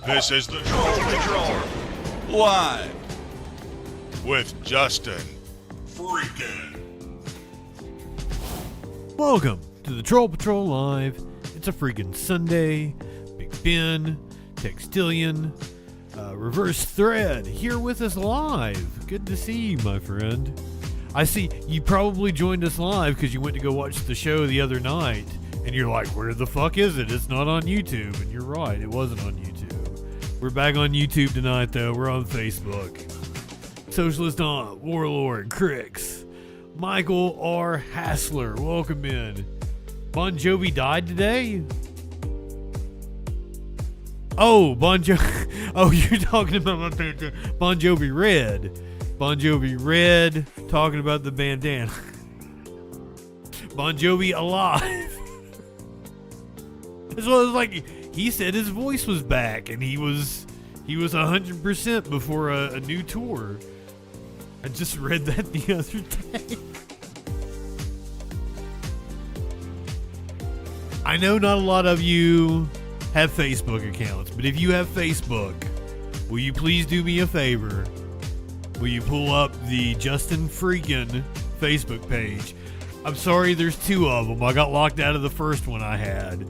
This is the Troll Patrol, live with Justin FREAKIN. Welcome to the Troll Patrol Live. It's a freaking Sunday. Big Ben, Textillion, Reverse Thread here with us live. Good to see you, my friend. I see you probably joined us live because you went to go watch the show the other night, and you're like, where the fuck is it? It's not on YouTube. And you're right, it wasn't on YouTube. We're back on YouTube tonight, though. We're on Facebook. Socialist Aunt, Warlord, Crix, Michael R. Hassler, welcome in. Bon Jovi died today? Oh, Bon Jovi. Oh, you're talking about my bandana. Bon Jovi Red. Bon Jovi Red, talking about the bandana. Bon Jovi alive. As well as, like, he said his voice was back, and he was 100% before a new tour. I just read that the other day. I know not a lot of you have Facebook accounts, but if you have Facebook, will you please do me a favor? Will you pull up the Justin FREAKIN Facebook page? I'm sorry, there's two of them. I got locked out of the first one I had.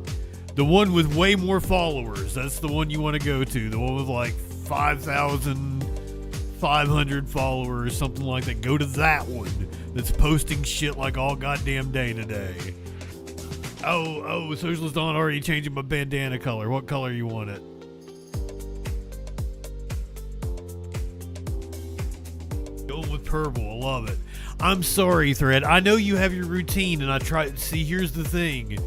The one with way more followers, that's the one you want to go to. The one with like 5,500 followers, something like that. Go to that one that's posting shit like all goddamn day today. Oh, Socialist Dawn already changing my bandana color. What color you want it? Going with purple. I love it. I'm sorry, Thread. I know you have your routine, and here's the thing.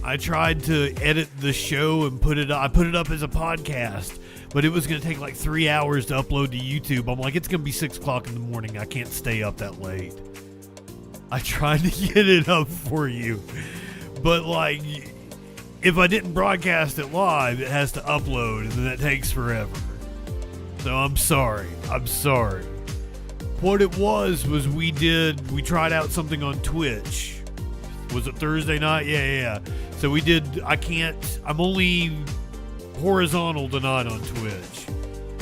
I tried to edit the show and put it up as a podcast, but it was going to take like 3 hours to upload to YouTube. I'm like, it's going to be 6 o'clock in the morning. I can't stay up that late. I tried to get it up for you, but like, if I didn't broadcast it live, it has to upload, and then that takes forever. So I'm sorry. What it was we tried out something on Twitch. Was it Thursday night? Yeah. So we did, I'm only horizontal tonight on Twitch.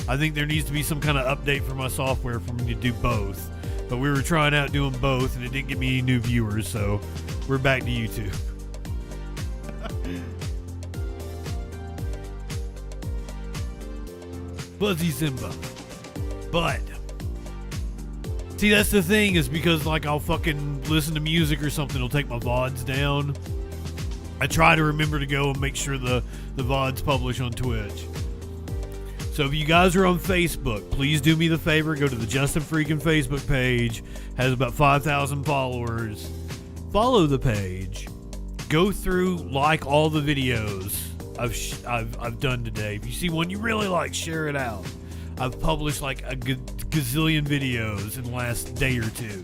I think there needs to be some kind of update for my software for me to do both. But we were trying out doing both, and it didn't get me any new viewers, so we're back to YouTube. Buzzy Simba. But see, that's the thing, is because like I'll fucking listen to music or something, it'll take my VODs down. I try to remember to go and make sure the VODs publish on Twitch. So if you guys are on Facebook, please do me the favor, go to the Justin FREAKIN Facebook page. Has about 5,000 followers. Follow the page. Go through, like all the videos I've done today. If you see one you really like, share it out. I've published like a gazillion videos in the last day or two.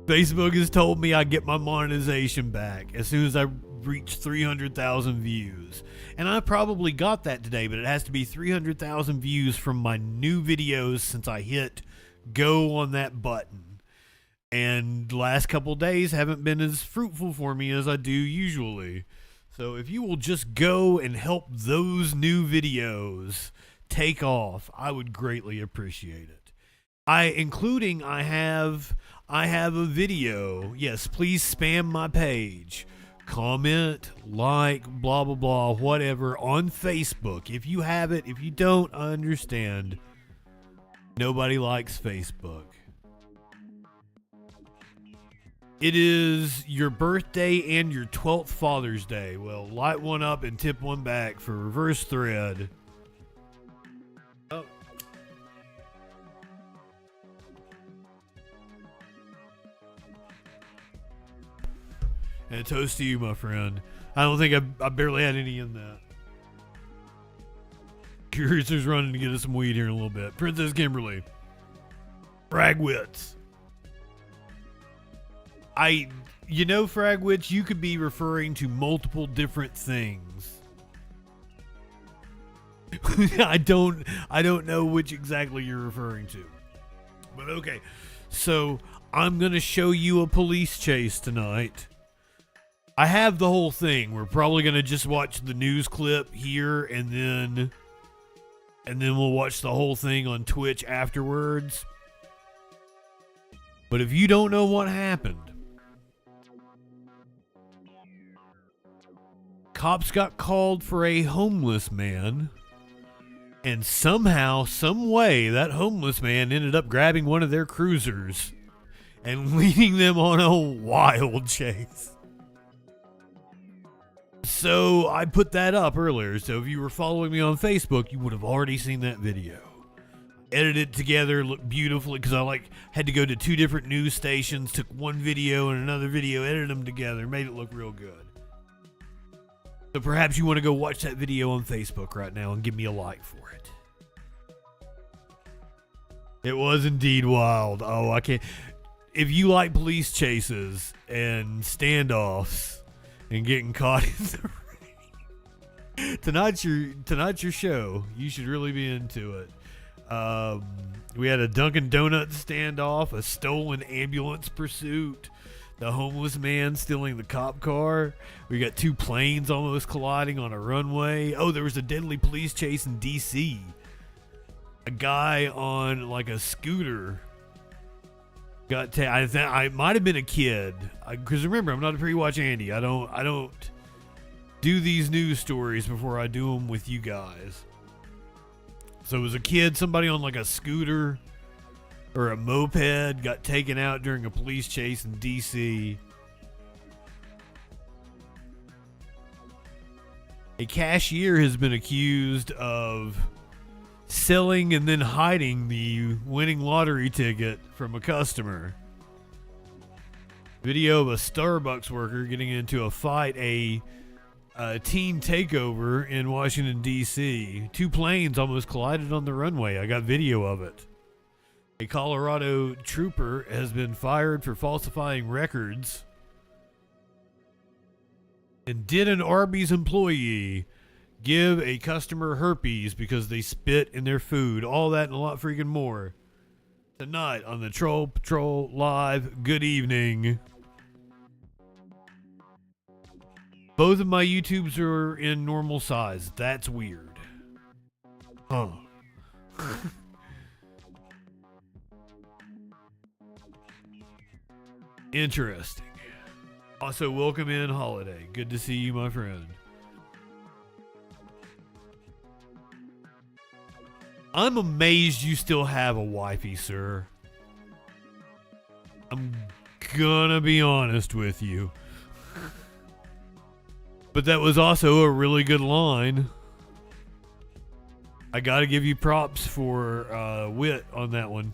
Facebook has told me I get my monetization back as soon as I reach 300,000 views. And I probably got that today, but it has to be 300,000 views from my new videos since I hit go on that button. And the last couple days haven't been as fruitful for me as I do usually. So if you will just go and help those new videos take off, I would greatly appreciate it. I have a video. Yes, please spam my page. Comment, like, blah, blah, blah, whatever on Facebook. If you have it, if you don't, I understand. Nobody likes Facebook. It is your birthday and your 12th Father's Day. Well, light one up and tip one back for Reverse Thread. Oh. And a toast to you, my friend. I don't think I barely had any in that. Curious is running to get us some weed here in a little bit. Princess Kimberly. Fragwitz. Fragwitz, you could be referring to multiple different things. I don't know which exactly you're referring to. But okay. So, I'm going to show you a police chase tonight. I have the whole thing. We're probably going to just watch the news clip here and then we'll watch the whole thing on Twitch afterwards. But if you don't know what happened, cops got called for a homeless man, and somehow, some way, that homeless man ended up grabbing one of their cruisers and leading them on a wild chase. So I put that up earlier, so if you were following me on Facebook, you would have already seen that video. Edited it together, looked beautifully, because I had to go to 2 different news stations, took one video and another video, edited them together, made it look real good. So perhaps you want to go watch that video on Facebook right now and give me a like for it. It was indeed wild. Oh, I can't. If you like police chases and standoffs and getting caught in the rain, tonight's your show. You should really be into it. We had a Dunkin' Donuts standoff, a stolen ambulance pursuit, the homeless man stealing the cop car. We got 2 planes almost colliding on a runway. Oh, there was a deadly police chase in D.C. A guy on a scooter got I might have been a kid, because remember, I'm not a pre-watch Andy. I don't do these news stories before I do them with you guys. So it was a kid, somebody on a scooter or a moped got taken out during a police chase in D.C. A cashier has been accused of selling and then hiding the winning lottery ticket from a customer. Video of a Starbucks worker getting into a fight, a teen takeover in Washington, D.C. 2 planes almost collided on the runway. I got video of it. A Colorado trooper has been fired for falsifying records. And did an Arby's employee give a customer herpes because they spit in their food? All that and a lot freaking more tonight on the Troll Patrol Live. Good evening. Both of my YouTubes are in normal size. That's weird. Huh. Interesting. Also, welcome in, Holiday. Good to see you, my friend. I'm amazed you still have a wifey, sir. I'm gonna be honest with you. But that was also a really good line. I gotta give you props for wit on that one.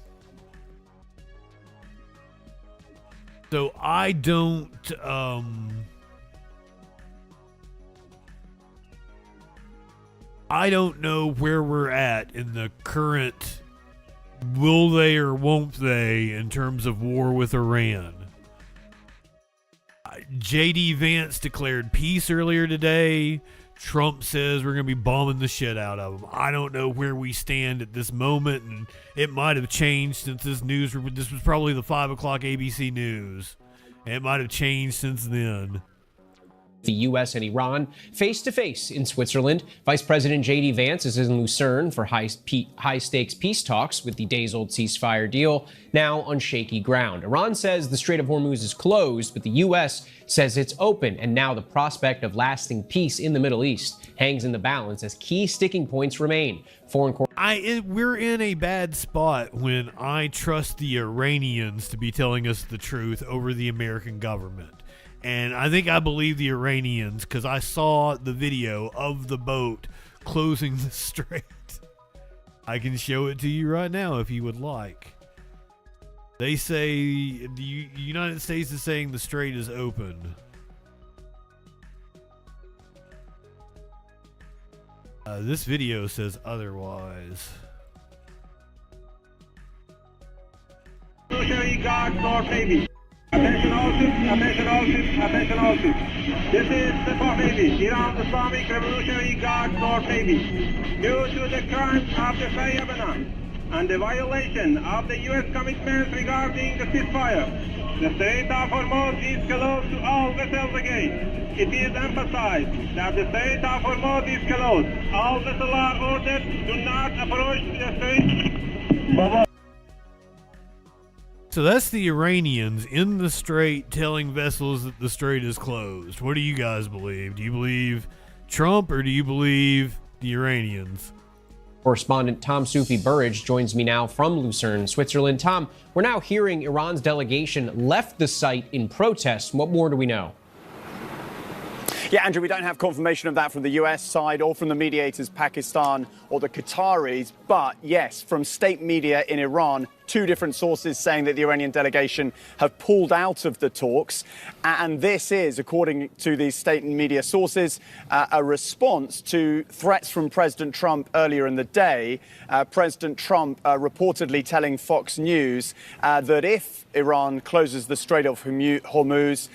So I don't know where we're at in the current will they or won't they in terms of war with Iran. J.D. Vance declared peace earlier today. Trump says we're going to be bombing the shit out of them. I don't know where we stand at this moment, and it might have changed since this news. This was probably the 5 o'clock ABC news. It might have changed since then. The U.S. and Iran face-to-face in Switzerland. Vice President J.D. Vance is in Lucerne for high-stakes peace talks with the days-old ceasefire deal now on shaky ground. Iran says the Strait of Hormuz is closed, but the U.S. says it's open, and now the prospect of lasting peace in the Middle East hangs in the balance as key sticking points remain. We're in a bad spot when I trust the Iranians to be telling us the truth over the American government. And I think I believe the Iranians because I saw the video of the boat closing the strait. I can show it to you right now if you would like. They say the United States is saying the strait is open. This video says otherwise. Attention all ships, attention all ships, attention all ships. This is the North Navy, Iran's Islamic Revolutionary Guard North Navy. Due to the crimes of the Lebanon and the violation of the U.S. commitments regarding the ceasefire, The Strait of Hormuz is closed to all vessels again. It is emphasized that the Strait of Hormuz is closed. All vessels are ordered do not approach the strait. So that's the Iranians in the strait telling vessels that the strait is closed. What do you guys believe? Do you believe Trump or do you believe the Iranians? Correspondent Tom Sufi-Burridge joins me now from Lucerne, Switzerland. Tom, we're now hearing Iran's delegation left the site in protest. What more do we know? Yeah, Andrew, we don't have confirmation of that from the US side or from the mediators, Pakistan or the Qataris. But yes, from state media in Iran, two different sources saying that the Iranian delegation have pulled out of the talks. And this is, according to these state and media sources, a response to threats from President Trump earlier in the day. President Trump reportedly telling Fox News that if Iran closes the Strait of Hormuz,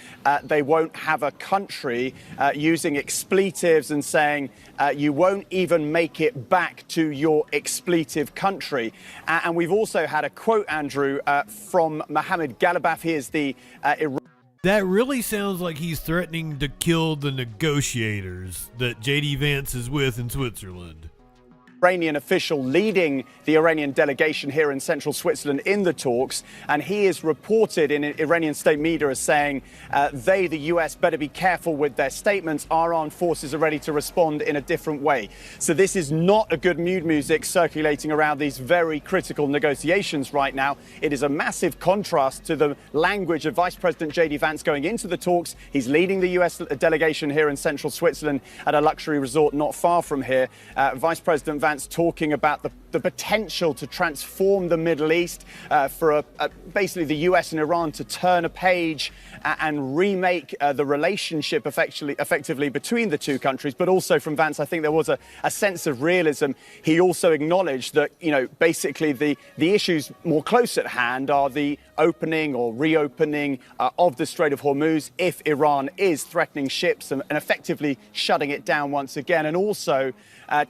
they won't have a country, using expletives and saying you won't even make it back to your expletive country. And we've also had a quote, Andrew, from Mohammed Ghalibaf. He is the That really sounds like he's threatening to kill the negotiators that J.D. Vance is with in Switzerland. Iranian official leading the Iranian delegation here in central Switzerland in the talks, and he is reported in Iranian state media as saying the US, better be careful with their statements. Our armed forces are ready to respond in a different way. So this is not a good mood music circulating around these very critical negotiations right now. It is a massive contrast to the language of Vice President J.D. Vance going into the talks. He's leading the US delegation here in central Switzerland at a luxury resort not far from here. Vice President Vance talking about the potential to transform the Middle East, for basically the US and Iran to turn a page and remake the relationship effectively between the two countries. But also from Vance, I think there was a sense of realism. He also acknowledged that, basically the issues more close at hand are the opening or reopening of the Strait of Hormuz if Iran is threatening ships and effectively shutting it down once again, and also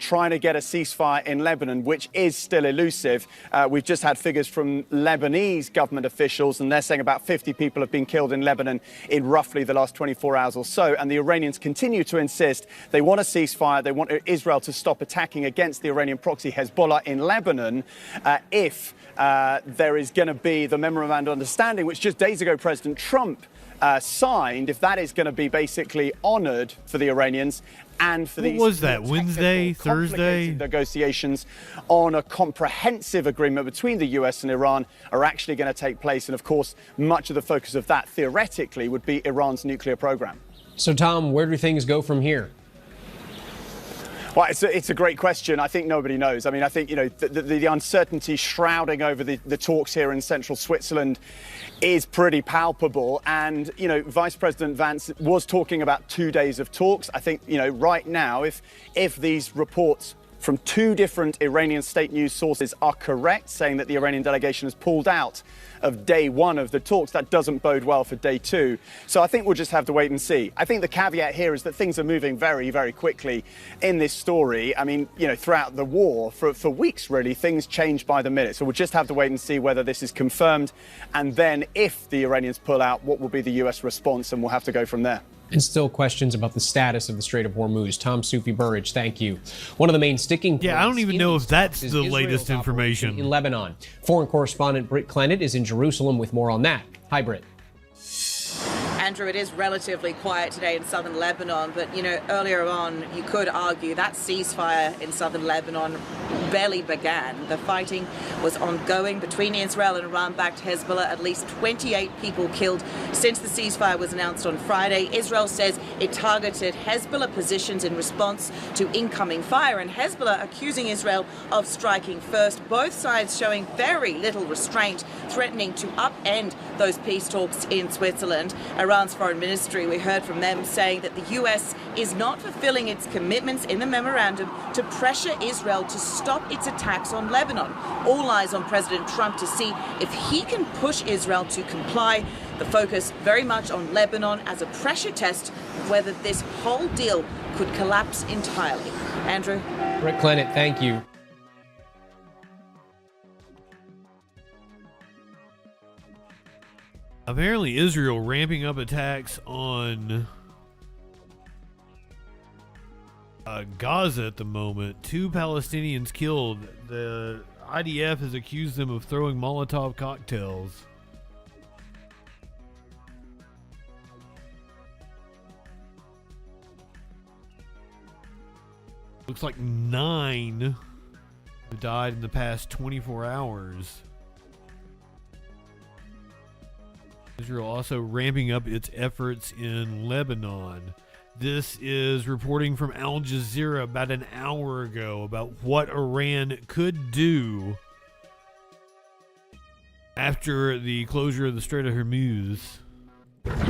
trying to get a ceasefire in Lebanon, which is still elusive. We've just had figures from Lebanese government officials, and they're saying about 50 people have been killed in Lebanon in roughly the last 24 hours or so. And the Iranians continue to insist they want a ceasefire. They want Israel to stop attacking against the Iranian proxy Hezbollah in Lebanon if there is going to be the memorandum of understanding, which just days ago President Trump signed, if that is going to be basically honored for the Iranians and for these. What was that, Wednesday, Thursday? Negotiations on a comprehensive agreement between the US and Iran are actually going to take place. And of course, much of the focus of that theoretically would be Iran's nuclear program. So, Tom, where do things go from here? Well, it's a great question. I think nobody knows. I mean, I think, the uncertainty shrouding over the talks here in central Switzerland is pretty palpable. And, Vice President Vance was talking about 2 days of talks. I think, right now, if these reports from two different Iranian state news sources are correct, saying that the Iranian delegation has pulled out of day one of the talks, that doesn't bode well for day two. So I think we'll just have to wait and see. I think the caveat here is that things are moving very, very quickly in this story. I mean, throughout the war, for weeks really, things change by the minute. So we'll just have to wait and see whether this is confirmed. And then if the Iranians pull out, what will be the US response? And we'll have to go from there. And still questions about the status of the Strait of Hormuz. Tom Sufi-Burridge, thank you. One of the main sticking points. Yeah, I don't even know if that's the latest information. In Lebanon. Foreign correspondent Britt Clennett is in Jerusalem with more on that. Hi, Britt. Andrew, it is relatively quiet today in southern Lebanon, but earlier on you could argue that ceasefire in southern Lebanon barely began. The fighting was ongoing between Israel and Iran-backed Hezbollah. At least 28 people killed since the ceasefire was announced on Friday. Israel says it targeted Hezbollah positions in response to incoming fire, and Hezbollah accusing Israel of striking first. Both sides showing very little restraint, threatening to upend those peace talks in Switzerland. Iran's foreign ministry, we heard from them saying that the US is not fulfilling its commitments in the memorandum to pressure Israel to stop its attacks on Lebanon. All eyes on President Trump to see if he can push Israel to comply. The focus very much on Lebanon as a pressure test of whether this whole deal could collapse entirely. Andrew? Britt Clennett, thank you. Apparently Israel ramping up attacks on Gaza at the moment. 2 Palestinians killed. The IDF has accused them of throwing Molotov cocktails. Looks like 9 have died in the past 24 hours. Israel also ramping up its efforts in Lebanon. This is reporting from Al Jazeera about an hour ago about what Iran could do after the closure of the Strait of Hormuz.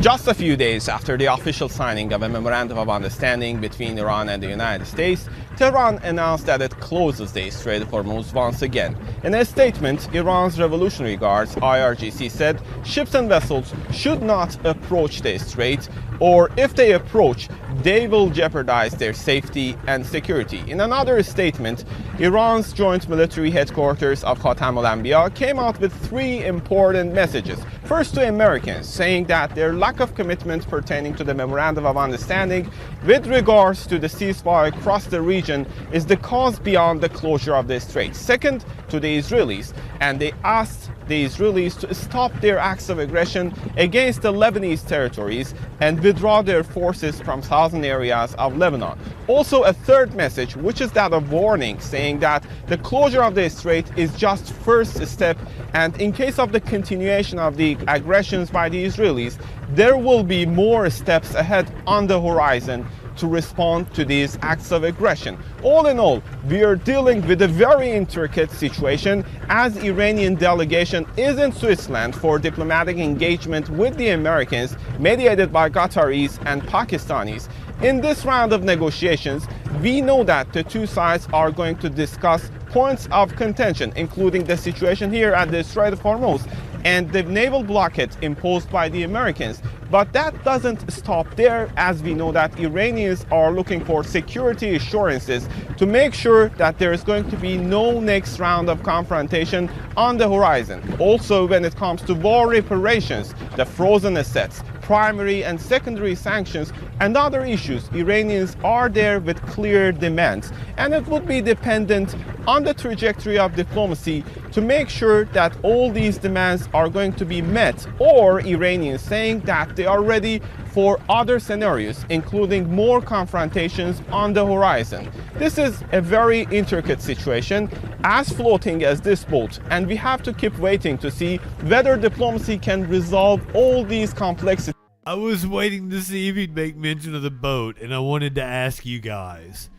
Just a few days after the official signing of a memorandum of understanding between Iran and the United States, Tehran announced that it closes the Strait of Hormuz once again. In a statement, Iran's Revolutionary Guards (IRGC) said ships and vessels should not approach the strait, or if they approach, they will jeopardize their safety and security. In another statement, Iran's joint military headquarters of Khatam al-Anbiya came out with 3 important messages. First, to Americans, saying that their lack of commitment pertaining to the Memorandum of Understanding with regards to the ceasefire across the region is the cause beyond the closure of the strait. Second, to the Israelis, and they asked the Israelis to stop their acts of aggression against the Lebanese territories and withdraw their forces from southern areas of Lebanon. Also, a third message, which is that of warning, saying that the closure of the strait is just first step, and in case of the continuation of the aggressions by the Israelis, there will be more steps ahead on the horizon to respond to these acts of aggression. All in all, we are dealing with a very intricate situation as Iranian delegation is in Switzerland for diplomatic engagement with the Americans, mediated by Qataris and Pakistanis. In this round of negotiations, we know that the 2 sides are going to discuss points of contention, including the situation here at the Strait of Hormuz and the naval blockade imposed by the Americans. But that doesn't stop there, as we know that Iranians are looking for security assurances to make sure that there is going to be no next round of confrontation on the horizon. Also, when it comes to war reparations, the frozen assets, primary and secondary sanctions, and other issues, Iranians are there with clear demands. And it would be dependent on the trajectory of diplomacy to make sure that all these demands are going to be met, or Iranians saying that they are ready for other scenarios, including more confrontations on the horizon. This is a very intricate situation, as floating as this boat, and we have to keep waiting to see whether diplomacy can resolve all these complexities. I was waiting to see if he'd make mention of the boat, and I wanted to ask you guys,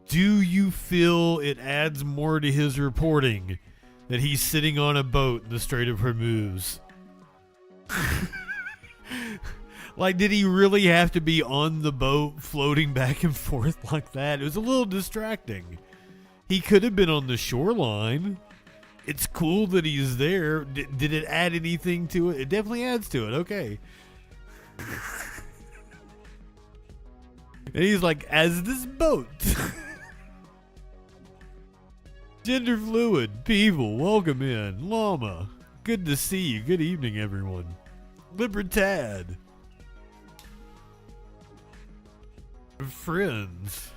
do you feel it adds more to his reporting that he's sitting on a boat in the Strait of Hormuz? Like, did he really have to be on the boat floating back and forth like that? It was a little distracting. He could have been on the shoreline. It's cool that he's there. Did it add anything to it? It definitely adds to it. Okay. And he's like, as this boat. Gender fluid people, welcome in. Llama, good to see you. Good evening, everyone. Libertad. Friends.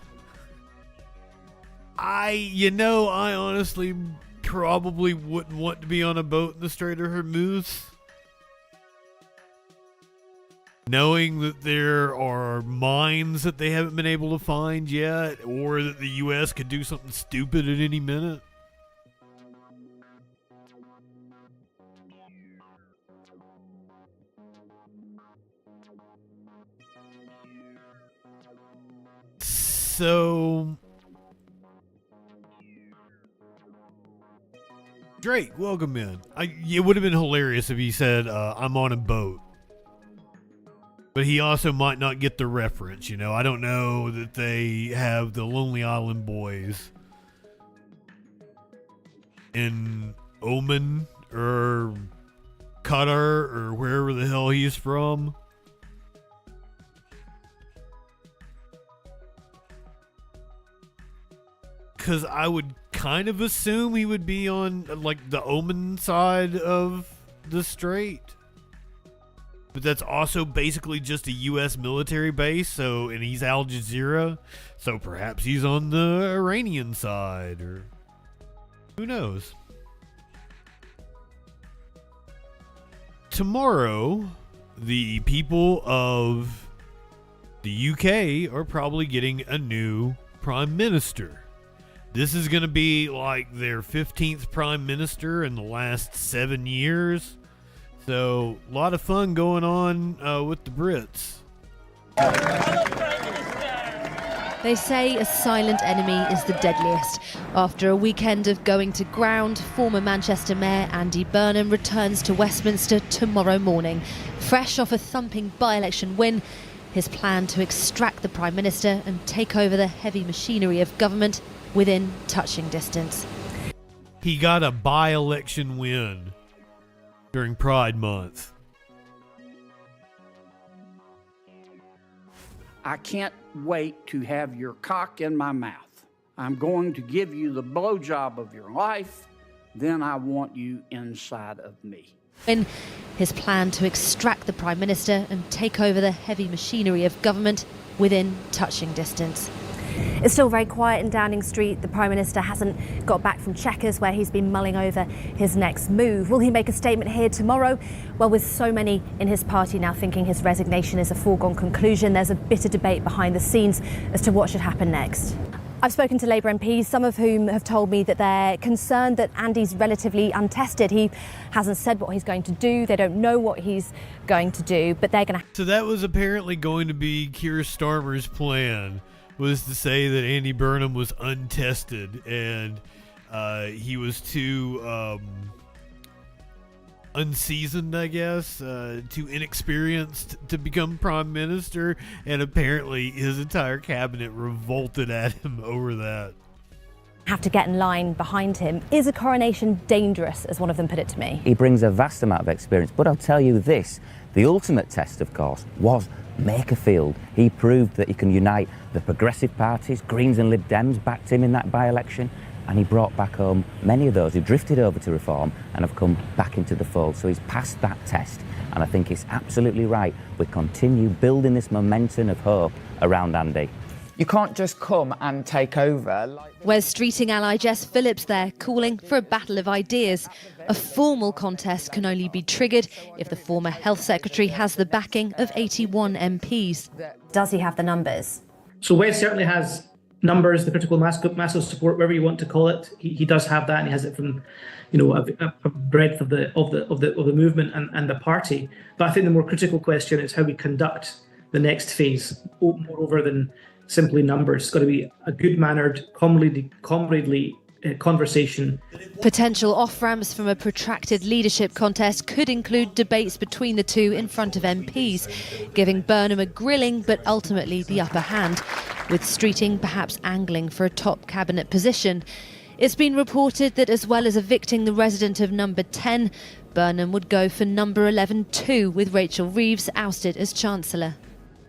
I honestly probably wouldn't want to be on a boat in the Strait of Hormuz. Knowing that there are mines that they haven't been able to find yet, or that the U.S. could do something stupid at any minute. So, Drake, welcome in. It would have been hilarious if he said, I'm on a boat. But he also might not get the reference, I don't know that they have the Lonely Island Boys in Oman or Qatar or wherever the hell he's from. Because I would kind of assume he would be on, like, the Oman side of the strait. but that's also basically just a U.S. military base, and he's Al Jazeera, so perhaps he's on the Iranian side, or who knows. Tomorrow, the people of the UK are probably getting a new prime minister. This is going to be like their 15th prime minister in the last 7 years. So, a lot of fun going on with the Brits. They say a silent enemy is the deadliest. After a weekend of going to ground, former Manchester Mayor Andy Burnham returns to Westminster tomorrow morning. Fresh off a thumping by-election win, his plan to extract the Prime Minister and take over the heavy machinery of government within touching distance. He got a by-election win during Pride Month. I can't wait to have your cock in my mouth. I'm going to give you the blowjob of your life, then I want you inside of me. In his plan to extract the Prime Minister and take over the heavy machinery of government within touching distance. It's still very quiet in Downing Street. The Prime Minister hasn't got back from Chequers, where he's been mulling over his next move. Will he make a statement here tomorrow? Well, with so many in his party now thinking his resignation is a foregone conclusion, there's a bitter debate behind the scenes as to what should happen next. I've spoken to Labour MPs, some of whom have told me that they're concerned that Andy's relatively untested. He hasn't said what he's going to do. They don't know what he's going to do, but they're going to... So that was apparently going to be Keir Starmer's plan, was to say that Andy Burnham was untested and he was too unseasoned, I guess, too inexperienced to become prime minister, and apparently his entire cabinet revolted at him over that. Have to get in line behind him. Is a coronation dangerous, as one of them put it to me? He brings a vast amount of experience, but I'll tell you this, the ultimate test, of course, was Makerfield. He proved that he can unite the progressive parties. Greens and Lib Dems backed him in that by-election, and he brought back home many of those who drifted over to reform and have come back into the fold. So he's passed that test, and I think it's absolutely right we continue building this momentum of hope around Andy. You can't just come and take over. Wes Streeting ally Jess Phillips there, calling for a battle of ideas. A formal contest can only be triggered if the former Health Secretary has the backing of 81 MPs. Does he have the numbers? So Wes certainly has numbers, the critical mass of support, whatever you want to call it. He does have that, and he has it from, a breadth of the movement and the party. But I think the more critical question is how we conduct the next phase, moreover than simply numbers. It's got to be a good-mannered, comradely conversation. Potential off-ramps from a protracted leadership contest could include debates between the two in front of MPs, giving Burnham a grilling but ultimately the upper hand, with Streeting perhaps angling for a top cabinet position. It's been reported that as well as evicting the resident of number 10, Burnham would go for number 11 too, with Rachel Reeves ousted as Chancellor.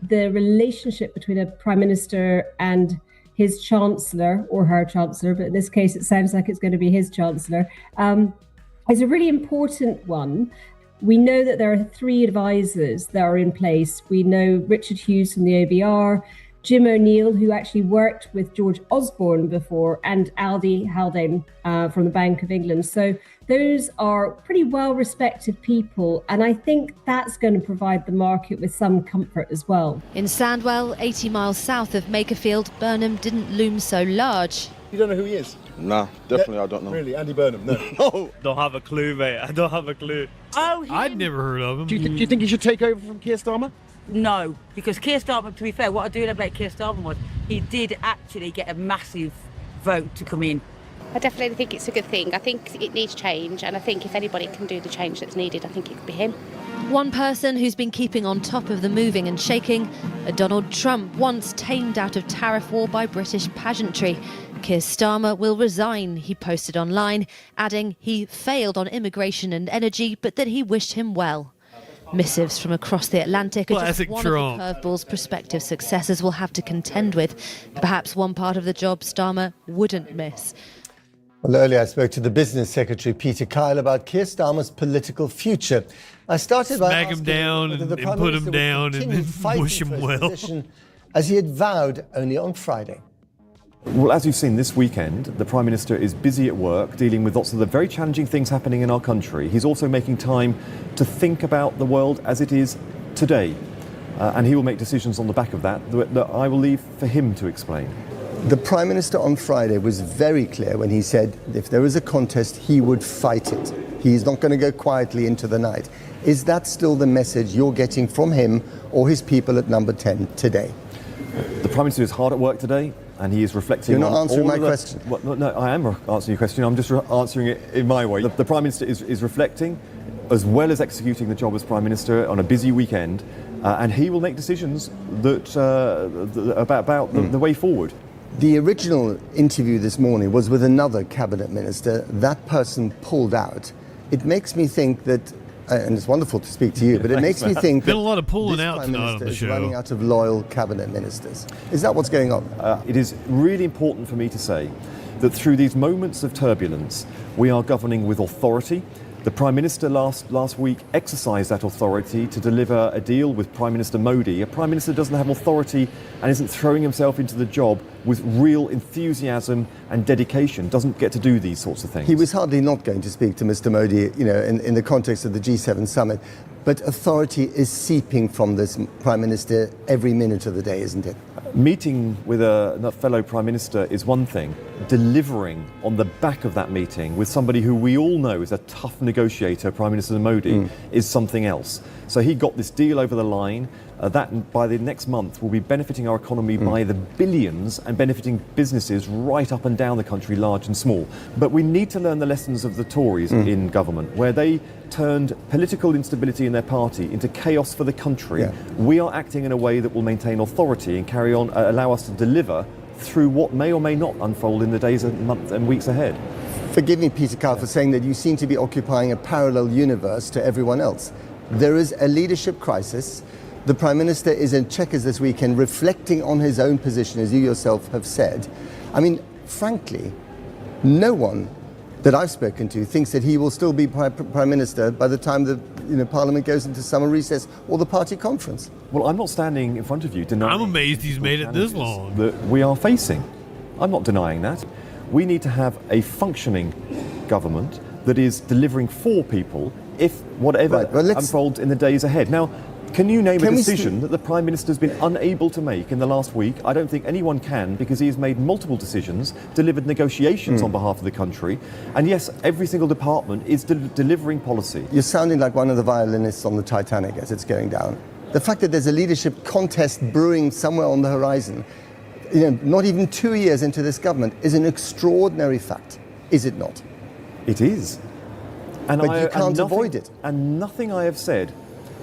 The relationship between a Prime Minister and his Chancellor, or her Chancellor, but in this case it sounds like it's going to be his Chancellor, is a really important one. We know that there are 3 advisors that are in place. We know Richard Hughes from the OBR, Jim O'Neill, who actually worked with George Osborne before, and Aldi Haldane from the Bank of England. So those are pretty well-respected people, and I think that's going to provide the market with some comfort as well. In Sandwell, 80 miles south of Makerfield, Burnham didn't loom so large. You don't know who he is? No, definitely I don't know. Really? Andy Burnham? No. No. Don't have a clue, mate. I don't have a clue. Oh, I'd never heard of him. Do you think he should take over from Keir Starmer? No, because Keir Starmer, to be fair, what I do love about Keir Starmer was he did actually get a massive vote to come in. I definitely think it's a good thing. I think it needs change, and I think if anybody can do the change that's needed, I think it could be him. One person who's been keeping on top of the moving and shaking, a Donald Trump once tamed out of tariff war by British pageantry. Keir Starmer will resign, he posted online, adding he failed on immigration and energy, but that he wished him well. Missives from across the Atlantic are Classic just one Trump. of the curveballs prospective successors will have to contend with. Perhaps one part of the job Starmer wouldn't miss. Well, earlier I spoke to the Business Secretary, Peter Kyle, about Keir Starmer's political future. I started by smack him asking down whether and, the and Prime put Minister him would down and continue then fighting mush him for his well. position, as he had vowed only on Friday. Well, as you've seen this weekend, the Prime Minister is busy at work dealing with lots of the very challenging things happening in our country. He's also making time to think about the world as it is today. And he will make decisions on the back of that I will leave for him to explain. The Prime Minister on Friday was very clear when he said if there is a contest, he would fight it. He's not going to go quietly into the night. Is that still the message you're getting from him or his people at Number 10 today? The Prime Minister is hard at work today, and he is reflecting. You're not on answering all my of the, question. Well, no, I am answering your question. I'm just answering it in my way. The Prime Minister is reflecting, as well as executing the job as Prime Minister on a busy weekend, and he will make decisions that about the way forward. The original interview this morning was with another cabinet minister. That person pulled out. It makes me think that, and it's wonderful to speak to you, but it makes me think Been that a lot of pulling this out Prime tonight on Minister the is show. running out of loyal cabinet ministers. Is that what's going on? It is really important for me to say that through these moments of turbulence, we are governing with authority. The Prime Minister last week exercised that authority to deliver a deal with Prime Minister Modi. A Prime Minister doesn't have authority and isn't throwing himself into the job with real enthusiasm and dedication, doesn't get to do these sorts of things. He was hardly not going to speak to Mr. Modi, in the context of the G7 summit. But authority is seeping from this Prime Minister every minute of the day, isn't it? Meeting with a fellow Prime Minister is one thing. Delivering on the back of that meeting with somebody who we all know is a tough negotiator, Prime Minister Modi, is something else. So he got this deal over the line. That by the next month will be benefiting our economy by the billions and benefiting businesses right up and down the country, large and small. But we need to learn the lessons of the Tories in government, where they turned political instability in their party into chaos for the country. Yeah. We are acting in a way that will maintain authority and carry on, allow us to deliver through what may or may not unfold in the days and months and weeks ahead. Forgive me, Peter Kyle, for saying that you seem to be occupying a parallel universe to everyone else. There is a leadership crisis. The Prime Minister is in Chequers this weekend reflecting on his own position, as you yourself have said. I mean, frankly, no one that I've spoken to thinks that he will still be Prime Minister by the time the Parliament goes into summer recess or the party conference. Well, I'm not standing in front of you denying. I'm amazed he's made it this long. That we are facing. I'm not denying that. We need to have a functioning government that is delivering for people if whatever unfolds in the days ahead. Now, can you name a decision that the Prime Minister's been unable to make in the last week? I don't think anyone can, because he has made multiple decisions, delivered negotiations on behalf of the country, and yes, every single department is delivering policy. You're sounding like one of the violinists on the Titanic as it's going down. The fact that there's a leadership contest brewing somewhere on the horizon, not even 2 years into this government, is an extraordinary fact, is it not? It is. And but you can't avoid it. And nothing I have said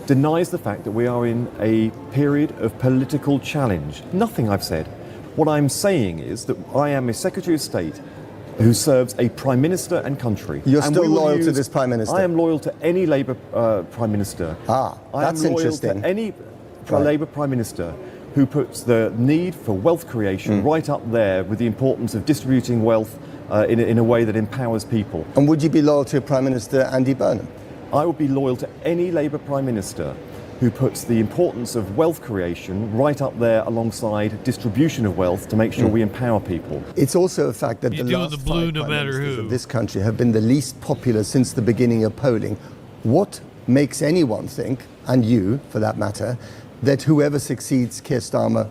denies the fact that we are in a period of political challenge. Nothing I've said. What I'm saying is that I am a Secretary of State who serves a Prime Minister and country. You're still loyal to this Prime Minister? I am loyal to any Labour Prime Minister. That's interesting. I am loyal to any Labour Prime Minister who puts the need for wealth creation right up there with the importance of distributing wealth in a way that empowers people. And would you be loyal to Prime Minister Andy Burnham? I would be loyal to any Labour Prime Minister who puts the importance of wealth creation right up there alongside distribution of wealth to make sure we empower people. It's also a fact that the last five Prime Ministers of this country have been the least popular since the beginning of polling. What makes anyone think, and you for that matter, that whoever succeeds Keir Starmer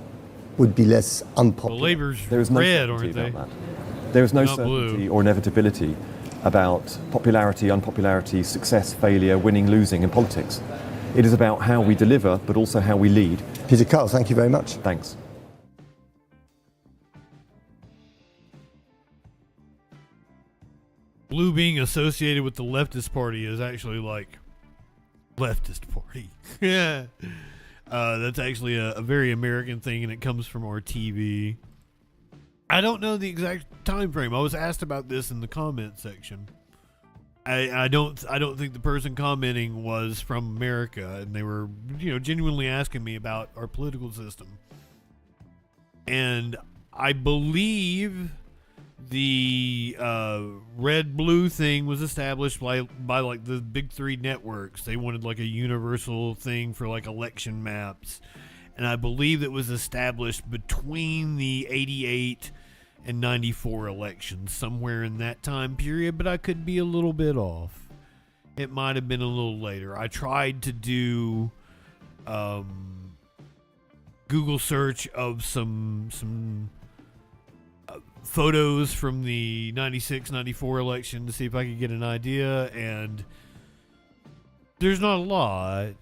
would be less unpopular? Well, Labour's there is no red, certainty aren't about they? that. There is no certainty blue. or inevitability about popularity, unpopularity, success, failure, winning, losing in politics. It is about how we deliver, but also how we lead. Peter Kyle, thank you very much. Thanks. Blue being associated with the leftist party is actually like leftist party. Yeah. That's actually a very American thing, and it comes from our TV. I don't know the exact time frame. I was asked about this in the comment section. I don't think the person commenting was from America, and they were genuinely asking me about our political system. And I believe The red-blue thing was established by like the big three networks. They wanted like a universal thing for like election maps. And I believe it was established between the 88 and 94 elections, somewhere in that time period, but I could be a little bit off. It might have been a little later. I tried to do Google search of some photos from the 96, 94 election to see if I could get an idea, and there's not a lot.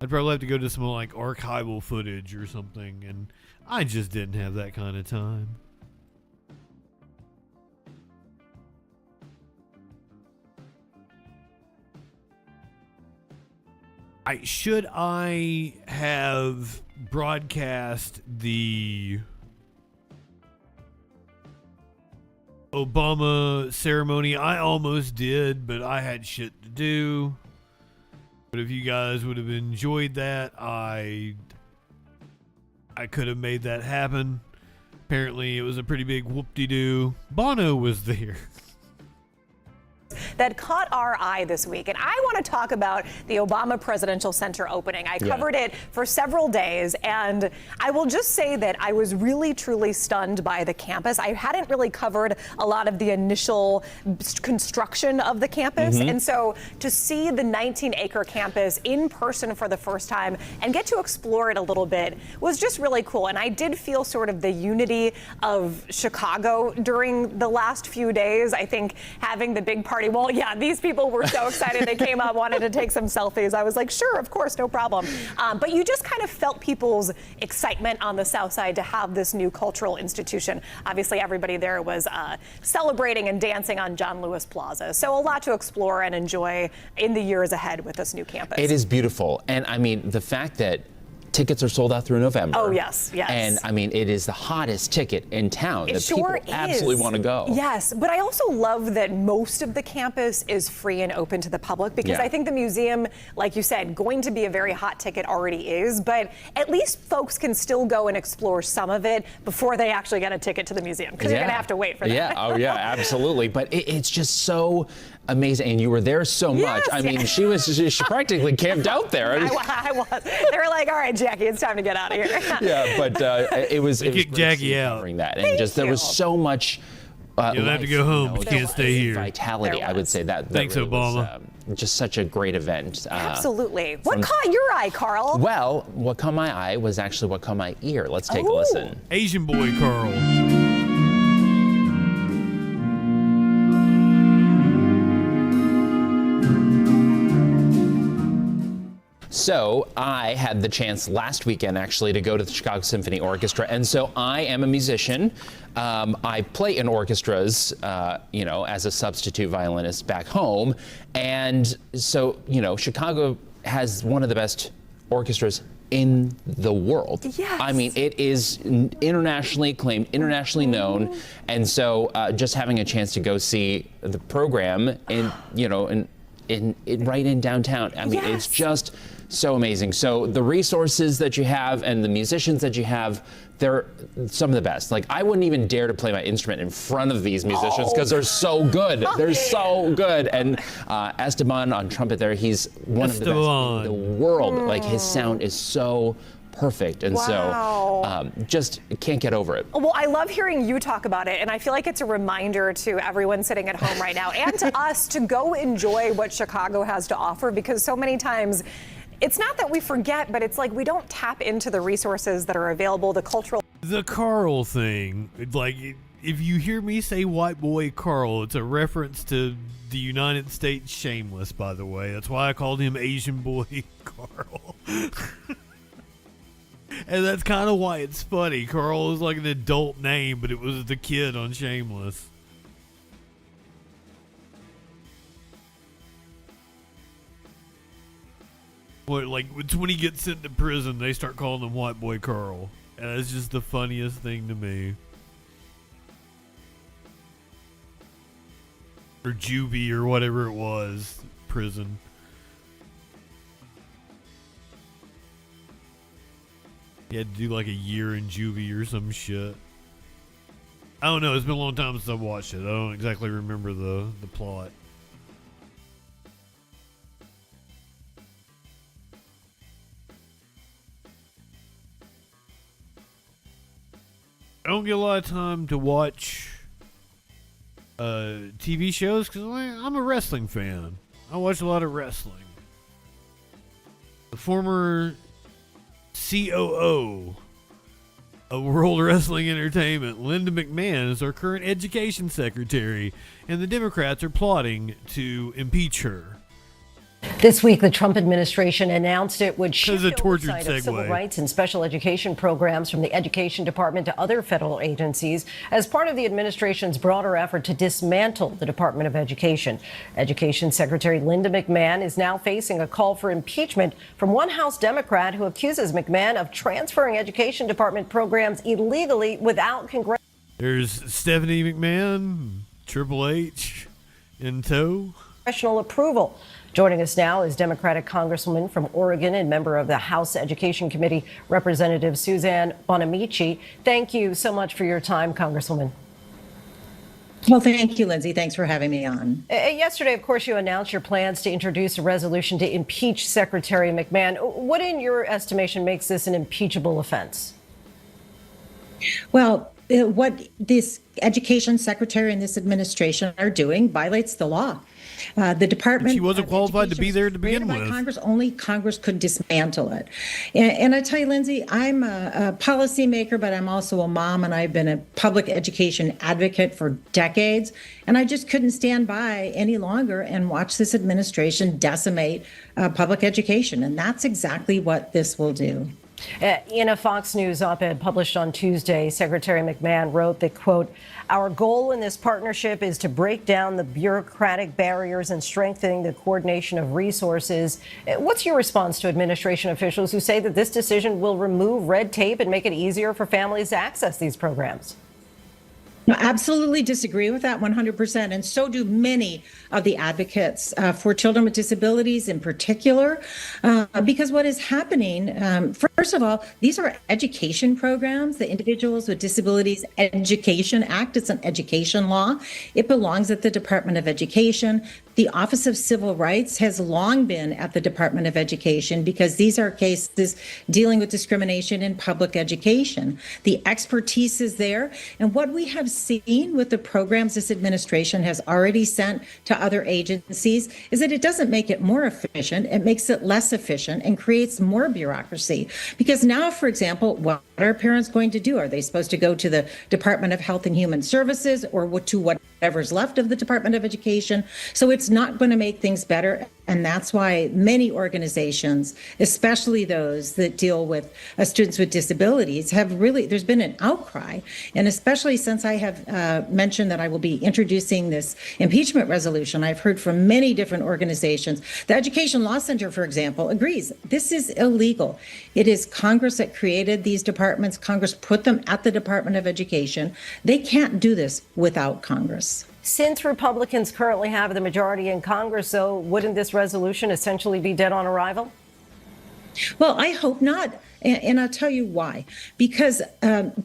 I'd probably have to go to some like archival footage or something, and I just didn't have that kind of time. Should I have broadcast the Obama ceremony? I almost did, but I had shit to do. But if you guys would have enjoyed that, I could have made that happen. Apparently, it was a pretty big whoop-de-doo. Bono was there. That caught our eye this week. And I want to talk about the Obama Presidential Center opening. I covered it for several days, and I will just say that I was really, truly stunned by the campus. I hadn't really covered a lot of the initial construction of the campus. And so to see the 19-acre campus in person for the first time and get to explore it a little bit was just really cool. And I did feel sort of the unity of Chicago during the last few days. I think having the big party, well, yeah, these people were so excited. They came up, wanted to take some selfies. I was like, sure, of course, no problem. But you just kind of felt people's excitement on the South Side to have this new cultural institution. Obviously, everybody there was celebrating and dancing on John Lewis Plaza. So a lot to explore and enjoy in the years ahead with this new campus. It is beautiful. And I mean, the fact that tickets are sold out through November. Oh, yes, yes. And I mean, it is the hottest ticket in town. It that sure people absolutely want to go. Yes, but I also love that most of the campus is free and open to the public, because I think the museum, like you said, going to be a very hot ticket already is, but at least folks can still go and explore some of it before they actually get a ticket to the museum, because you're going to have to wait for that. Yeah, oh yeah, absolutely. But it's just so amazing, and you were there so much. I mean, she practically camped out there. I was. They were like, all right, Jackie, it's time to get out of here. Yeah, but it was kicked Jackie out. That, and just there was so much. You'll have to go home. You can't stay here. Vitality, I would say that. Thanks, really Obama. Was, just such a great event. Absolutely. What caught your eye, Carl? Well, what caught my eye was actually what caught my ear. Let's take a listen. Asian boy Carl. So I had the chance last weekend actually to go to the Chicago Symphony Orchestra, and so I am a musician. I play in orchestras, as a substitute violinist back home, and so Chicago has one of the best orchestras in the world. Yes. I mean, it is internationally acclaimed, internationally known, and so just having a chance to go see the program in right in downtown. I mean, it's just so amazing. So the resources that you have and the musicians that you have, they're some of the best. Like, I wouldn't even dare to play my instrument in front of these musicians because they're so good. They're so good. And Esteban on trumpet there, he's one of the best in the world. Like, his sound is so perfect, and so just can't get over it. Well, I love hearing you talk about it, and I feel like it's a reminder to everyone sitting at home right now and to us to go enjoy what Chicago has to offer, because so many times it's not that we forget, but it's like we don't tap into the resources that are available, the cultural. The Carl thing, like, if you hear me say white boy Carl, it's a reference to the United States Shameless, by the way. That's why I called him Asian boy Carl. And that's kind of why it's funny. Carl is like an adult name, but it was the kid on Shameless. Like, when he gets sent to prison, they start calling him White Boy Carl. And it's just the funniest thing to me. Or juvie, or whatever it was. Prison. He had to do like a year in juvie or some shit. I don't know. It's been a long time since I've watched it. I don't exactly remember the plot. I don't get a lot of time to watch TV shows because I'm a wrestling fan. I watch a lot of wrestling. The former COO of World Wrestling Entertainment, Linda McMahon, is our current education secretary, and the Democrats are plotting to impeach her. This week, the Trump administration announced it would shift a tortured oversight of civil segue. rights and special education programs from the Education Department to other federal agencies as part of the administration's broader effort to dismantle the Department of Education. Education Secretary Linda McMahon is now facing a call for impeachment from one House Democrat who accuses McMahon of transferring Education Department programs illegally without congressional. There's Stephanie McMahon, Triple H, in tow. Approval. Joining us now is Democratic Congresswoman from Oregon and member of the House Education Committee, Representative Suzanne Bonamici. Thank you so much for your time, Congresswoman. Well, thank you, Lindsay. Thanks for having me on. Yesterday, of course, you announced your plans to introduce a resolution to impeach Secretary McMahon. What, in your estimation, makes this an impeachable offense? Well, what this education secretary and this administration are doing violates the law. The Department. She wasn't qualified to be there to begin with. Congress, only Congress could dismantle it. And I tell you, Lindsay, I'm a policymaker, but I'm also a mom, and I've been a public education advocate for decades. And I just couldn't stand by any longer and watch this administration decimate public education. And that's exactly what this will do. In a Fox News op-ed published on Tuesday, Secretary McMahon wrote that, quote, "Our goal in this partnership is to break down the bureaucratic barriers and strengthening the coordination of resources." What's your response to administration officials who say that this decision will remove red tape and make it easier for families to access these programs? No, absolutely disagree with that 100%. And so do many of the advocates for children with disabilities in particular, because what is happening, first of all, these are education programs, the Individuals with Disabilities Education Act. It's an education law. It belongs at the Department of Education. The Office of Civil Rights has long been at the Department of Education because these are cases dealing with discrimination in public education. The expertise is there. And what we have seen with the programs this administration has already sent to other agencies is that it doesn't make it more efficient. It makes it less efficient and creates more bureaucracy. Because now, for example, what are parents going to do? Are they supposed to go to the Department of Health and Human Services or to whatever's left of the Department of Education? So it's not going to make things better. And that's why many organizations, especially those that deal with students with disabilities, there's been an outcry. And especially since I have mentioned that I will be introducing this impeachment resolution, I've heard from many different organizations. The Education Law Center, for example, agrees this is illegal. It is Congress that created these departments. Congress put them at the Department of Education. They can't do this without Congress. Since Republicans currently have the majority in Congress, though, wouldn't this resolution essentially be dead on arrival? Well, I hope not. And I'll tell you why. Because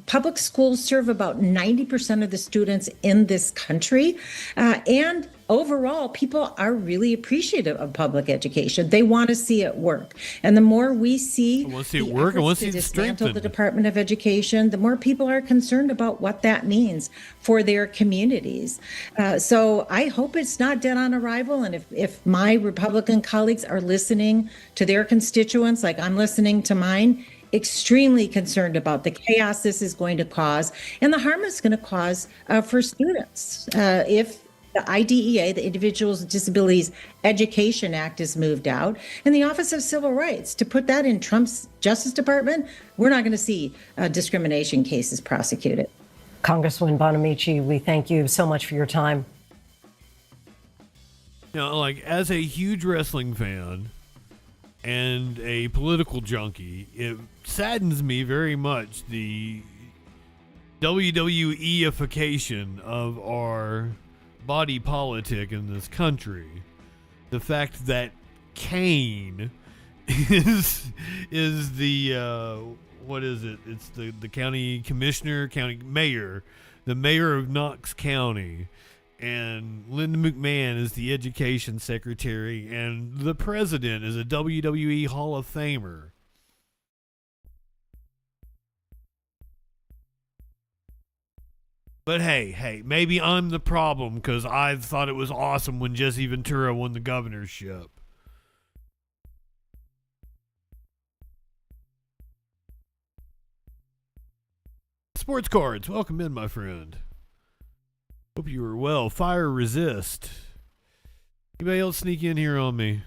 public schools serve about 90% of the students in this country. And overall, people are really appreciative of public education. They want to see it work. And the more we see dismantle the Department of Education, the more people are concerned about what that means for their communities. So I hope it's not dead on arrival. And if my Republican colleagues are listening to their constituents like I'm listening to mine, extremely concerned about the chaos this is going to cause and the harm it's going to cause for students. If the IDEA, the Individuals with Disabilities Education Act, is moved out, and the Office of Civil Rights, to put that in Trump's Justice Department, we're not going to see discrimination cases prosecuted. Congresswoman Bonamici, we thank you so much for your time. You know, like, as a huge wrestling fan and a political junkie, it saddens me very much the WWE-ification of our body politic in this country. The fact that Kane is the what is it? It's the county commissioner, county mayor the mayor of Knox County, and Linda McMahon is the education secretary, and the president is a WWE Hall of Famer. But hey, maybe I'm the problem because I thought it was awesome when Jesse Ventura won the governorship. Sports Cards, welcome in, my friend. Hope you are well. Fire resist. Anybody else sneak in here on me?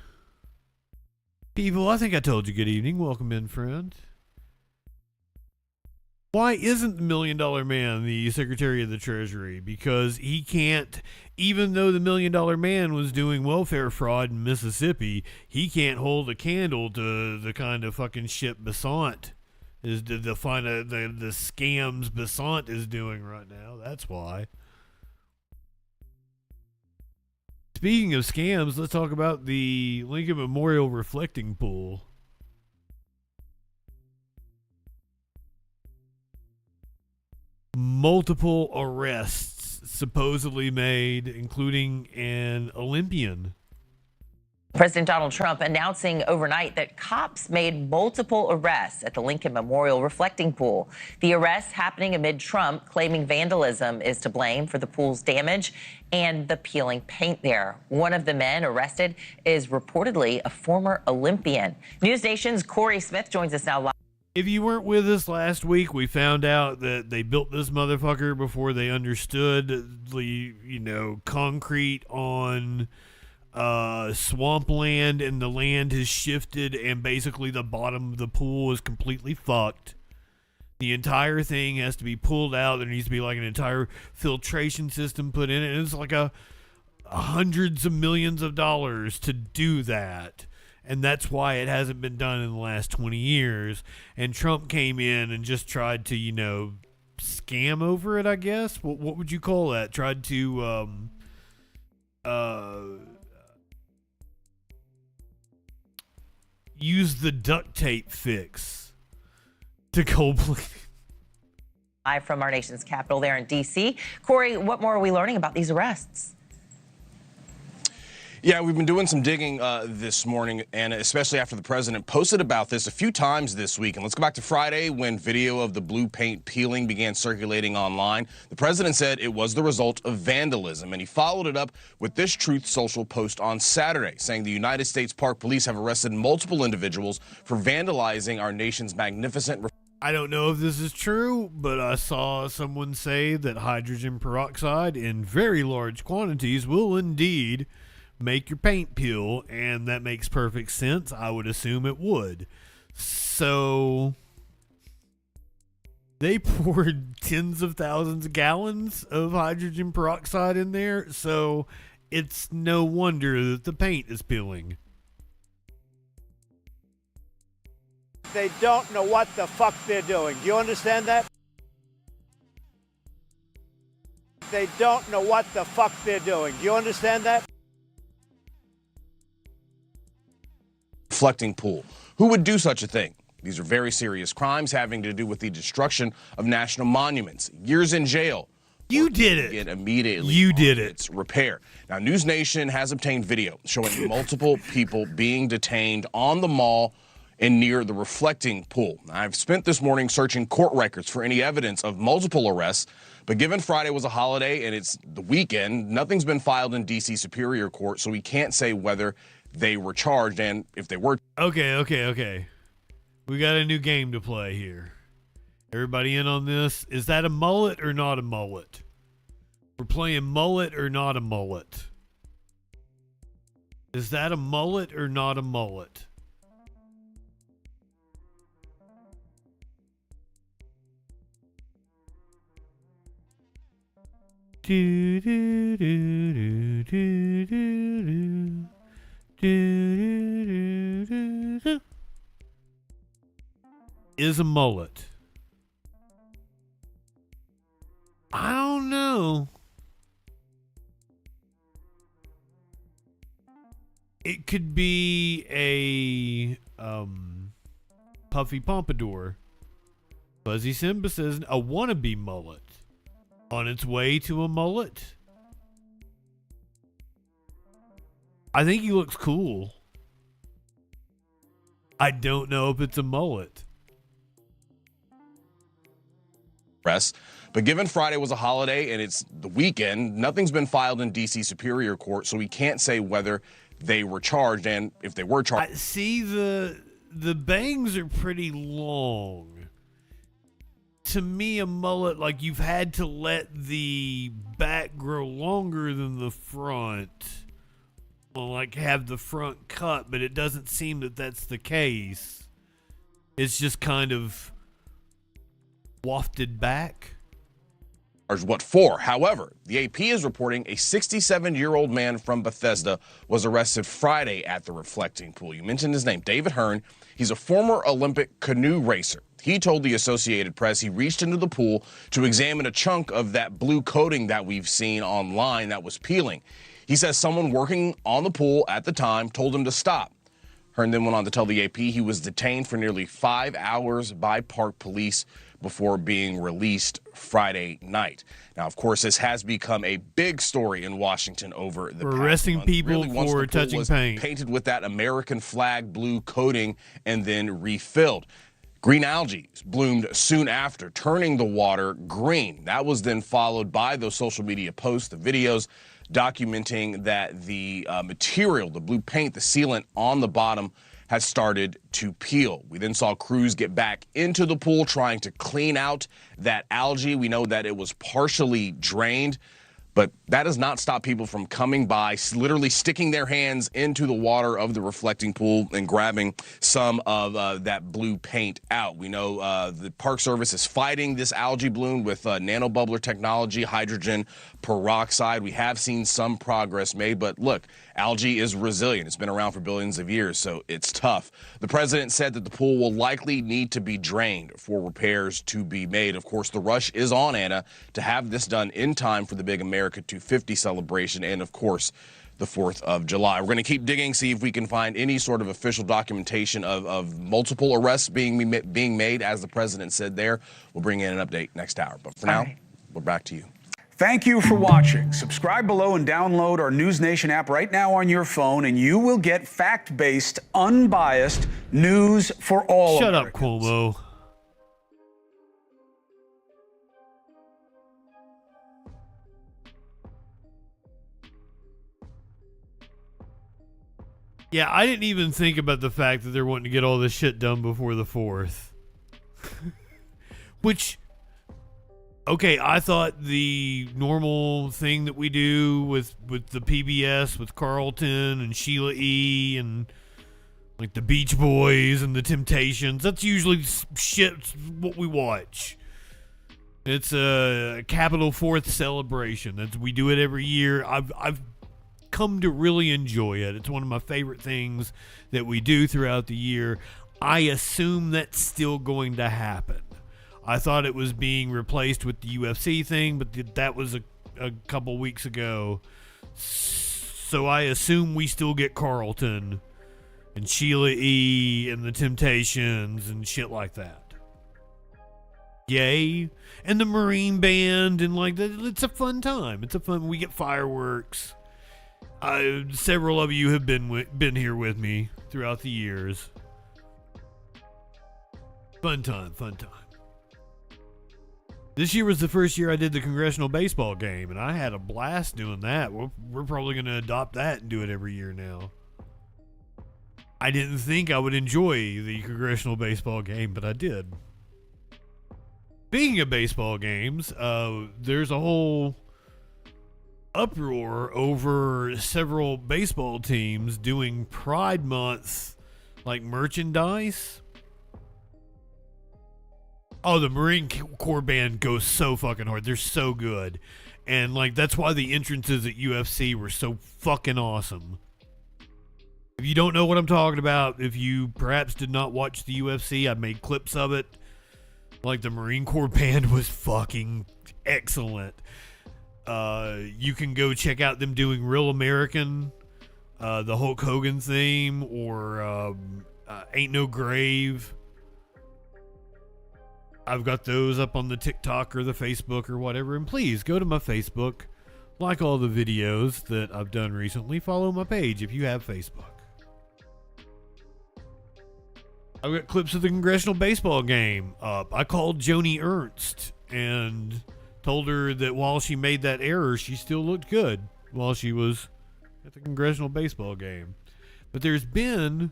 People, I think I told you good evening. Welcome in, friend. Why isn't the $1 Million Man the Secretary of the Treasury? Because he can't, even though the $1 Million Man was doing welfare fraud in Mississippi, he can't hold a candle to the kind of fucking shit Besant is the scams Besant is doing right now. That's why. Speaking of scams, let's talk about the Lincoln Memorial Reflecting Pool. Multiple arrests supposedly made, including an Olympian. President Donald Trump announcing overnight that cops made multiple arrests at the Lincoln Memorial Reflecting Pool. The arrests happening amid Trump claiming vandalism is to blame for the pool's damage and the peeling paint there. One of the men arrested is reportedly a former Olympian. News Nation's Corey Smith joins us now live. If you weren't with us last week, we found out that they built this motherfucker before they understood the, concrete on swampland, and the land has shifted, and basically the bottom of the pool is completely fucked. The entire thing has to be pulled out. There needs to be like an entire filtration system put in it, and it's like a hundreds of millions of dollars to do that. And that's why it hasn't been done in the last 20 years. And Trump came in and just tried to, scam over it, I guess. What would you call that? Tried to use the duct tape fix to cold bleed. Live from our nation's capital there in D.C. Corey, what more are we learning about these arrests? Yeah, we've been doing some digging this morning, and especially after the president posted about this a few times this week. And let's go back to Friday when video of the blue paint peeling began circulating online. The president said it was the result of vandalism, and he followed it up with this Truth Social post on Saturday, saying the United States Park Police have arrested multiple individuals for vandalizing our nation's magnificent... I don't know if this is true, but I saw someone say that hydrogen peroxide in very large quantities will indeed make your paint peel, and that makes perfect sense. I would assume it would. So they poured tens of thousands of gallons of hydrogen peroxide in there, so it's no wonder that the paint is peeling. They don't know what the fuck they're doing. Do you understand that? They don't know what the fuck they're doing. Do you understand that? Reflecting pool. Who would do such a thing? These are very serious crimes having to do with the destruction of national monuments. Years in jail. You did it. Immediately. You did it. Its repair. Now, News Nation has obtained video showing multiple people being detained on the mall and near the reflecting pool. I've spent this morning searching court records for any evidence of multiple arrests, but given Friday was a holiday and it's the weekend, nothing's been filed in D.C. Superior Court, so we can't say whether they were charged, and if they were... Okay. We got a new game to play here. Everybody in on this? Is that a mullet or not a mullet? We're playing mullet or not a mullet. Is that a mullet or not a mullet? Do do do do do do do. Is a mullet. I don't know. It could be a puffy pompadour. Fuzzy Simba says a wannabe mullet. on its way to a mullet. I think he looks cool. I don't know if it's a mullet. But given Friday was a holiday and it's the weekend, nothing's been filed in D.C. Superior Court, so we can't say whether they were charged and if they were charged. See, the bangs are pretty long. To me, a mullet, like, you've had to let the back grow longer than the front. Well, like, have the front cut, but it doesn't seem that that's the case. It's just kind of wafted back. What for? However, the AP is reporting a 67-year-old man from Bethesda was arrested Friday at the reflecting pool. You mentioned his name, David Hearn. He's a former Olympic canoe racer. He told the Associated Press he reached into the pool to examine a chunk of that blue coating that we've seen online that was peeling. He says someone working on the pool at the time told him to stop. Hearn then went on to tell the AP he was detained for nearly 5 hours by park police before being released Friday night. Now, of course, this has become a big story in Washington over the past arresting month. people Really, once for the pool touching was paint. painted with that American flag blue coating and then refilled. Green algae bloomed soon after, turning the water green. That was then followed by those social media posts, the videos documenting that the material, the blue paint, the sealant on the bottom has started to peel. We then saw crews get back into the pool trying to clean out that algae. We know that it was partially drained, but that does not stop people from coming by, literally sticking their hands into the water of the reflecting pool and grabbing some of that blue paint out. We know the Park Service is fighting this algae bloom with nanobubbler technology, hydrogen peroxide. We have seen some progress made, but look, algae is resilient. It's been around for billions of years, so it's tough. The president said that the pool will likely need to be drained for repairs to be made. Of course, the rush is on, Anna, to have this done in time for the big America 250 celebration and, of course, the 4th of July. We're going to keep digging, see if we can find any sort of official documentation of multiple arrests being made, as the president said there. We'll bring in an update next hour. But for now, we're back to you. Thank you for watching. Subscribe below and download our News Nation app right now on your phone, and you will get fact-based, unbiased news for all Shut Americans. up, Cuomo. Yeah, I didn't even think about the fact that they're wanting to get all this shit done before the 4th. Which, okay, I thought the normal thing that we do with the PBS, with Carlton and Sheila E. and like the Beach Boys and the Temptations, that's usually shit what we watch. It's a Capitol 4th celebration. We do it every year. I've come to really enjoy it. It's one of my favorite things that we do throughout the year. I assume that's still going to happen. I thought it was being replaced with the UFC thing, but that was a couple weeks ago. So I assume we still get Carlton and Sheila E. and the Temptations and shit like that. Yay. And the Marine Band and like that. It's a fun time. We get fireworks. Several of you have been here with me throughout the years. Fun time. This year was the first year I did the congressional baseball game, and I had a blast doing that. We're probably going to adopt that and do it every year now. I didn't think I would enjoy the congressional baseball game, but I did. Speaking of baseball games, there's a whole uproar over several baseball teams doing Pride Month like merchandise. Oh, the Marine Corps band goes so fucking hard. They're so good. And like that's why the entrances at UFC were so fucking awesome. If you don't know what I'm talking about, if you perhaps did not watch the UFC, I made clips of it. Like the Marine Corps band was fucking excellent. You can go check out them doing Real American, the Hulk Hogan theme, or Ain't No Grave. I've got those up on the TikTok or the Facebook or whatever. And please go to my Facebook, like all the videos that I've done recently. Follow my page if you have Facebook. I've got clips of the congressional baseball game up. I called Joni Ernst and told her that while she made that error, she still looked good while she was at the congressional baseball game. But there's been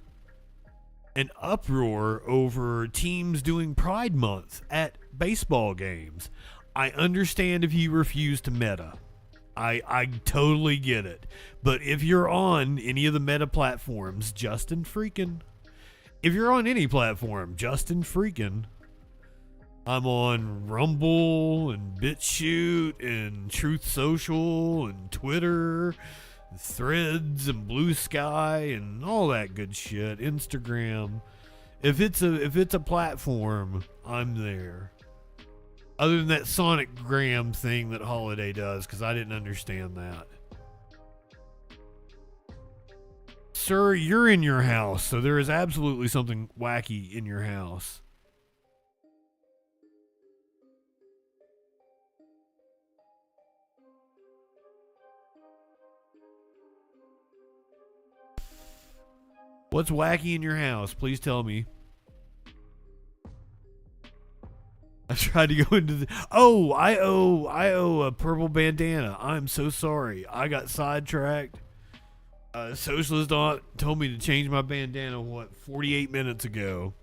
an uproar over teams doing Pride Month at baseball games. I understand if you refuse to meta. I totally get it. But if you're on any of the meta platforms, Justin Freakin. If you're on any platform, Justin Freakin. I'm on Rumble and BitChute and Truth Social and Twitter, and Threads and Blue Sky and all that good shit. Instagram. If it's a platform, I'm there. Other than that Sonicgram thing that Holiday does, because I didn't understand that. Sir, you're in your house, so there is absolutely something wacky in your house. What's wacky in your house? Please tell me. I tried to go into the... Oh, I owe a purple bandana. I'm so sorry. I got sidetracked. Socialist Aunt told me to change my bandana, 48 minutes ago.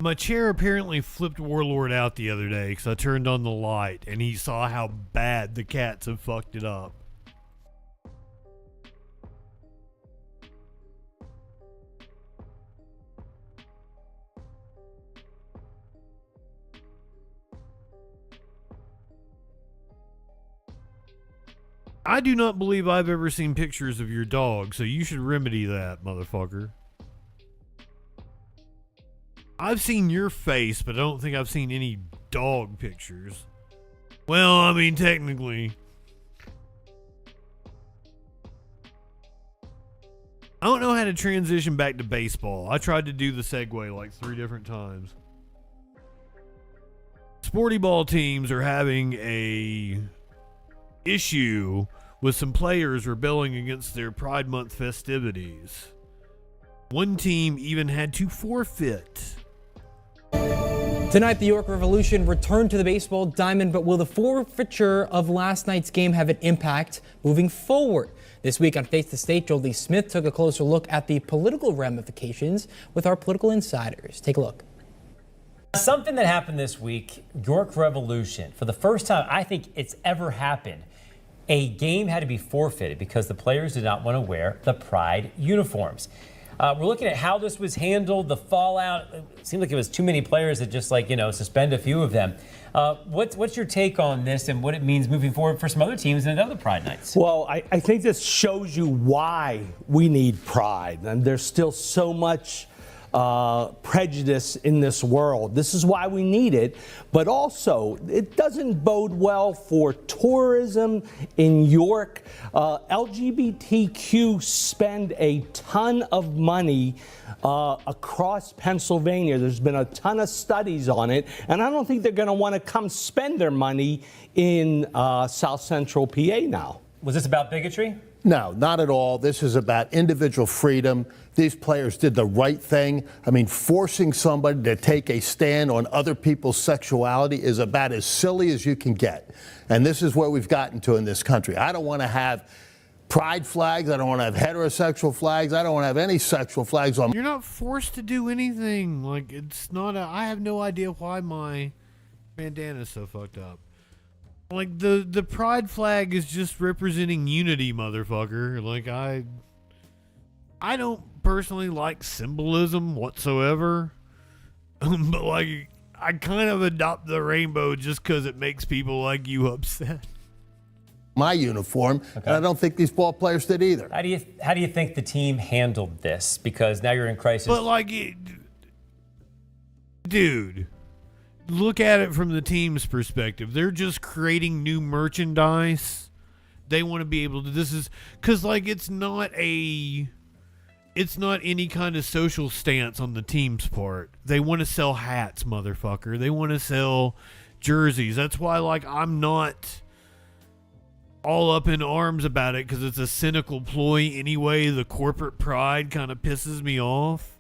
My chair apparently flipped Warlord out the other day because I turned on the light and he saw how bad the cats have fucked it up. I do not believe I've ever seen pictures of your dog, so you should remedy that, motherfucker. I've seen your face, but I don't think I've seen any dog pictures. Well, I mean, technically. I don't know how to transition back to baseball. I tried to do the segue like 3 different times. Sporty ball teams are having a issue with some players rebelling against their Pride Month festivities. One team even had to forfeit. Tonight, the York Revolution returned to the baseball diamond, but will the forfeiture of last night's game have an impact moving forward? This week on Face the State, Jolie Smith took a closer look at the political ramifications with our political insiders. Take a look. Something that happened this week, York Revolution. For the first time I think it's ever happened, a game had to be forfeited because the players did not want to wear the Pride uniforms. We're looking at how this was handled, the fallout. It seemed like it was too many players that just suspend a few of them. What's your take on this and what it means moving forward for some other teams and other Pride nights? Well, I think this shows you why we need pride. And there's still so much prejudice in this world. This is why we need it, but also it doesn't bode well for tourism in York. LGBTQ spend a ton of money across Pennsylvania. There's been a ton of studies on it, and I don't think they're going to want to come spend their money in South Central PA now. Was this about bigotry? No, not at all. This is about individual freedom. These players did the right thing. I mean, forcing somebody to take a stand on other people's sexuality is about as silly as you can get. And this is where we've gotten to in this country. I don't want to have pride flags. I don't want to have heterosexual flags. I don't want to have any sexual flags on. You're not forced to do anything. Like, it's not I have no idea why my bandana's so fucked up. Like, the pride flag is just representing unity, motherfucker. Like, I don't personally like symbolism whatsoever. But, like, I kind of adopt the rainbow just because it makes people like you upset. My uniform, and I don't think these ball players did either. How do you think the team handled this? Because now you're in crisis. But, like, dude, look at it from the team's perspective. They're just creating new merchandise. They want to be able to. This is because, like, it's not any kind of social stance on the team's part. They want to sell hats, motherfucker. They want to sell jerseys. That's why, like, I'm not all up in arms about it, because it's a cynical ploy anyway. The corporate pride kind of pisses me off.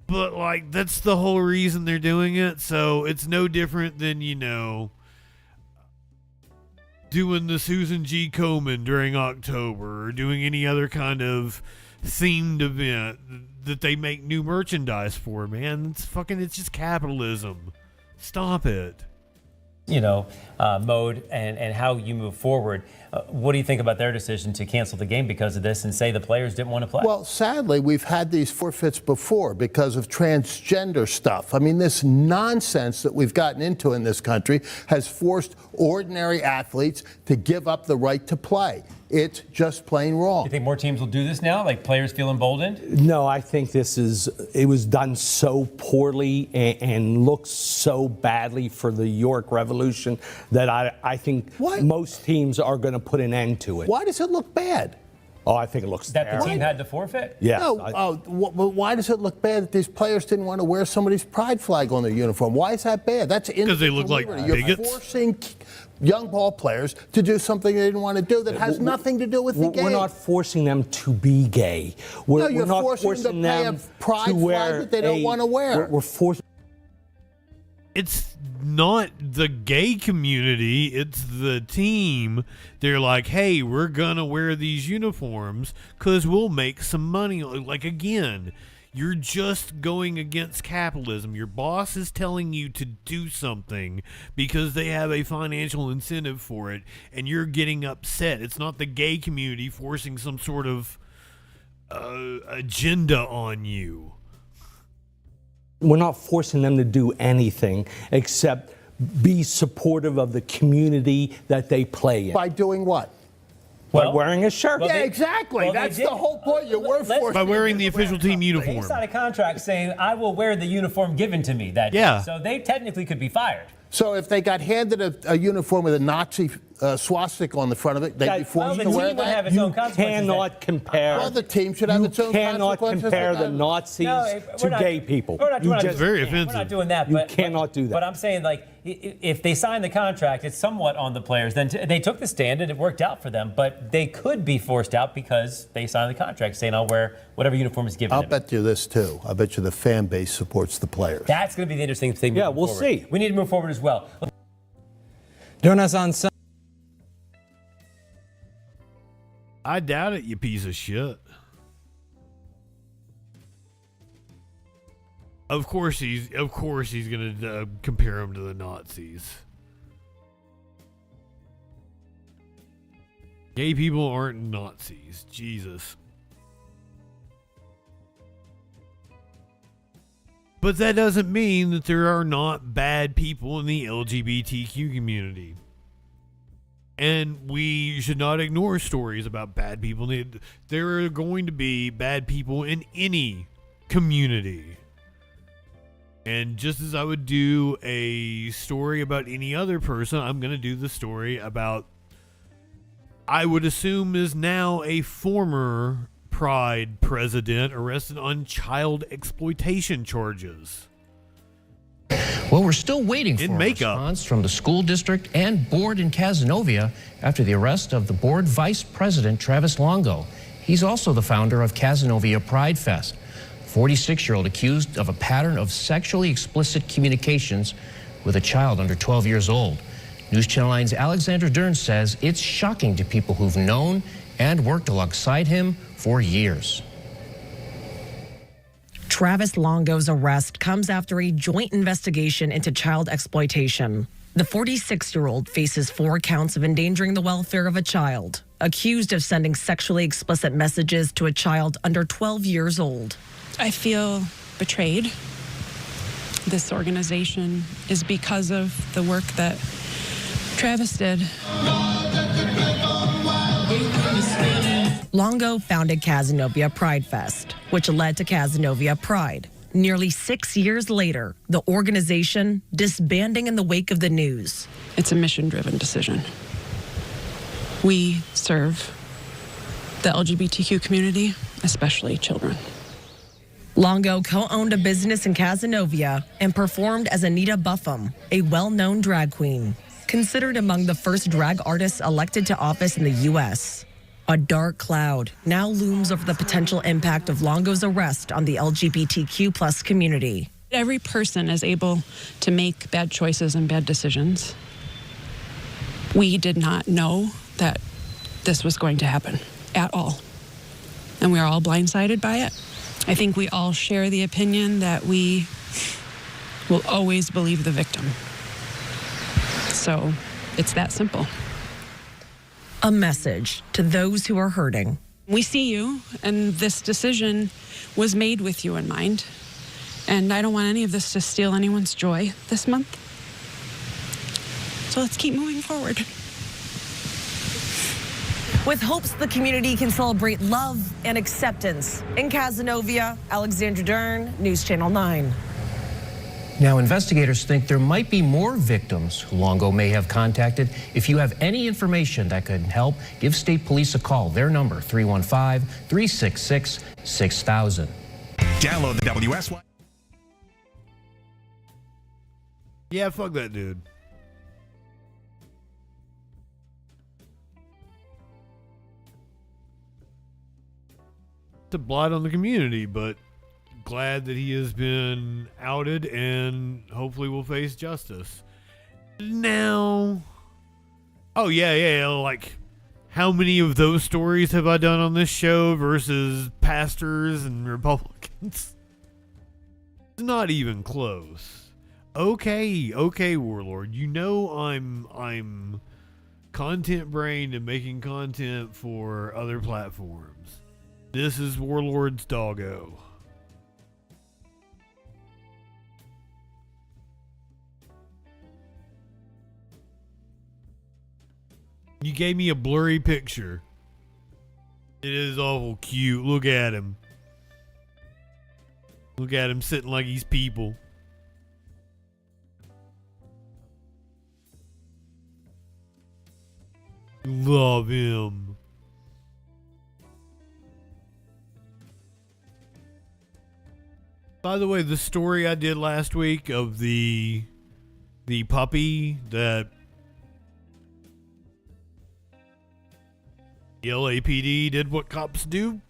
But, like, that's the whole reason they're doing it. So it's no different than, you know, doing the Susan G. Komen during October, or doing any other kind of themed event that they make new merchandise for, man. It's just capitalism. Stop it. You know, mode and how you move forward. What do you think about their decision to cancel the game because of this and say the players didn't want to play? Well, sadly, we've had these forfeits before because of transgender stuff. I mean, this nonsense that we've gotten into in this country has forced ordinary athletes to give up the right to play. It's just plain wrong. You think more teams will do this now? Like, players feel emboldened? No, I think it was done so poorly and looks so badly for the York Revolution that I think most teams are going to put an end to it. Why does it look bad? Oh, I think it looks that terrible. the team had to forfeit? Yeah. No, why does it look bad that these players didn't want to wear somebody's pride flag on their uniform? Why is that bad? That's because they look like bigots. You're forcing young ball players to do something they didn't want to do that has nothing to do with the game. We're not forcing them to be gay. We're not forcing them to pay a pride to wear flag that they don't want to wear. We're forcing. It's not the gay community, it's the team. They're like, hey, we're gonna wear these uniforms because we'll make some money. Like, again, you're just going against capitalism. Your boss is telling you to do something because they have a financial incentive for it, and you're getting upset. It's not the gay community forcing some sort of agenda on you. We're not forcing them to do anything except be supportive of the community that they play in. By doing what? By wearing a shirt. Yeah, exactly. That's the whole point. You were forced by wearing the official team uniform. They signed a contract saying, I will wear the uniform given to me that day. So they technically could be fired. So if they got handed a uniform with a Nazi swastika on the front of it, they'd be forced to wear that? You cannot compare. Well, the team should have its own consequences. You cannot compare the Nazis to gay people. It's very offensive. We're not doing that. You cannot do that. But I'm saying, like, if they sign the contract, it's somewhat on the players. Then they took the stand and it worked out for them. But they could be forced out because they signed the contract saying, I'll wear whatever uniform is given. I'll bet you this, too. I bet you the fan base supports the players. That's going to be the interesting thing. Yeah, we'll see. We need to move forward as well. Join us on Sunday. I doubt it, you piece of shit. Of course he's gonna compare him to the Nazis. Gay people aren't Nazis. Jesus. But that doesn't mean that there are not bad people in the LGBTQ community. And we should not ignore stories about bad people. There are going to be bad people in any community. And just as I would do a story about any other person, I'm going to do the story about, I would assume is now a former Pride president arrested on child exploitation charges. Well, we're still waiting for a response from the school district and board in Cazenovia after the arrest of the board vice president, Travis Longo. He's also the founder of Cazenovia Pride Fest. 46-year-old accused of a pattern of sexually explicit communications with a child under 12 years old. News Channel 9's Alexandra Dern says it's shocking to people who've known and worked alongside him for years. Travis Longo's arrest comes after a joint investigation into child exploitation. The 46-year-old faces 4 counts of endangering the welfare of a child, accused of sending sexually explicit messages to a child under 12 years old. I feel betrayed. This organization is because of the work that Travis did. Longo founded Cazenovia Pride Fest, which led to Cazenovia Pride. Nearly 6 years later, the organization disbanding in the wake of the news. It's a mission-driven decision. We serve the LGBTQ community, especially children. Longo co-owned a business in Cazenovia and performed as Anita Buffum, a well-known drag queen, considered among the first drag artists elected to office in the U.S. A dark cloud now looms over the potential impact of Longo's arrest on the LGBTQ plus community. Every person is able to make bad choices and bad decisions. We did not know that this was going to happen at all. And we are all blindsided by it. I think we all share the opinion that we will always believe the victim. So it's that simple. A message to those who are hurting. We see you, and this decision was made with you in mind. And I don't want any of this to steal anyone's joy this month. So let's keep moving forward. With hopes the community can celebrate love and acceptance. In Cazenovia, Alexandra Dern, News Channel 9. Now, investigators think there might be more victims who Longo may have contacted. If you have any information that could help, give state police a call. Their number, 315-366-6000. Download the WSY. Yeah, fuck that dude. It's a blight on the community, but glad that he has been outed and hopefully will face justice. Now, oh yeah, like how many of those stories have I done on this show versus pastors and Republicans? It's not even close. Okay, Warlord. You know I'm content brained and making content for other platforms. This is Warlord's doggo. You gave me a blurry picture. It is awful cute. Look at him. Look at him sitting like he's people. Love him. By the way, the story I did last week of the puppy that the LAPD did what cops do.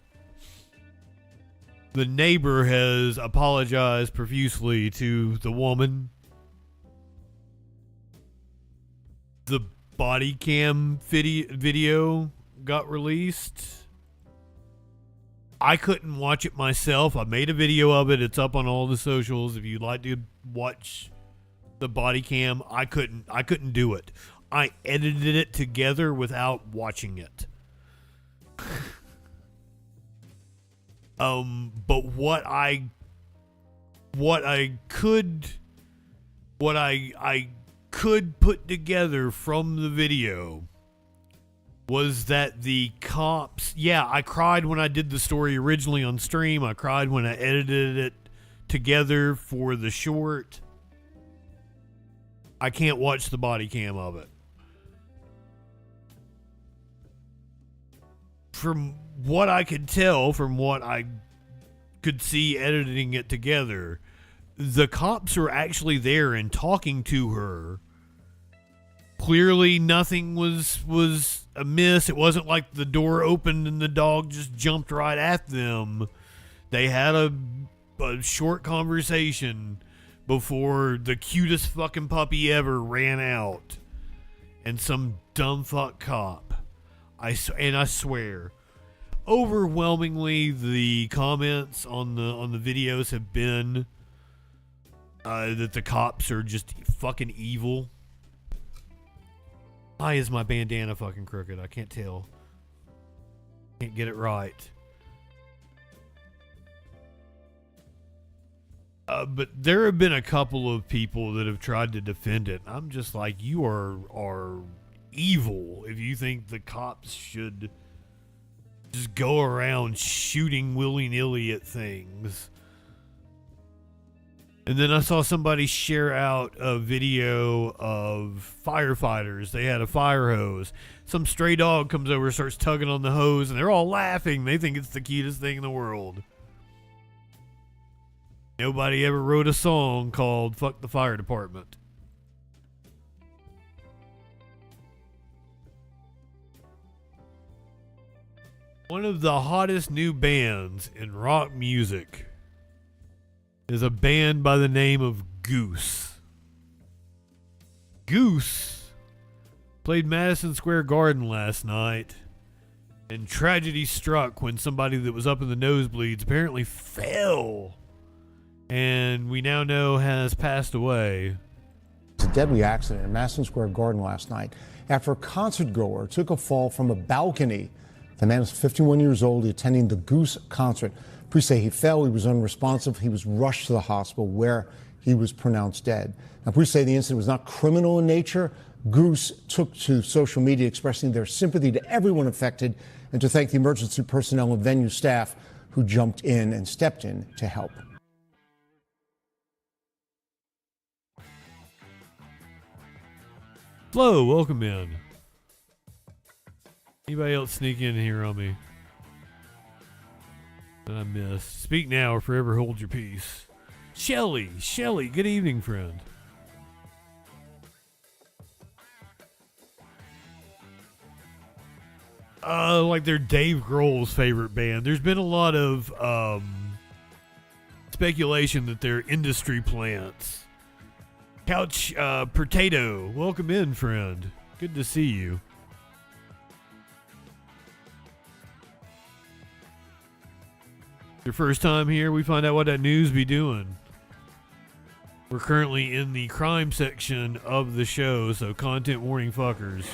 The neighbor has apologized profusely to the woman. The body cam video got released. I couldn't watch it myself. I made a video of it. It's up on all the socials. If you'd like to watch the body cam, I couldn't do it. I edited it together without watching it. But what I could put together from the video was that the cops, I cried when I did the story originally on stream. I cried when I edited it together for the short. I can't watch the body cam of it. From what I could tell, from what I could see editing it together, the cops are actually there and talking to her. Clearly nothing was amiss. It wasn't like the door opened and the dog just jumped right at them. They had a short conversation before the cutest fucking puppy ever ran out. And some dumb fuck cop. I swear, overwhelmingly the comments on the videos have been that the cops are just fucking evil. Why is my bandana fucking crooked? I can't tell. Can't get it right. But there have been a couple of people that have tried to defend it. I'm just like, you are evil if you think the cops should just go around shooting willy-nilly at things. And then I saw somebody share out a video of firefighters. They had a fire hose. Some stray dog comes over, starts tugging on the hose, and they're all laughing. They think it's the cutest thing in the world. Nobody ever wrote a song called Fuck the Fire Department. One of the hottest new bands in rock music is a band by the name of Goose. Goose played Madison Square Garden last night, and tragedy struck when somebody that was up in the nosebleeds apparently fell, and we now know has passed away. It's a deadly accident in Madison Square Garden last night after a concert goer took a fall from a balcony. The man is 51 years old, attending the Goose concert. Police say he fell, he was unresponsive, he was rushed to the hospital where he was pronounced dead. Now, police say the incident was not criminal in nature. Goose took to social media expressing their sympathy to everyone affected and to thank the emergency personnel and venue staff who jumped in and stepped in to help. Flo, welcome in. Anybody else sneak in here on me that I missed? Speak now or forever hold your peace. Shelly, good evening, friend. Like they're Dave Grohl's favorite band. There's been a lot of speculation that they're industry plants. Couch Potato, welcome in, friend. Good to see you. Your first time here, we find out what that news be doing. We're currently in the crime section of the show, so content warning fuckers.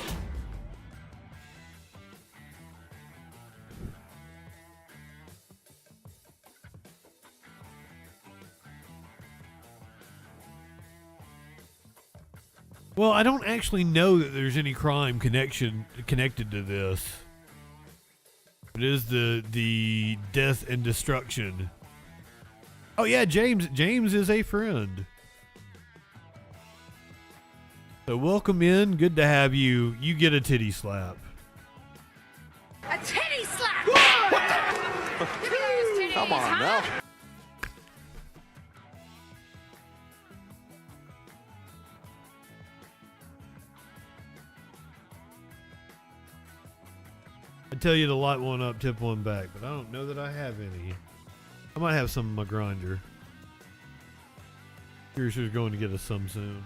Well, I don't actually know that there's any crime connected to this. It is the death and destruction. Oh yeah, James is a friend. So welcome in. Good to have you. You get a titty slap. A titty slap! Give me those titties, Come on now. I tell you to light one up, tip one back, but I don't know that I have any. I might have some in my grinder. Here's who's going to get us some soon.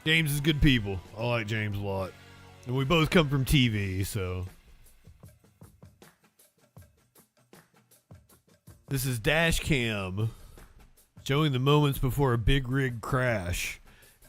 James is good people. I like James a lot. And we both come from TV, so. This is dash cam showing the moments before a big rig crash.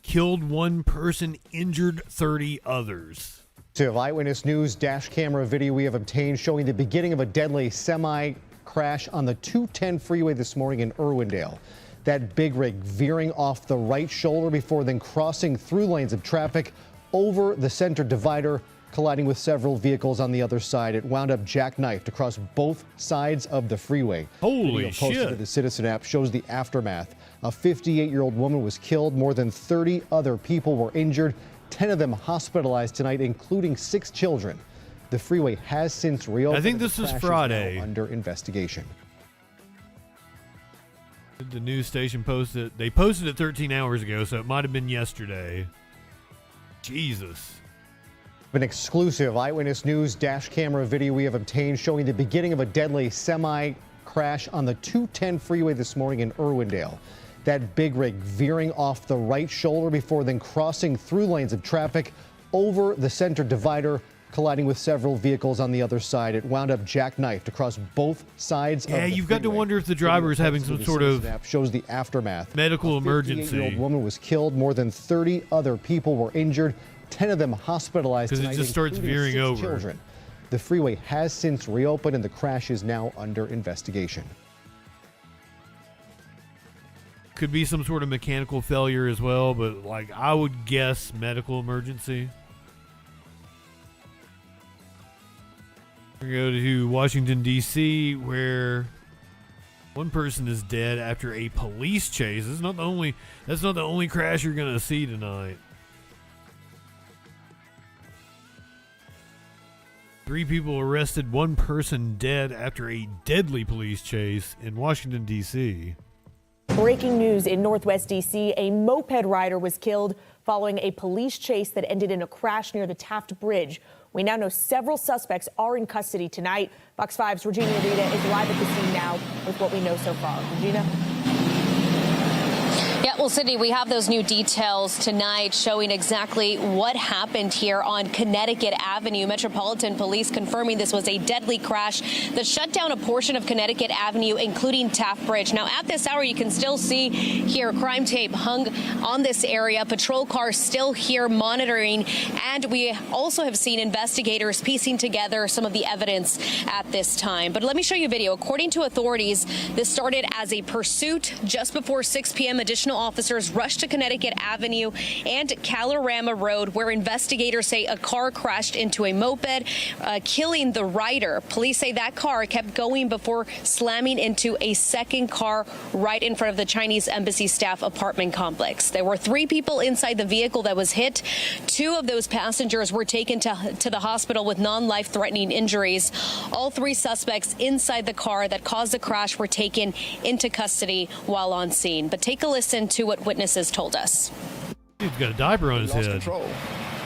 Killed one person, injured 30 others. To Eyewitness News dash camera video we have obtained showing the beginning of a deadly semi crash on the 210 freeway this morning in Irwindale. That big rig veering off the right shoulder before then crossing through lanes of traffic over the center divider colliding with several vehicles on the other side. It wound up jackknifed across both sides of the freeway. Holy Video posted shit. to the Citizen app shows the aftermath. A 58-year-old woman was killed. More than 30 other people were injured, 10 of them hospitalized tonight, including 6 children. The freeway has since reopened. I think this is Friday. Under investigation. The news station posted, they posted it 13 hours ago, so it might have been yesterday. Jesus. An exclusive Eyewitness News dash camera video we have obtained showing the beginning of a deadly semi crash on the 210 freeway this morning in Irwindale. That big rig veering off the right shoulder before then crossing through lanes of traffic over the center divider, colliding with several vehicles on the other side. It wound up jackknifed across both sides of the you've got to freeway. wonder if the driver is having some sort of shows the aftermath. medical A 58-year-old emergency. woman was killed. More than 30 other people were injured. 10 of them hospitalized Because it tonight, just starts including veering 6 over. children. The freeway has since reopened and the crash is now under investigation. Could be some sort of mechanical failure as well, but like I would guess medical emergency. We go to Washington, D.C., where one person is dead after a police chase. That's not the only crash you're going to see tonight. 3 people arrested, 1 person dead after a deadly police chase in Washington, D.C. Breaking news in Northwest D.C. A moped rider was killed following a police chase that ended in a crash near the Taft Bridge. We now know several suspects are in custody tonight. Fox 5's Regina Rita is live at the scene now with what we know so far. Regina? Yeah, well, Sydney, we have those new details tonight showing exactly what happened here on Connecticut Avenue. Metropolitan Police confirming this was a deadly crash that shut down a portion of Connecticut Avenue, including Taft Bridge. Now, at this hour, you can still see here crime tape hung on this area. Patrol cars still here monitoring. And we also have seen investigators piecing together some of the evidence at this time. But let me show you a video. According to authorities, this started as a pursuit just before 6 p.m. Additional officers rushed to Connecticut Avenue and Calorama Road, where investigators say a car crashed into a moped, killing the rider. Police say that car kept going before slamming into a second car right in front of the Chinese embassy staff apartment complex. There were 3 people inside the vehicle that was hit. 2 of those passengers were taken to the hospital with non-life-threatening injuries. All 3 suspects inside the car that caused the crash were taken into custody while on scene. But take a listen to what witnesses told us. He's got a diaper on his lost head. Control.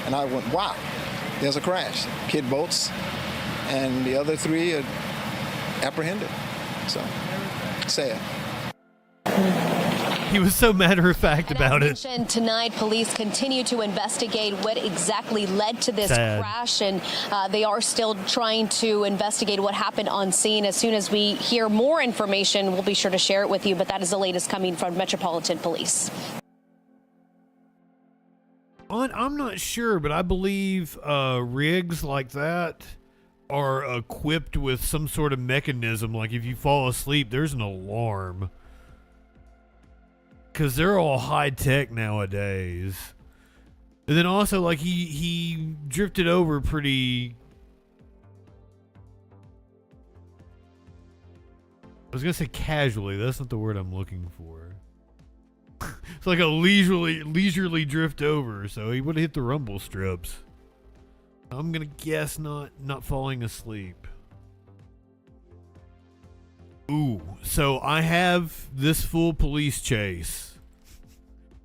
And I went, wow, there's a crash. Kid boats, and the other 3 are apprehended. So, sad. He was so matter-of-fact about it. Tonight, police continue to investigate what exactly led to this crash, and they are still trying to investigate what happened on scene. As soon as we hear more information, we'll be sure to share it with you, but that is the latest coming from Metropolitan Police. I'm not sure, but I believe rigs like that are equipped with some sort of mechanism. Like if you fall asleep, there's an alarm. Because they're all high-tech nowadays. And then also, like, he drifted over pretty... I was going to say casually. That's not the word I'm looking for. It's like a leisurely drift over, so he would have hit the rumble strips. I'm going to guess not falling asleep. Ooh, so I have this full police chase.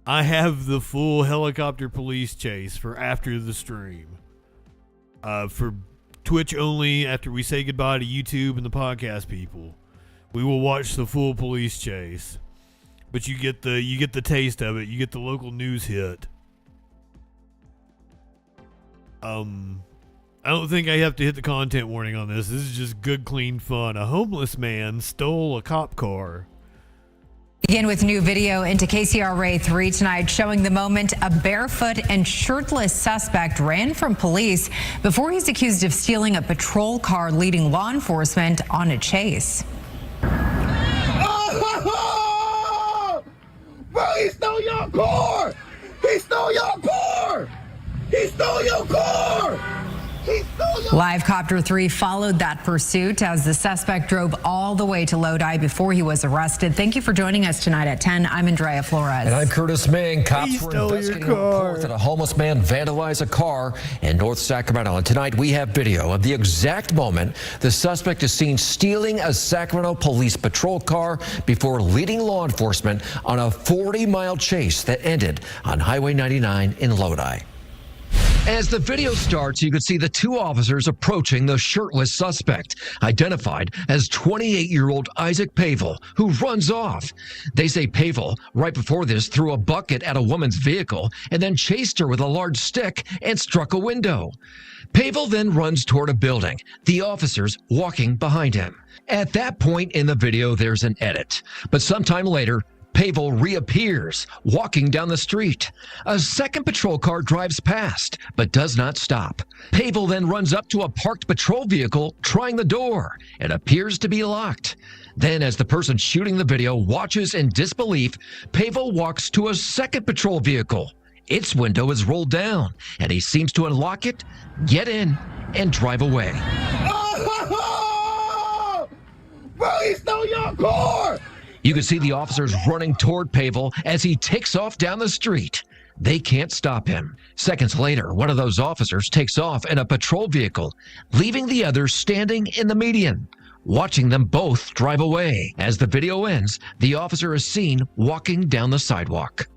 I have the full helicopter police chase for after the stream. For Twitch only, after we say goodbye to YouTube and the podcast people, we will watch the full police chase. But you get the taste of it. You get the local news hit. I don't think I have to hit the content warning on this. This is just good, clean fun. A homeless man stole a cop car. Begin with new video into KCRA 3 tonight showing the moment a barefoot and shirtless suspect ran from police before he's accused of stealing a patrol car, leading law enforcement on a chase. Bro, he stole your car! He stole your car! He stole your car! Live Copter 3 followed that pursuit as the suspect drove all the way to Lodi before he was arrested. Thank you for joining us tonight at 10. I'm Andrea Flores. And I'm Curtis Ming. Cops were investigating a report that a homeless man vandalized a car in North Sacramento. And tonight we have video of the exact moment the suspect is seen stealing a Sacramento police patrol car before leading law enforcement on a 40-mile chase that ended on Highway 99 in Lodi. As the video starts, you can see the two officers approaching the shirtless suspect, identified as 28-year-old Isaac Pavel, who runs off. They say Pavel, right before this, threw a bucket at a woman's vehicle and then chased her with a large stick and struck a window. Pavel then runs toward a building, the officers walking behind him. At that point in the video, there's an edit. But sometime later, Pavel reappears, walking down the street. A second patrol car drives past, but does not stop. Pavel then runs up to a parked patrol vehicle, trying the door. It appears to be locked. Then, as the person shooting the video watches in disbelief, Pavel walks to a second patrol vehicle. Its window is rolled down, and he seems to unlock it, get in, and drive away. Police stole your car! You can see the officers running toward Pavel as he takes off down the street. They can't stop him. Seconds later, one of those officers takes off in a patrol vehicle, leaving the other standing in the median, watching them both drive away. As the video ends, the officer is seen walking down the sidewalk.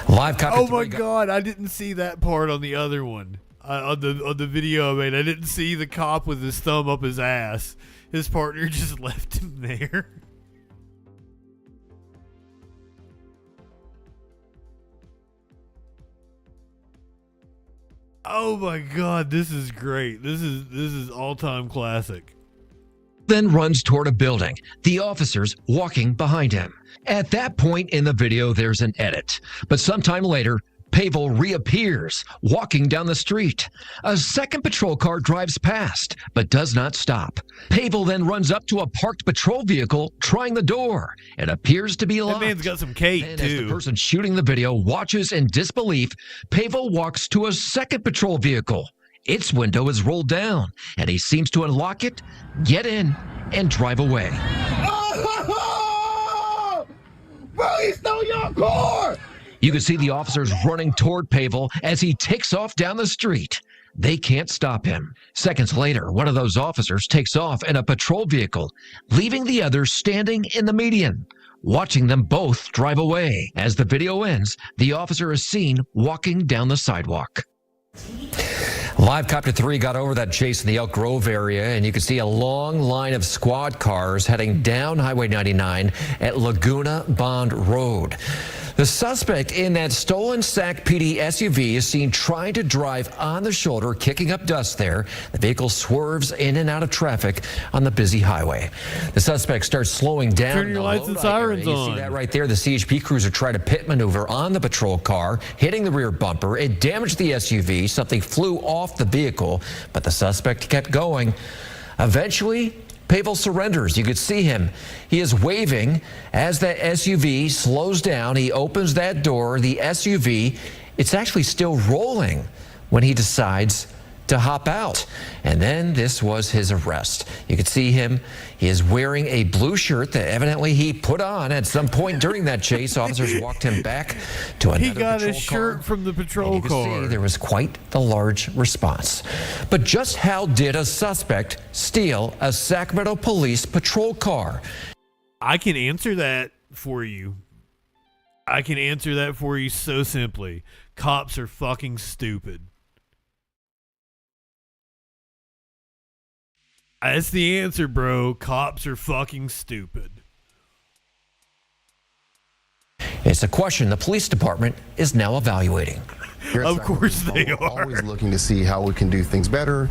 Live copy. Oh my God, I didn't see that part on the other one. On the video I made, I didn't see the cop with his thumb up his ass. His partner just left him there. Oh my God, this is great. This is all-time classic. Then runs toward a building, the officers walking behind him. At that point in the video, there's an edit. But sometime later, Pavel reappears, walking down the street. A second patrol car drives past, but does not stop. Pavel then runs up to a parked patrol vehicle, trying the door. It appears to be locked. That man's got some cake, then, too. As the person shooting the video watches in disbelief, Pavel walks to a second patrol vehicle. Its window is rolled down, and he seems to unlock it, get in, and drive away. Police stole your car! You can see the officers running toward Pavel as he takes off down the street. They can't stop him. Seconds later, one of those officers takes off in a patrol vehicle, leaving the other standing in the median, watching them both drive away. As the video ends, the officer is seen walking down the sidewalk. Live Copter 3 got over that chase in the Elk Grove area, and you can see a long line of squad cars heading down Highway 99 at Laguna Bond Road. The suspect in that stolen Sac PD SUV is seen trying to drive on the shoulder, kicking up dust there. The vehicle swerves in and out of traffic on the busy highway. The suspect starts slowing down. Turn your lights and sirens on. You see that right there. The CHP cruiser tried to pit maneuver on the patrol car, hitting the rear bumper. It damaged the SUV. Something flew off the vehicle, but the suspect kept going. Eventually, Pavel surrenders. You could see him. He is waving as that SUV slows down. He opens that door. The SUV, it's actually still rolling when he decides to hop out. And then this was his arrest. You could see him. He is wearing a blue shirt that evidently he put on at some point during that chase. Officers walked him back to another He got patrol his shirt car. from the patrol You can car. see there was quite the large response. But just how did a suspect steal a Sacramento police patrol car? I can answer that for you. I can answer that for you so simply. Cops are fucking stupid. That's the answer, bro. Cops are fucking stupid. It's a question the police department is now evaluating. Of course they are. Always looking to see how we can do things better,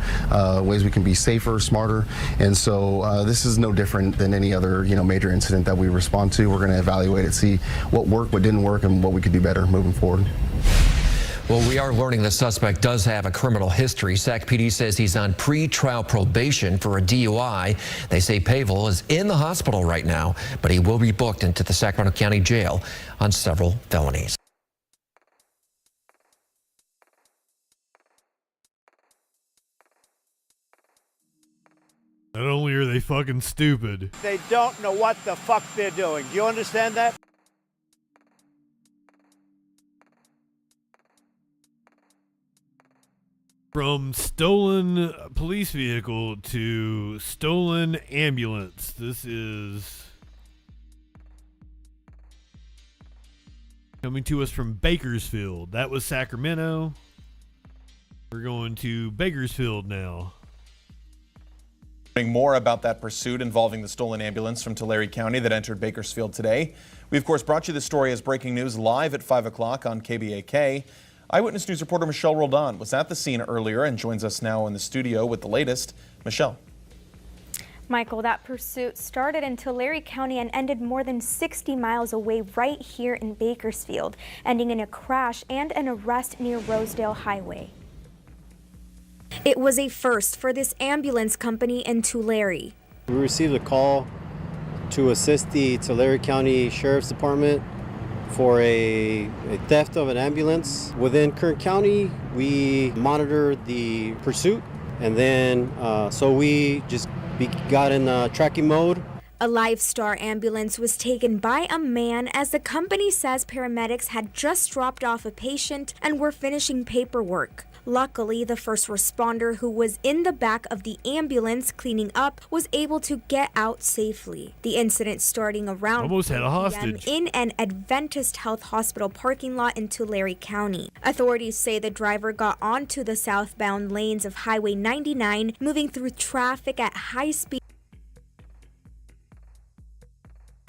ways we can be safer, smarter, and so this is no different than any other major incident that we respond to. We're going to evaluate it, see what worked, what didn't work, and what we could do better moving forward. Well, we are learning the suspect does have a criminal history. Sac PD says he's on pre-trial probation for a DUI. They say Pavel is in the hospital right now, but he will be booked into the Sacramento County Jail on several felonies. Not only are they fucking stupid, They don't know what the fuck they're doing. Do you understand that? from stolen police vehicle to stolen ambulance. This is coming to us from Bakersfield. That was Sacramento. We're going to Bakersfield now. More about that pursuit involving the stolen ambulance from Tulare County that entered Bakersfield today. We, of course, brought you this story as breaking news live at 5 o'clock on KBAK. Eyewitness News reporter Michelle Roldan was at the scene earlier and joins us now in the studio with the latest. Michelle. Michael, that pursuit started in Tulare County and ended more than 60 miles away right here in Bakersfield, ending in a crash and an arrest near Rosedale Highway. It was a first for this ambulance company in Tulare. We received a call to assist the Tulare County Sheriff's Department for a theft of an ambulance. Within Kern County, we monitored the pursuit, and then so we just got in tracking mode. A Lifestar ambulance was taken by a man as the company says paramedics had just dropped off a patient and were finishing paperwork. Luckily, the first responder who was in the back of the ambulance cleaning up was able to get out safely. The incident starting around almost had a 3 hostage p.m. in an Adventist Health Hospital parking lot in Tulare County. Authorities say the driver got onto the southbound lanes of Highway 99, moving through traffic at high speed.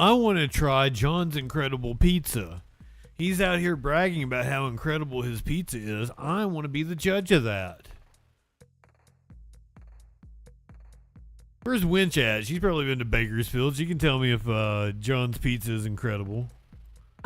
I want to try John's Incredible Pizza. He's out here bragging about how incredible his pizza is. I want to be the judge of that. Where's Winch at? She's probably been to Bakersfield. She can tell me if John's Pizza is incredible.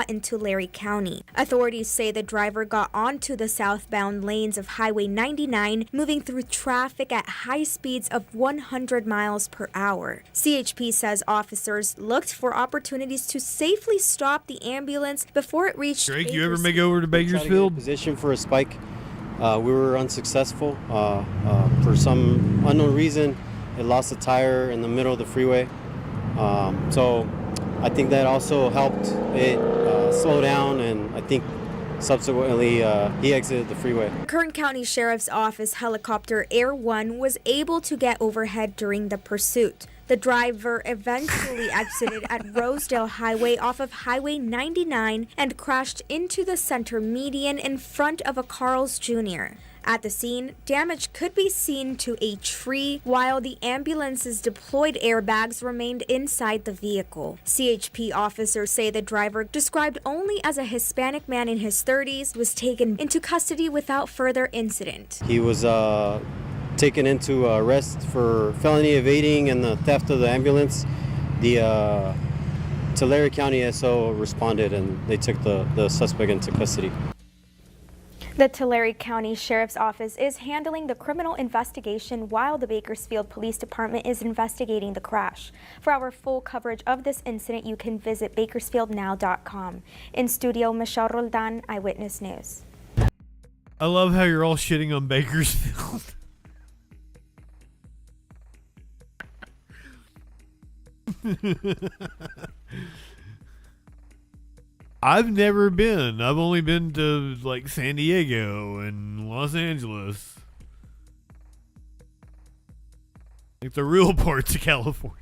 In Tulare County. Authorities say the driver got onto the southbound lanes of Highway 99, moving through traffic at high speeds of 100 miles per hour. CHP says officers looked for opportunities to safely stop the ambulance before it reached Drake, you ever make it over to Bakersfield? Position for a spike. We were unsuccessful. For some unknown reason, it lost a tire in the middle of the freeway. So I think that also helped it slow down, and I think subsequently he exited the freeway. Kern County Sheriff's Office helicopter Air 1 was able to get overhead during the pursuit. The driver eventually exited at Rosedale Highway off of Highway 99 and crashed into the center median in front of a Carl's Jr. At the scene, damage could be seen to a tree, while the ambulance's deployed airbags remained inside the vehicle. CHP officers say the driver, described only as a Hispanic man in his 30s, was taken into custody without further incident. He was taken into arrest for felony evading and the theft of the ambulance. The Tulare County SO responded and they took the suspect into custody. The Tulare County Sheriff's Office is handling the criminal investigation while the Bakersfield Police Department is investigating the crash. For our full coverage of this incident, you can visit bakersfieldnow.com. In studio, Michelle Roldan, Eyewitness News. I love how you're all shitting on Bakersfield. I've never been. I've only been to like San Diego and Los Angeles. Like the real parts of California.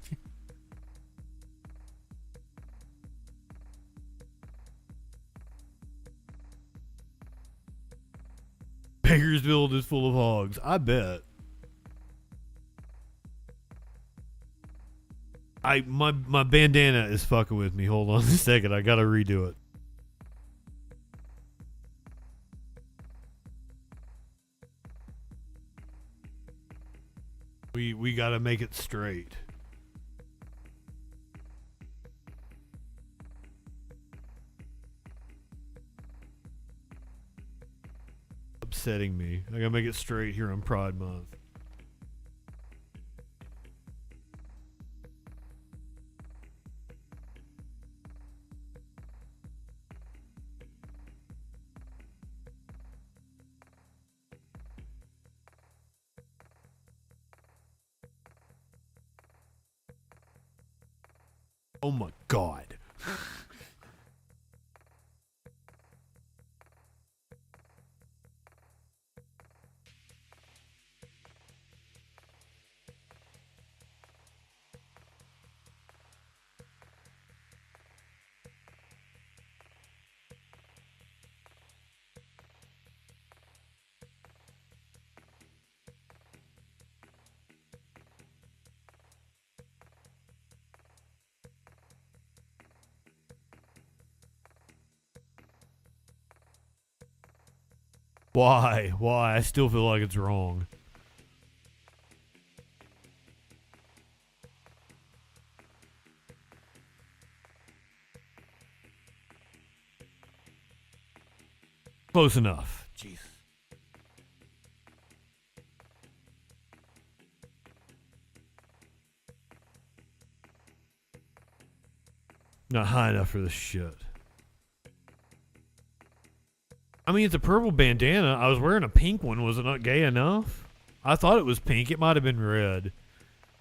Bakersfield is full of hogs. I bet. My bandana is fucking with me. Hold on a second. I gotta redo it. We gotta make it straight. Upsetting me. I gotta make it straight here on Pride Month. Oh my God. Why? I still feel like it's wrong. Close enough. Jeez. Not high enough for this shit. I mean, it's a purple bandana. I was wearing a pink one. Was it not gay enough? I thought it was pink. It might have been red.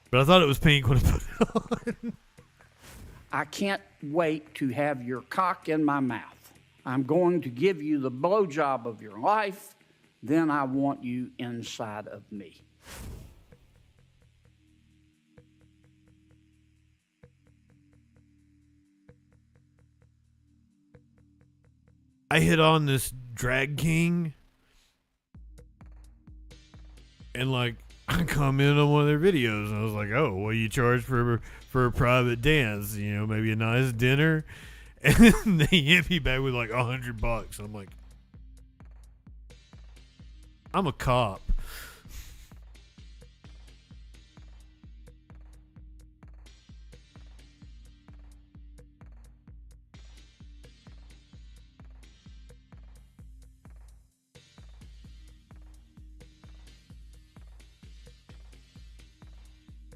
But I thought it was pink when I put it on. I can't wait to have your cock in my mouth. I'm going to give you the blowjob of your life. Then I want you inside of me. I hit on this drag king, and like I commented on one of their videos, and I was like, "Oh, what do you charge for a private dance? You know, maybe a nice dinner." And they hit me back with like $100. I'm like, I'm a cop.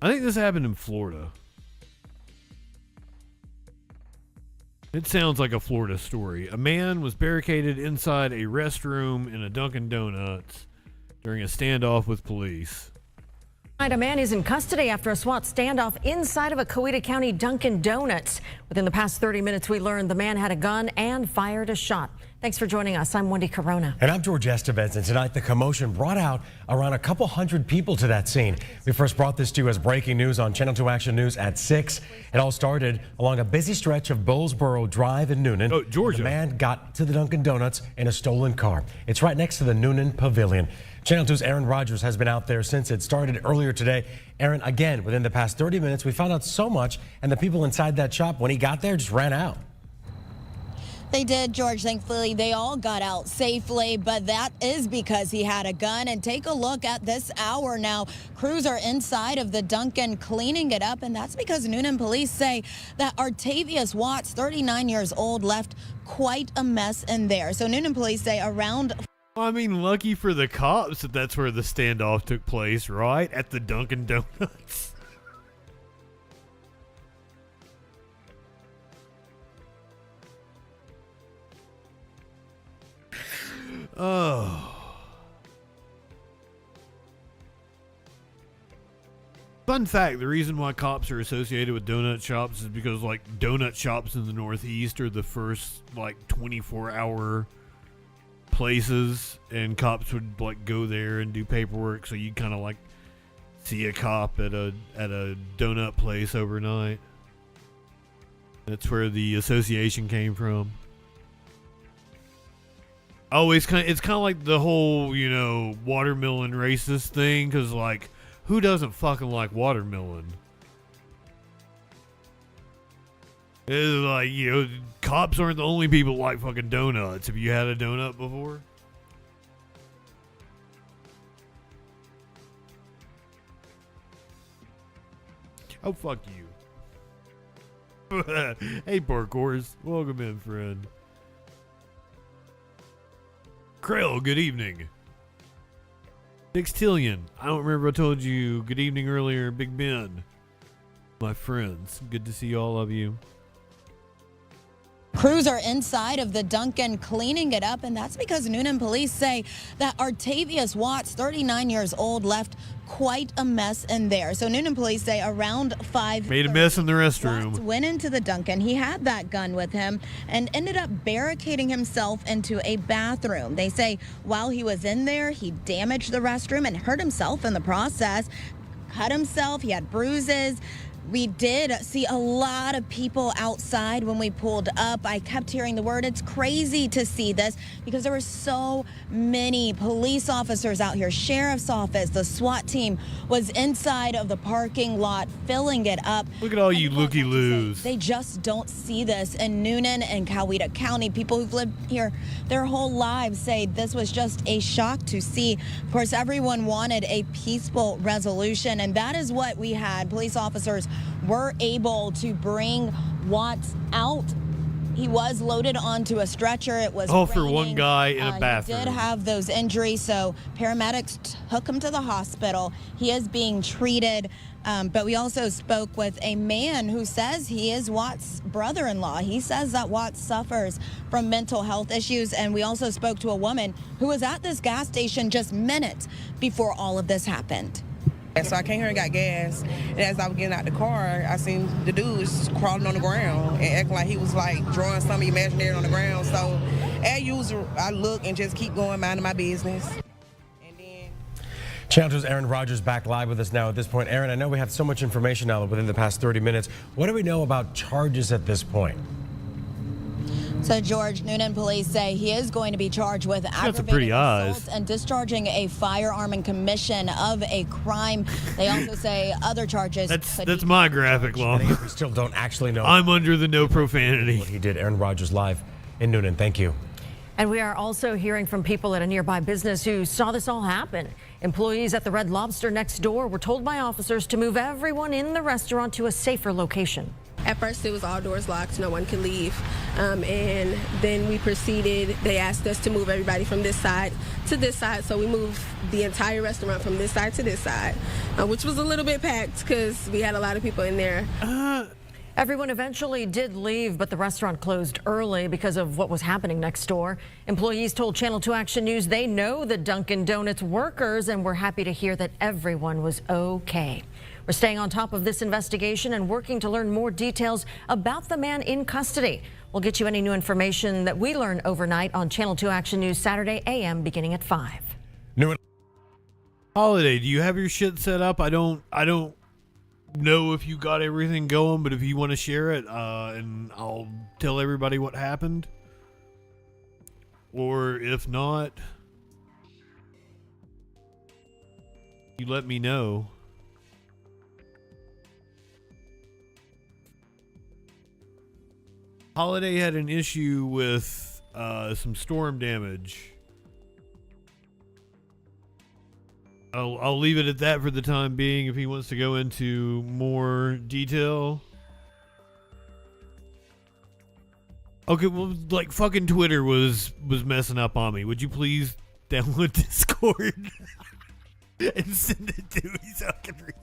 I think this happened in Florida. It sounds like a Florida story. A man was barricaded inside a restroom in a Dunkin' Donuts during a standoff with police. A man is in custody after a SWAT standoff inside of a Coweta County Dunkin' Donuts. Within the past 30 minutes, we learned the man had a gun and fired a shot. Thanks for joining us. I'm Wendy Corona. And I'm George Estevez, and tonight the commotion brought out around a couple hundred people to that scene. We first brought this to you as breaking news on Channel 2 Action News at 6. It all started along a busy stretch of Bowlesboro Drive in Noonan. Oh, Georgia. The man got to the Dunkin' Donuts in a stolen car. It's right next to the Noonan Pavilion. Channel 2's Aaron Rodgers has been out there since it started earlier today. Aaron, again, within the past 30 minutes, we found out so much, and the people inside that shop, when he got there, just ran out. They did, George. Thankfully, they all got out safely, but that is because he had a gun. And take a look at this hour now. Crews are inside of the Dunkin' cleaning it up, and that's because Noonan police say that Artavius Watts, 39 years old, left quite a mess in there. So Noonan police say around... I mean, lucky for the cops that that's where the standoff took place, right? At the Dunkin' Donuts. Oh. Fun fact, the reason why cops are associated with donut shops is because, like, donut shops in the Northeast are the first, like, 24-hour places, and cops would, like, go there and do paperwork, so you'd kind of, like, see a cop at a donut place overnight. That's where the association came from. Oh, it's kind of like the whole, you know, watermelon racist thing, because, like, who doesn't fucking like watermelon? It's like, you know, cops aren't the only people that like fucking donuts. Have you had a donut before? Oh, fuck you. Hey, parkours. Welcome in, friend. Krill, good evening. Sixtillion, I don't remember if I told you good evening earlier. Big Ben, my friends, good to see all of you. Crews are inside of the Dunkin' cleaning it up, and that's because Noonan police say that Artavius Watts, 39 years old, left quite a mess in there. So Noonan police say around 5 made a mess in the restroom. Watts went into the Dunkin'. He had that gun with him and ended up barricading himself into a bathroom. They say while he was in there, he damaged the restroom and hurt himself in the process. Cut himself. He had bruises. We did see a lot of people outside when we pulled up. I kept hearing the word. It's crazy to see this because there were so many police officers out here. Sheriff's office, the SWAT team was inside of the parking lot filling it up. Look at all you looky-loos. They just don't see this in Noonan and Coweta County. People who've lived here their whole lives say this was just a shock to see. Of course, everyone wanted a peaceful resolution, and that is what we had. Police officers were able to bring Watts out. He was loaded onto a stretcher. It was for one guy in a bathroom. He did have those injuries, so paramedics took him to the hospital. He is being treated, but we also spoke with a man who says he is Watts' brother-in-law. He says that Watts suffers from mental health issues, and we also spoke to a woman who was at this gas station just minutes before all of this happened. So I came here and got gas, and as I was getting out the car, I seen the dudes crawling on the ground and acting like he was like drawing something imaginary on the ground. So as usual, I look and just keep going, minding my business. Channel 2's Aaron Rodgers back live with us now at this point. Aaron, I know we have so much information now within the past 30 minutes. What do we know about charges at this point? So, George, Noonan police say he is going to be charged with aggravated assault and discharging a firearm in commission of a crime. They also say other charges. That's my graphic law. We still don't actually know. I'm under the no profanity. What he did. Aaron Rodgers live in Noonan. Thank you. And we are also hearing from people at a nearby business who saw this all happen. Employees at the Red Lobster next door were told by officers to move everyone in the restaurant to a safer location. At first, it was all doors locked, no one could leave. And then we proceeded, they asked us to move everybody from this side to this side. So we moved the entire restaurant from this side to this side, which was a little bit packed because we had a lot of people in there. Everyone eventually did leave, but the restaurant closed early because of what was happening next door. Employees told Channel 2 Action News they know the Dunkin' Donuts workers and were happy to hear that everyone was okay. We're staying on top of this investigation and working to learn more details about the man in custody. We'll get you any new information that we learn overnight on Channel 2 Action News Saturday AM beginning at 5. Holiday, do you have your shit set up? I don't know if you got everything going, but if you want to share it, and I'll tell everybody what happened. Or if not, you let me know. Holiday had an issue with some storm damage. I'll leave it at that for the time being. If he wants to go into more detail. Okay, well, like fucking Twitter was messing up on me. Would you please download Discord and send it to me so I can read it?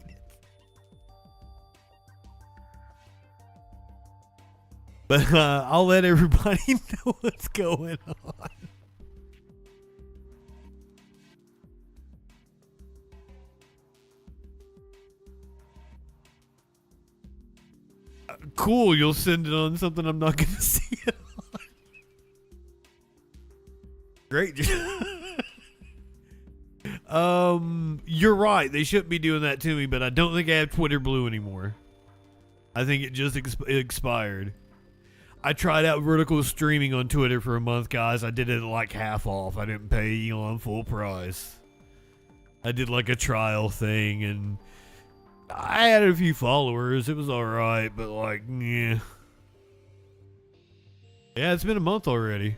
But I'll let everybody know what's going on. Cool, you'll send it on something I'm not going to see it on. Great. You're right. They shouldn't be doing that to me, but I don't think I have Twitter Blue anymore. I think it just expired. I tried out vertical streaming on Twitter for a month, guys. I did it like half off. I didn't pay Elon full price. I did like a trial thing, and I had a few followers. It was alright, but like, yeah. Yeah, it's been a month already.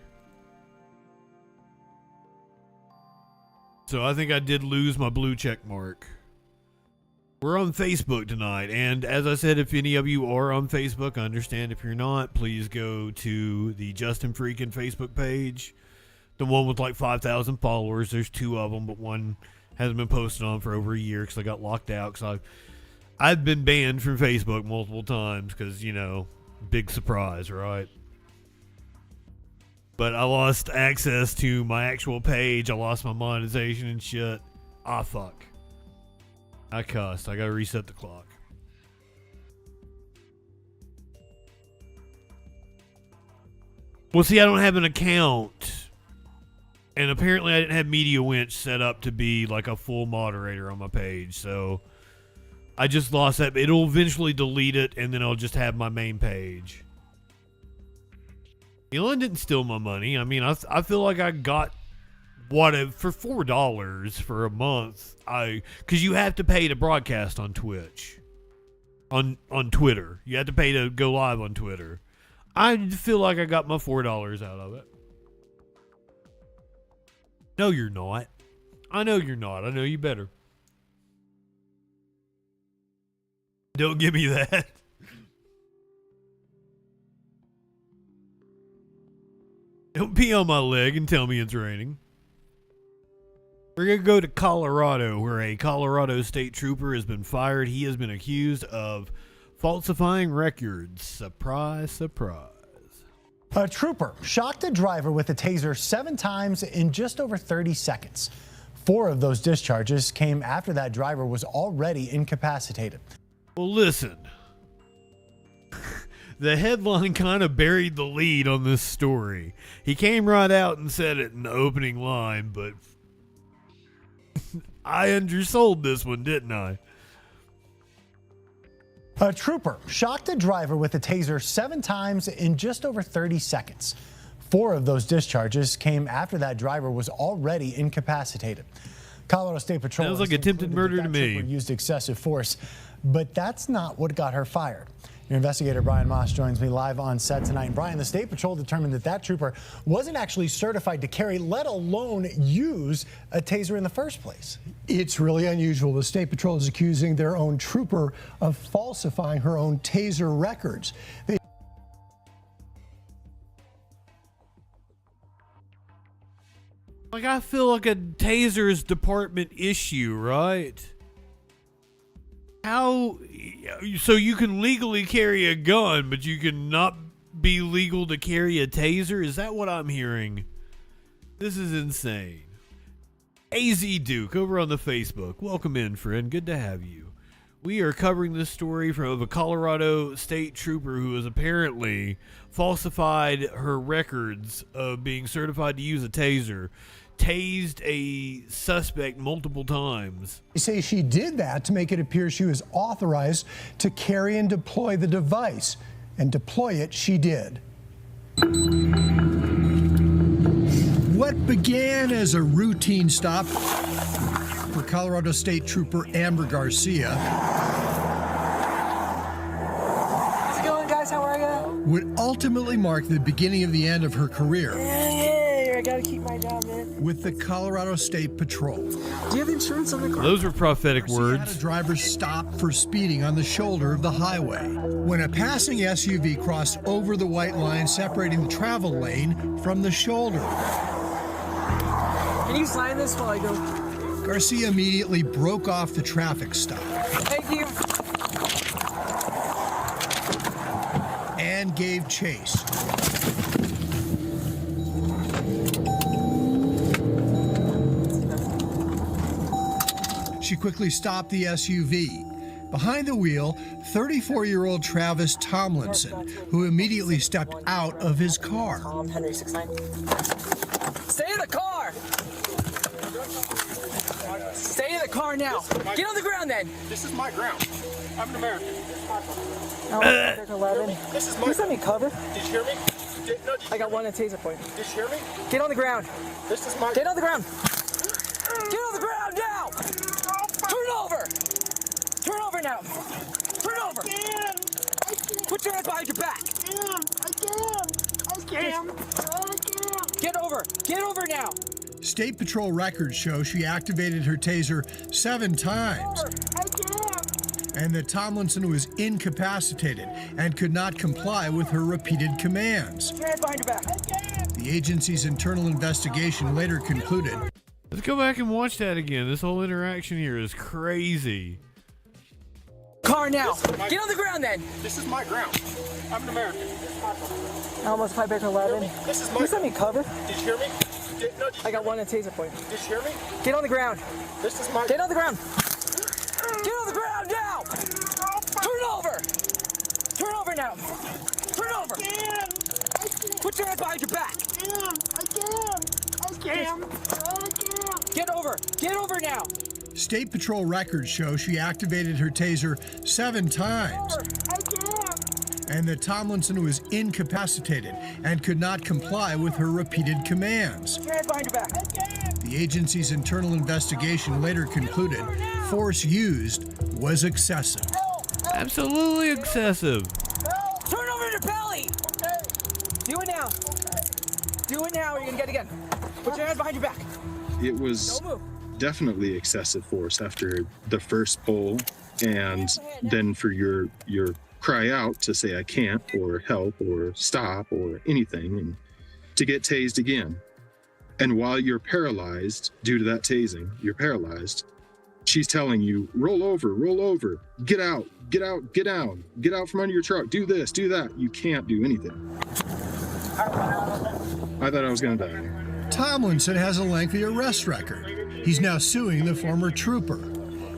So I think I did lose my blue check mark. We're on Facebook tonight, and as I said, if any of you are on Facebook, I understand. If you're not, please go to the Justin FREAKIN Facebook page. The one with like 5,000 followers. There's two of them, but one hasn't been posted on for over a year because I got locked out because I've been banned from Facebook multiple times because, you know, big surprise, right? But I lost access to my actual page. I lost my monetization and shit. Ah, fuck. I cussed. I gotta reset the clock. Well, see, I don't have an account. And apparently I didn't have Media Winch set up to be like a full moderator on my page. So I just lost that. It'll eventually delete it, and then I'll just have my main page. Elon didn't steal my money. I mean, I feel like I got for $4 for a month. Because you have to pay to broadcast on Twitch, on Twitter. You have to pay to go live on Twitter. I feel like I got my $4 out of it. No, you're not. I know you're not. I know you better. Don't give me that. Don't pee on my leg and tell me it's raining. We're going to go to Colorado, where a Colorado state trooper has been fired. He has been accused of falsifying records. Surprise, surprise. A trooper shocked a driver with a taser 7 times in just over 30 seconds. 4 of those discharges came after that driver was already incapacitated. Well, listen. The headline kind of buried the lead on this story. He came right out and said it in the opening line, but I undersold this one, didn't I? A trooper shocked a driver with a taser 7 times in just over 30 seconds. 4 of those discharges came after that driver was already incapacitated. Colorado State Patrol sounds like attempted murder to me. Used excessive force, but that's not what got her fired. Your investigator Brian Moss joins me live on set tonight. And Brian, the State Patrol determined that trooper wasn't actually certified to carry, let alone use a taser in the first place. It's really unusual. The State Patrol is accusing their own trooper of falsifying her own taser records. Like, I feel like a taser is department issue, right? How? So you can legally carry a gun, but you can not be legal to carry a taser? Is that what I'm hearing? This is insane. AZ Duke over on the Facebook. Welcome in, friend. Good to have you. We are covering this story of a Colorado state trooper who has apparently falsified her records of being certified to use a taser, tased a suspect multiple times. They say she did that to make it appear she was authorized to carry and deploy the device. And deploy it she did. What began as a routine stop for Colorado State Trooper Amber Garcia How's it going, guys? How are you? would ultimately mark the beginning of the end of her career. I gotta keep my job, man. With the Colorado State Patrol. Do you have insurance on the car? Those were prophetic words. Had a driver stop for speeding on the shoulder of the highway when a passing SUV crossed over the white line separating the travel lane from the shoulder. Can you sign this while I go? Garcia immediately broke off the traffic stop. Thank you. And gave chase. She quickly stopped the SUV. Behind the wheel, 34-year-old Travis Tomlinson, who immediately stepped out of his car. Henry 69. Stay in the car! Stay in the car now! Get on the ground then! This is my ground. I'm an American. Oh, 11. This is my Can you send me cover? Did you hear me? I got one at taser point. Did you hear me? Get on the ground. This is my... Get on the ground! Get on the ground now! Turn over! Turn over now! Turn over! Put your hands behind your back! I can! Get over! Get over now! State Patrol records show she activated her taser 7 times. And that Tomlinson was incapacitated and could not comply with her repeated commands. Put your hands behind your back! The agency's internal investigation later concluded. Let's go back and watch that again. This whole interaction here is crazy. Car now! Get on the ground then! This is my ground. I'm an American. almost 5 Baker 11. This is Can you send me cover? Did you hear me? I got one at taser point. Did you hear me? Get on the ground. This is my. Get on the ground. Get on the ground now. Turn over. Turn over now. Turn over. Put your hands behind your back. I can. Get over. Get over now. State Patrol records show she activated her taser 7 times, and that Tomlinson was incapacitated and could not comply with her repeated commands. Put your hands behind your back. The agency's internal investigation later concluded force used was excessive. Absolutely excessive. Turn over your belly. Do it now. Do it now or you're going to get it again. Put your hands behind your back. It was definitely excessive force after the first pull, and then for your cry out to say I can't or help or stop or anything, and to get tased again. And while you're paralyzed due to that tasing, you're paralyzed, she's telling you, roll over, get out, get out, get down, get out from under your truck, do this, do that. You can't do anything. I thought I was gonna die. Tomlinson has a lengthy arrest record. He's now suing the former trooper.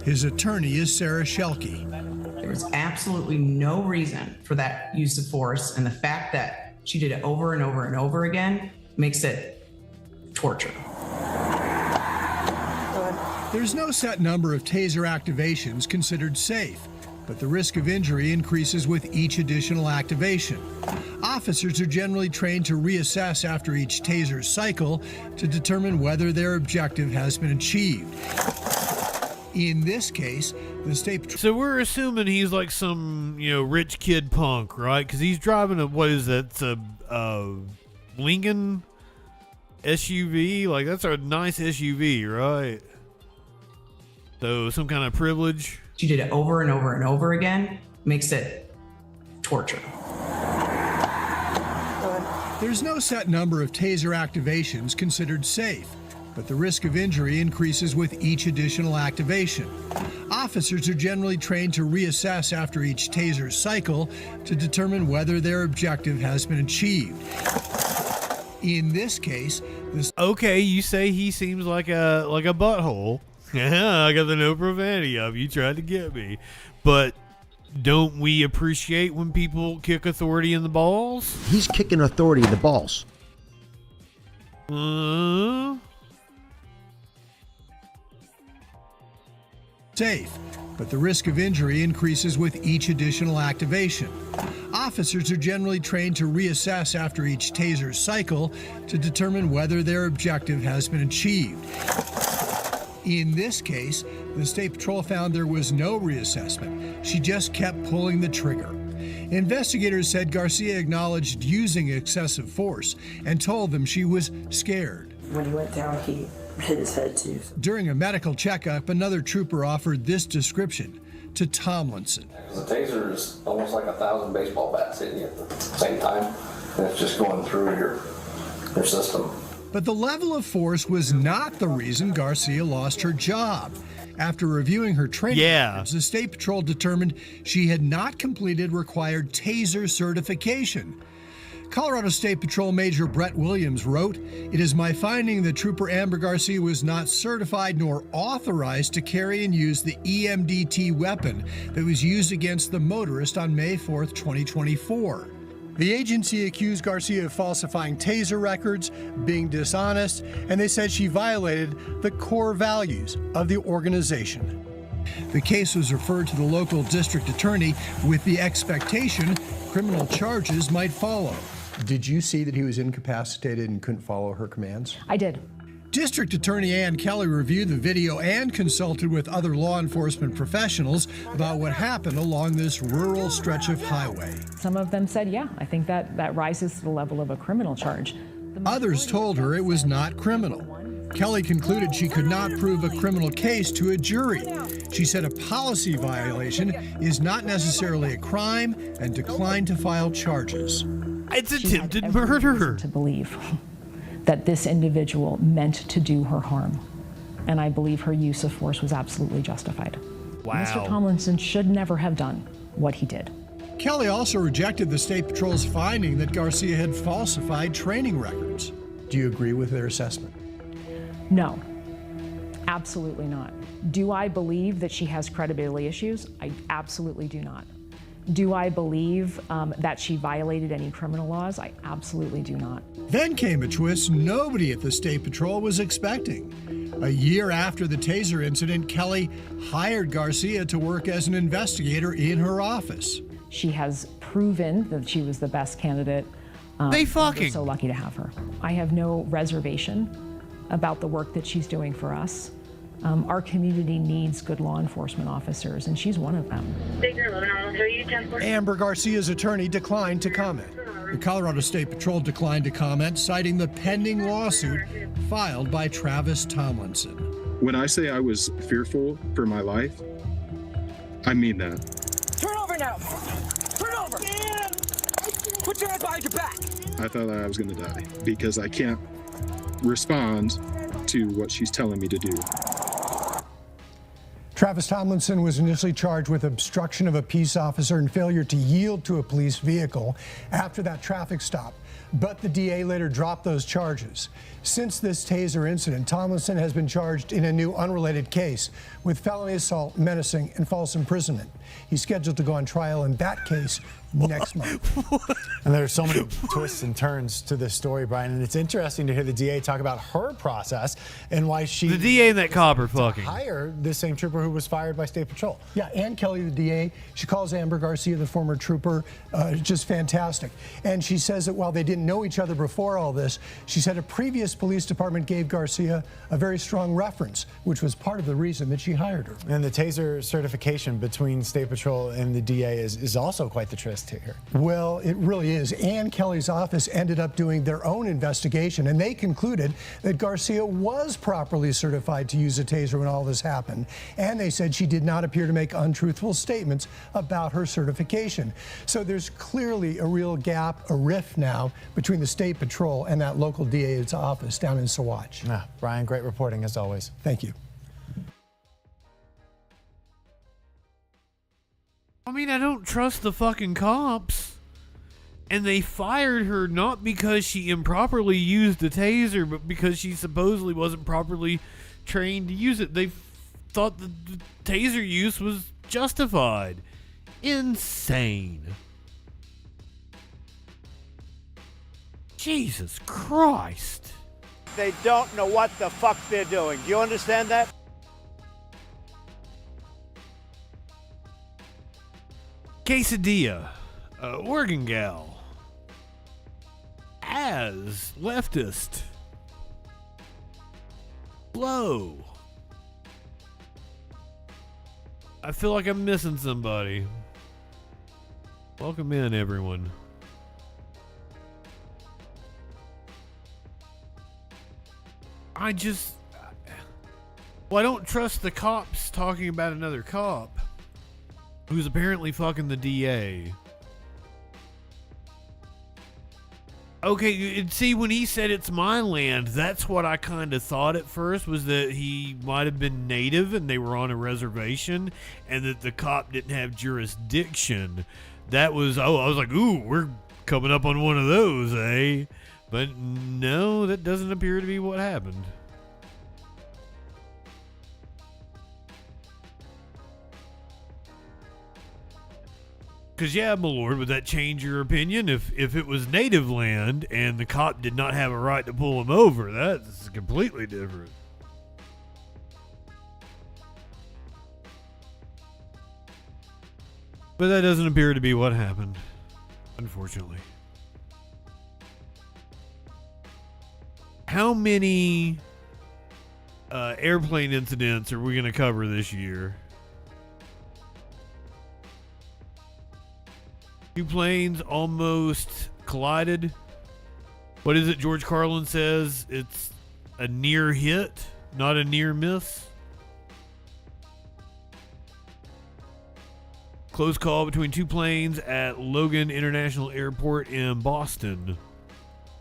His attorney is Sarah Shelke. There was absolutely no reason for that use of force, and the fact that she did it over and over and over again makes it torture. There's no set number of taser activations considered safe, but the risk of injury increases with each additional activation. Officers are generally trained to reassess after each taser cycle to determine whether their objective has been achieved. In this case, the state. So we're assuming he's like some, rich kid punk, right? Because he's driving what is that? It's a Lincoln SUV. Like, that's a nice SUV, right? So some kind of privilege. She did it over and over and over again, makes it torture. There's no set number of taser activations considered safe, but the risk of injury increases with each additional activation. Officers are generally trained to reassess after each taser cycle to determine whether their objective has been achieved. In this case, okay, you say he seems like a butthole. I got the no profanity of you tried to get me, but don't we appreciate when people kick authority in the balls? He's kicking authority in the balls. Safe, but the risk of injury increases with each additional activation. Officers are generally trained to reassess after each taser cycle to determine whether their objective has been achieved. In this case, the State Patrol found there was no reassessment. She just kept pulling the trigger. Investigators said Garcia acknowledged using excessive force and told them she was scared. When he went down, he hit his head too. During a medical checkup, another trooper offered this description to Tomlinson. The taser is almost like 1,000 baseball bats hitting you at the same time, and it's just going through your system. But the level of force was not the reason Garcia lost her job. After reviewing her training records, the State Patrol determined she had not completed required taser certification. Colorado State Patrol Major Brett Williams wrote, "It is my finding that Trooper Amber Garcia was not certified nor authorized to carry and use the EMDT weapon that was used against the motorist on May 4th, 2024. The agency accused Garcia of falsifying taser records, being dishonest, and they said she violated the core values of the organization. The case was referred to the local district attorney with the expectation criminal charges might follow. Did you see that he was incapacitated and couldn't follow her commands? I did. District Attorney Ann Kelly reviewed the video and consulted with other law enforcement professionals about what happened along this rural stretch of highway. Some of them said, yeah, I think that rises to the level of a criminal charge. Others told her it was not criminal. Kelly concluded she could not prove a criminal case to a jury. She said a policy violation is not necessarily a crime and declined to file charges. It's attempted murder. To believe that this individual meant to do her harm. And I believe her use of force was absolutely justified. Wow. Mr. Tomlinson should never have done what he did. Kelly also rejected the State Patrol's finding that Garcia had falsified training records. Do you agree with their assessment? No, absolutely not. Do I believe that she has credibility issues? I absolutely do not. Do I believe that she violated any criminal laws? I absolutely do not. Then came a twist nobody at the State Patrol was expecting. A year after the taser incident, Kelly hired Garcia to work as an investigator in her office. She has proven that she was the best candidate. They fucking. We're so lucky to have her. I have no reservation about the work that she's doing for us. Our community needs good law enforcement officers, and she's one of them. Amber Garcia's attorney declined to comment. The Colorado State Patrol declined to comment, citing the pending lawsuit filed by Travis Tomlinson. When I say I was fearful for my life, I mean that. Turn over now! Turn over! Put your hands behind your back! I thought I was going to die because I can't respond to what she's telling me to do. Travis Tomlinson was initially charged with obstruction of a peace officer and failure to yield to a police vehicle after that traffic stop. But the DA later dropped those charges. Since this taser incident, Tomlinson has been charged in a new unrelated case with felony assault, menacing, and false imprisonment. He's scheduled to go on trial in that case next month. And there's so many twists and turns to this story, Brian, and it's interesting to hear the DA talk about her process and why she... The DA and that cop are fucking. ...hire this same trooper who was fired by State Patrol. Yeah, Ann Kelly, the DA, she calls Amber Garcia, the former trooper, just fantastic. And she says that while they didn't know each other before all this, she said a previous police department gave Garcia a very strong reference, which was part of the reason that she hired her. And the taser certification between State Patrol and the DA is also quite the tryst here. Well, it really is. Ann Kelly's office ended up doing their own investigation, and they concluded that Garcia was properly certified to use a taser when all this happened. And they said she did not appear to make untruthful statements about her certification. So there's clearly a real gap, a rift now between the State Patrol and that local DA's office down in Saguache. Brian, great reporting as always. Thank you. I mean, I don't trust the fucking cops. And they fired her not because she improperly used the taser, but because she supposedly wasn't properly trained to use it. They thought the taser use was justified. Insane. Jesus Christ. They don't know what the fuck they're doing. Do you understand that? Quesadilla, Oregon gal, as leftist, blow. I feel like I'm missing somebody. Welcome in, everyone. I don't trust the cops talking about another cop who's apparently fucking the DA. Okay, see, when he said it's my land, that's what I kind of thought at first, was that he might have been native and they were on a reservation and that the cop didn't have jurisdiction. That was, I was like, ooh, we're coming up on one of those, eh? But no, that doesn't appear to be what happened. Because, yeah, my lord, would that change your opinion? If it was native land and the cop did not have a right to pull him over, that's completely different. But that doesn't appear to be what happened, unfortunately. How many airplane incidents are we going to cover this year? 2 planes almost collided. What is it George Carlin says? It's a near hit, not a near miss. Close call between 2 planes at Logan International Airport in Boston.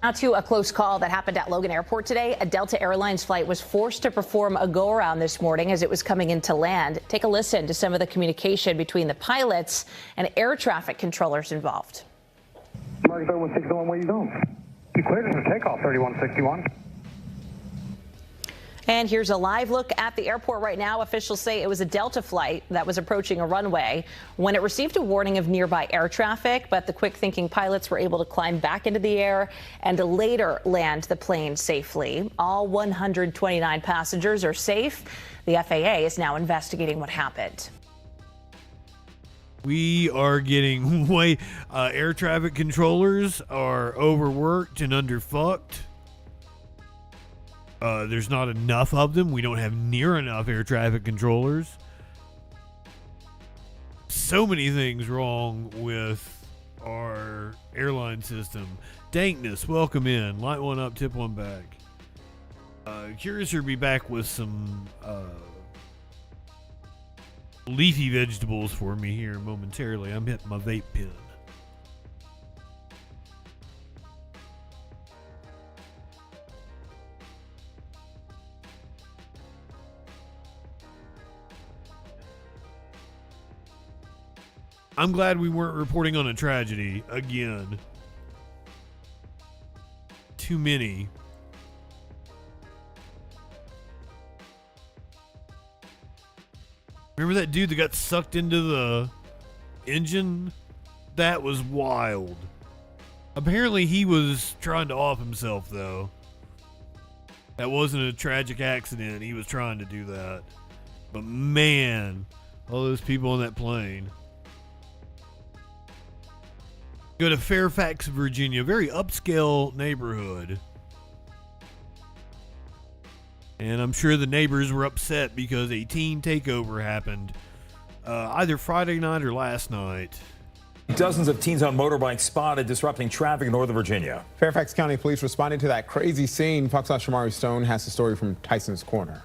Now to a close call that happened at Logan Airport today. A Delta Airlines flight was forced to perform a go-around this morning as it was coming into land. Take a listen to some of the communication between the pilots and air traffic controllers involved. Mark 3161, where you going? You cleared us for takeoff, 3161. And here's a live look at the airport right now. Officials say it was a Delta flight that was approaching a runway when it received a warning of nearby air traffic, but the quick-thinking pilots were able to climb back into the air and to later land the plane safely. All 129 passengers are safe. The FAA is now investigating what happened. We are getting way air traffic controllers are overworked and underfucked. There's not enough of them. We don't have near enough air traffic controllers. So many things wrong with our airline system. Dankness, welcome in. Light one up, tip one back. Curious to be back with some leafy vegetables for me here momentarily. I'm hitting my vape pen. I'm glad we weren't reporting on a tragedy again. Too many. Remember that dude that got sucked into the engine? That was wild. Apparently he was trying to off himself though. That wasn't a tragic accident. He was trying to do that. But man, all those people on that plane. Go to Fairfax, Virginia, very upscale neighborhood. And I'm sure the neighbors were upset because a teen takeover happened either Friday night or last night. Dozens of teens on motorbikes spotted disrupting traffic in Northern Virginia. Fairfax County Police responded to that crazy scene. Fox 5's Shamari Stone has the story from Tyson's Corner.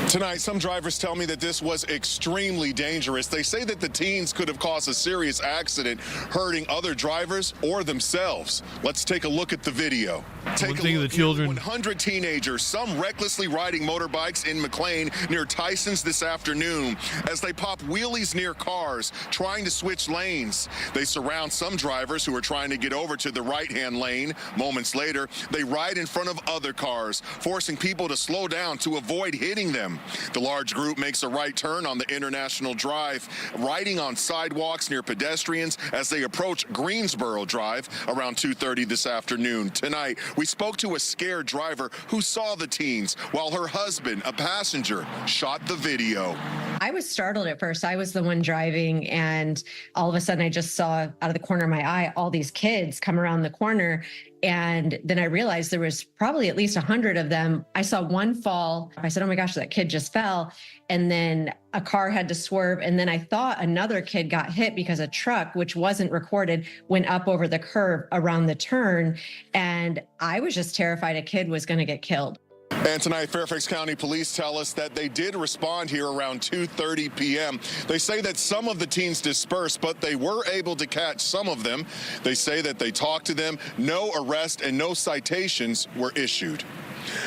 Tonight, some drivers tell me that this was extremely dangerous. They say that the teens could have caused a serious accident, hurting other drivers or themselves. Let's take a look at the video. Take a look. The children. 100 teenagers, some recklessly riding motorbikes in McLean near Tyson's this afternoon as they pop wheelies near cars, trying to switch lanes. They surround some drivers who are trying to get over to the right-hand lane. Moments later, they ride in front of other cars, forcing people to slow down to avoid hitting them. The large group makes a right turn on the International Drive, riding on sidewalks near pedestrians as they approach Greensboro Drive around 2:30 this afternoon. Tonight, we spoke to a scared driver who saw the teens while her husband, a passenger, shot the video. I was startled at first. I was the one driving, and all of a sudden I just saw out of the corner of my eye all these kids come around the corner. And then I realized there was probably at least 100 of them. I saw one fall. I said, oh my gosh, that kid just fell. And then a car had to swerve. And then I thought another kid got hit because a truck, which wasn't recorded, went up over the curb around the turn. And I was just terrified a kid was going to get killed. And tonight, Fairfax County Police tell us that they did respond here around 2:30 p.m. They say that some of the teens dispersed, but they were able to catch some of them. They say that they talked to them. No arrest and no citations were issued.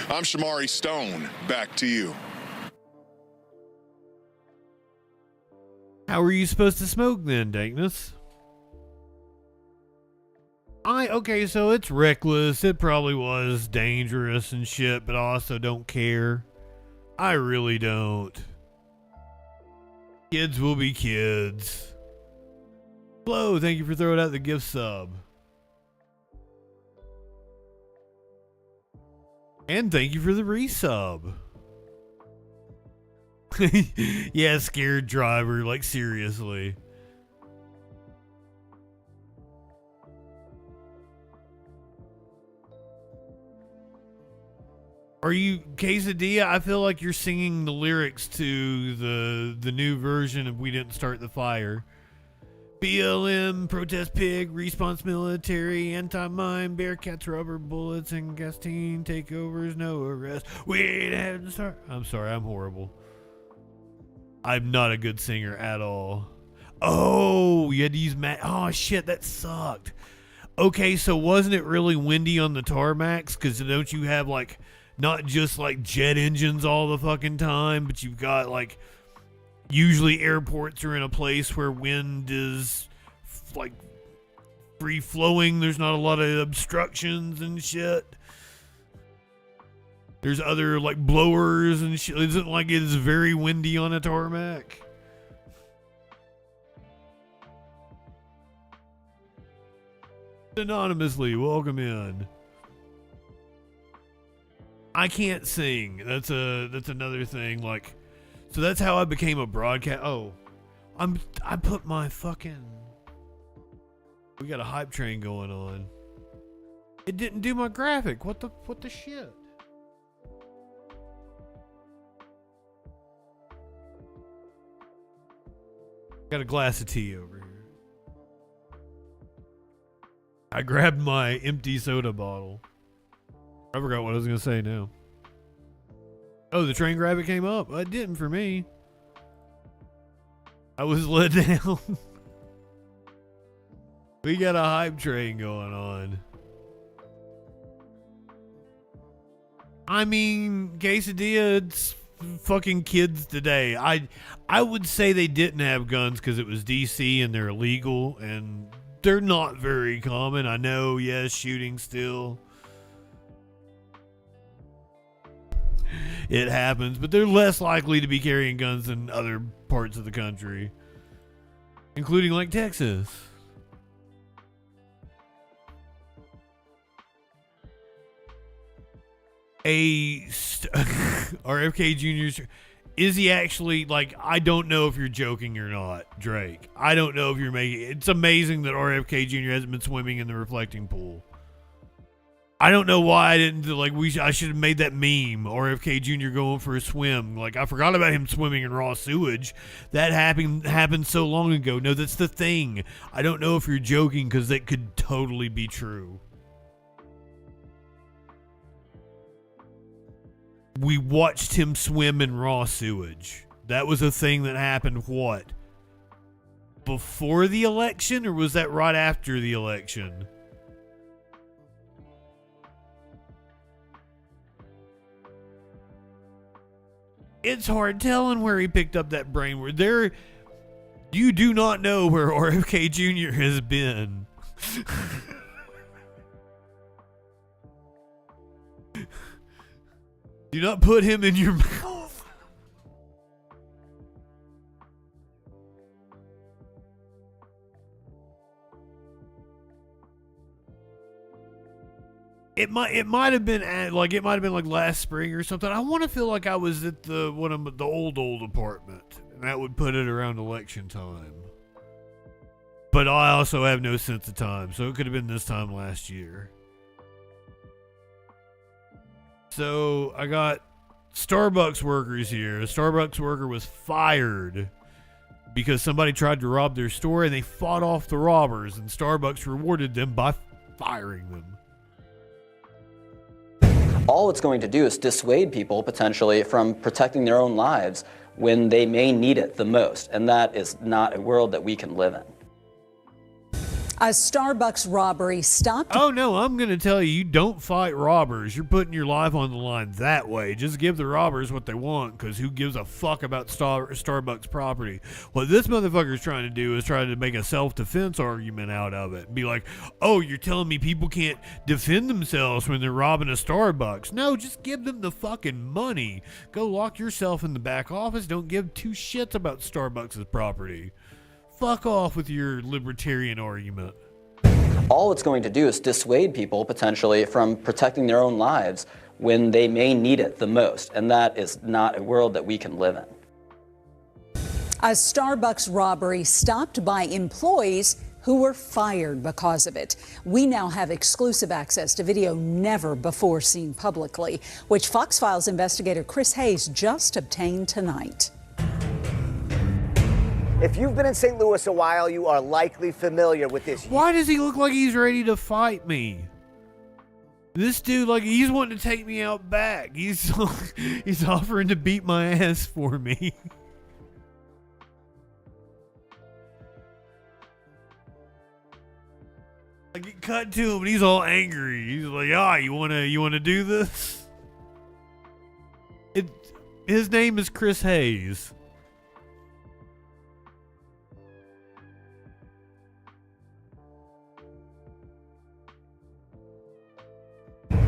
I'm Shamari Stone. Back to you. How are you supposed to smoke then, Dankness? Okay, so it's reckless. It probably was dangerous and shit, but I also don't care. I really don't. Kids will be kids. Flo, thank you for throwing out the gift sub. And thank you for the resub. Yeah, scared driver, like seriously. Are you Quesadilla? I feel like you're singing the lyrics to the new version of We Didn't Start the Fire. BLM, protest pig, response military, anti-mine, Bearcats, rubber bullets, and Gastine takeovers, no arrest. We didn't start. I'm sorry, I'm horrible. I'm not a good singer at all. Oh, you had to use oh shit, that sucked. Okay, so wasn't it really windy on the tarmacs? Because don't you have, like, not just, like, jet engines all the fucking time, but you've got, like, usually airports are in a place where wind is, like, free-flowing. There's not a lot of obstructions and shit. There's other, like, blowers and shit. It isn't like it's very windy on a tarmac. Anonymously, welcome in. I can't sing. That's another thing. Like, so that's how I became a broadcast. Oh, I put my fucking. We got a hype train going on. It didn't do my graphic. What the shit? Got a glass of tea over here. I grabbed my empty soda bottle. I forgot what I was going to say now. Oh, the train graphic came up. It didn't for me. I was let down. We got a hype train going on. I mean, quesadilla, it's fucking kids today. I would say they didn't have guns because it was DC and they're illegal and they're not very common. I know, yes, shooting still. It happens, but they're less likely to be carrying guns than other parts of the country, including like Texas. RFK Jr.'s, is he actually, like, I don't know if you're joking or not, Drake. I don't know if you're making, it's amazing that RFK Jr. hasn't been swimming in the reflecting pool. I don't know why I didn't, like, I should have made that meme, RFK Jr. going for a swim. Like, I forgot about him swimming in raw sewage. That happened so long ago. No, that's the thing. I don't know if you're joking because that could totally be true. We watched him swim in raw sewage. That was a thing that happened, what? Before the election, or was that right after the election? It's hard telling where he picked up that brain word. You do not know where RFK Jr. has been. Do not put him in your mouth. It might have been like last spring or something. I want to feel like I was at the old apartment, and that would put it around election time. But I also have no sense of time, so it could have been this time last year. So I got Starbucks workers here. A Starbucks worker was fired because somebody tried to rob their store and they fought off the robbers, and Starbucks rewarded them by firing them. All it's going to do is dissuade people potentially from protecting their own lives when they may need it the most, and that is not a world that we can live in. A Starbucks robbery stopped. Oh no, I'm going to tell you, you don't fight robbers. You're putting your life on the line that way. Just give the robbers what they want, because who gives a fuck about Starbucks property? What this motherfucker's trying to do is try to make a self-defense argument out of it. Be like, oh, you're telling me people can't defend themselves when they're robbing a Starbucks. No, just give them the fucking money. Go lock yourself in the back office. Don't give two shits about Starbucks' property. Fuck off with your libertarian argument. All it's going to do is dissuade people potentially from protecting their own lives when they may need it the most, and that is not a world that we can live in. A Starbucks robbery stopped by employees who were fired because of it. We now have exclusive access to video never before seen publicly, which Fox Files investigator Chris Hayes just obtained tonight. If you've been in St. Louis a while, you are likely familiar with this. Why does he look like he's ready to fight me? This dude, like, he's wanting to take me out back. He's offering to beat my ass for me. Like, cut to him, and he's all angry. He's like, you wanna do this? His name is Chris Hayes.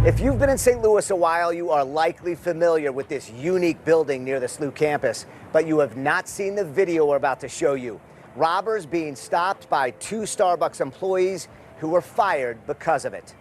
If you've been in St. Louis a while, you are likely familiar with this unique building near the SLU campus, but you have not seen the video we're about to show you. Robbers being stopped by 2 Starbucks employees who were fired because of it.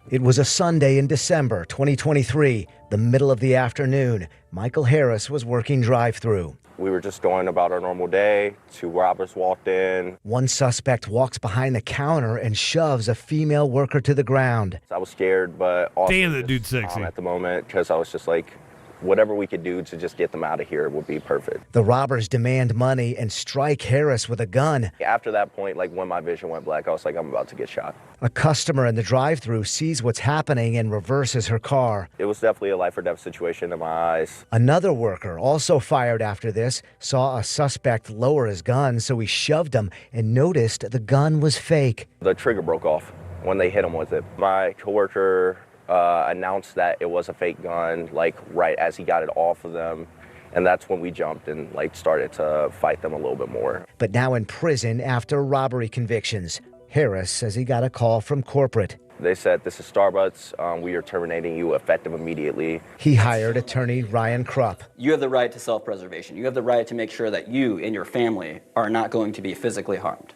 It was a Sunday in December 2023, the middle of the afternoon. Michael Harris was working drive-thru. We were just going about our normal day. 2 robbers walked in. One suspect walks behind the counter and shoves a female worker to the ground. I was scared, but also damn, that dude's sexy at the moment, because I was just like, whatever we could do to just get them out of here would be perfect. The robbers demand money and strike Harris with a gun. After that point, like when my vision went black, I was like, I'm about to get shot. A customer in the drive-thru sees what's happening and reverses her car. It was definitely a life or death situation in my eyes. Another worker, also fired after this, saw a suspect lower his gun, so he shoved him and noticed the gun was fake. The trigger broke off when they hit him with it. My coworker announced that it was a fake gun, like right as he got it off of them. And that's when we jumped and like started to fight them a little bit more. But now in prison after robbery convictions. Harris says he got a call from corporate. They said, this is Starbucks. We are terminating you effective immediately. He hired attorney Ryan Krupp. You have the right to self-preservation. You have the right to make sure that you and your family are not going to be physically harmed.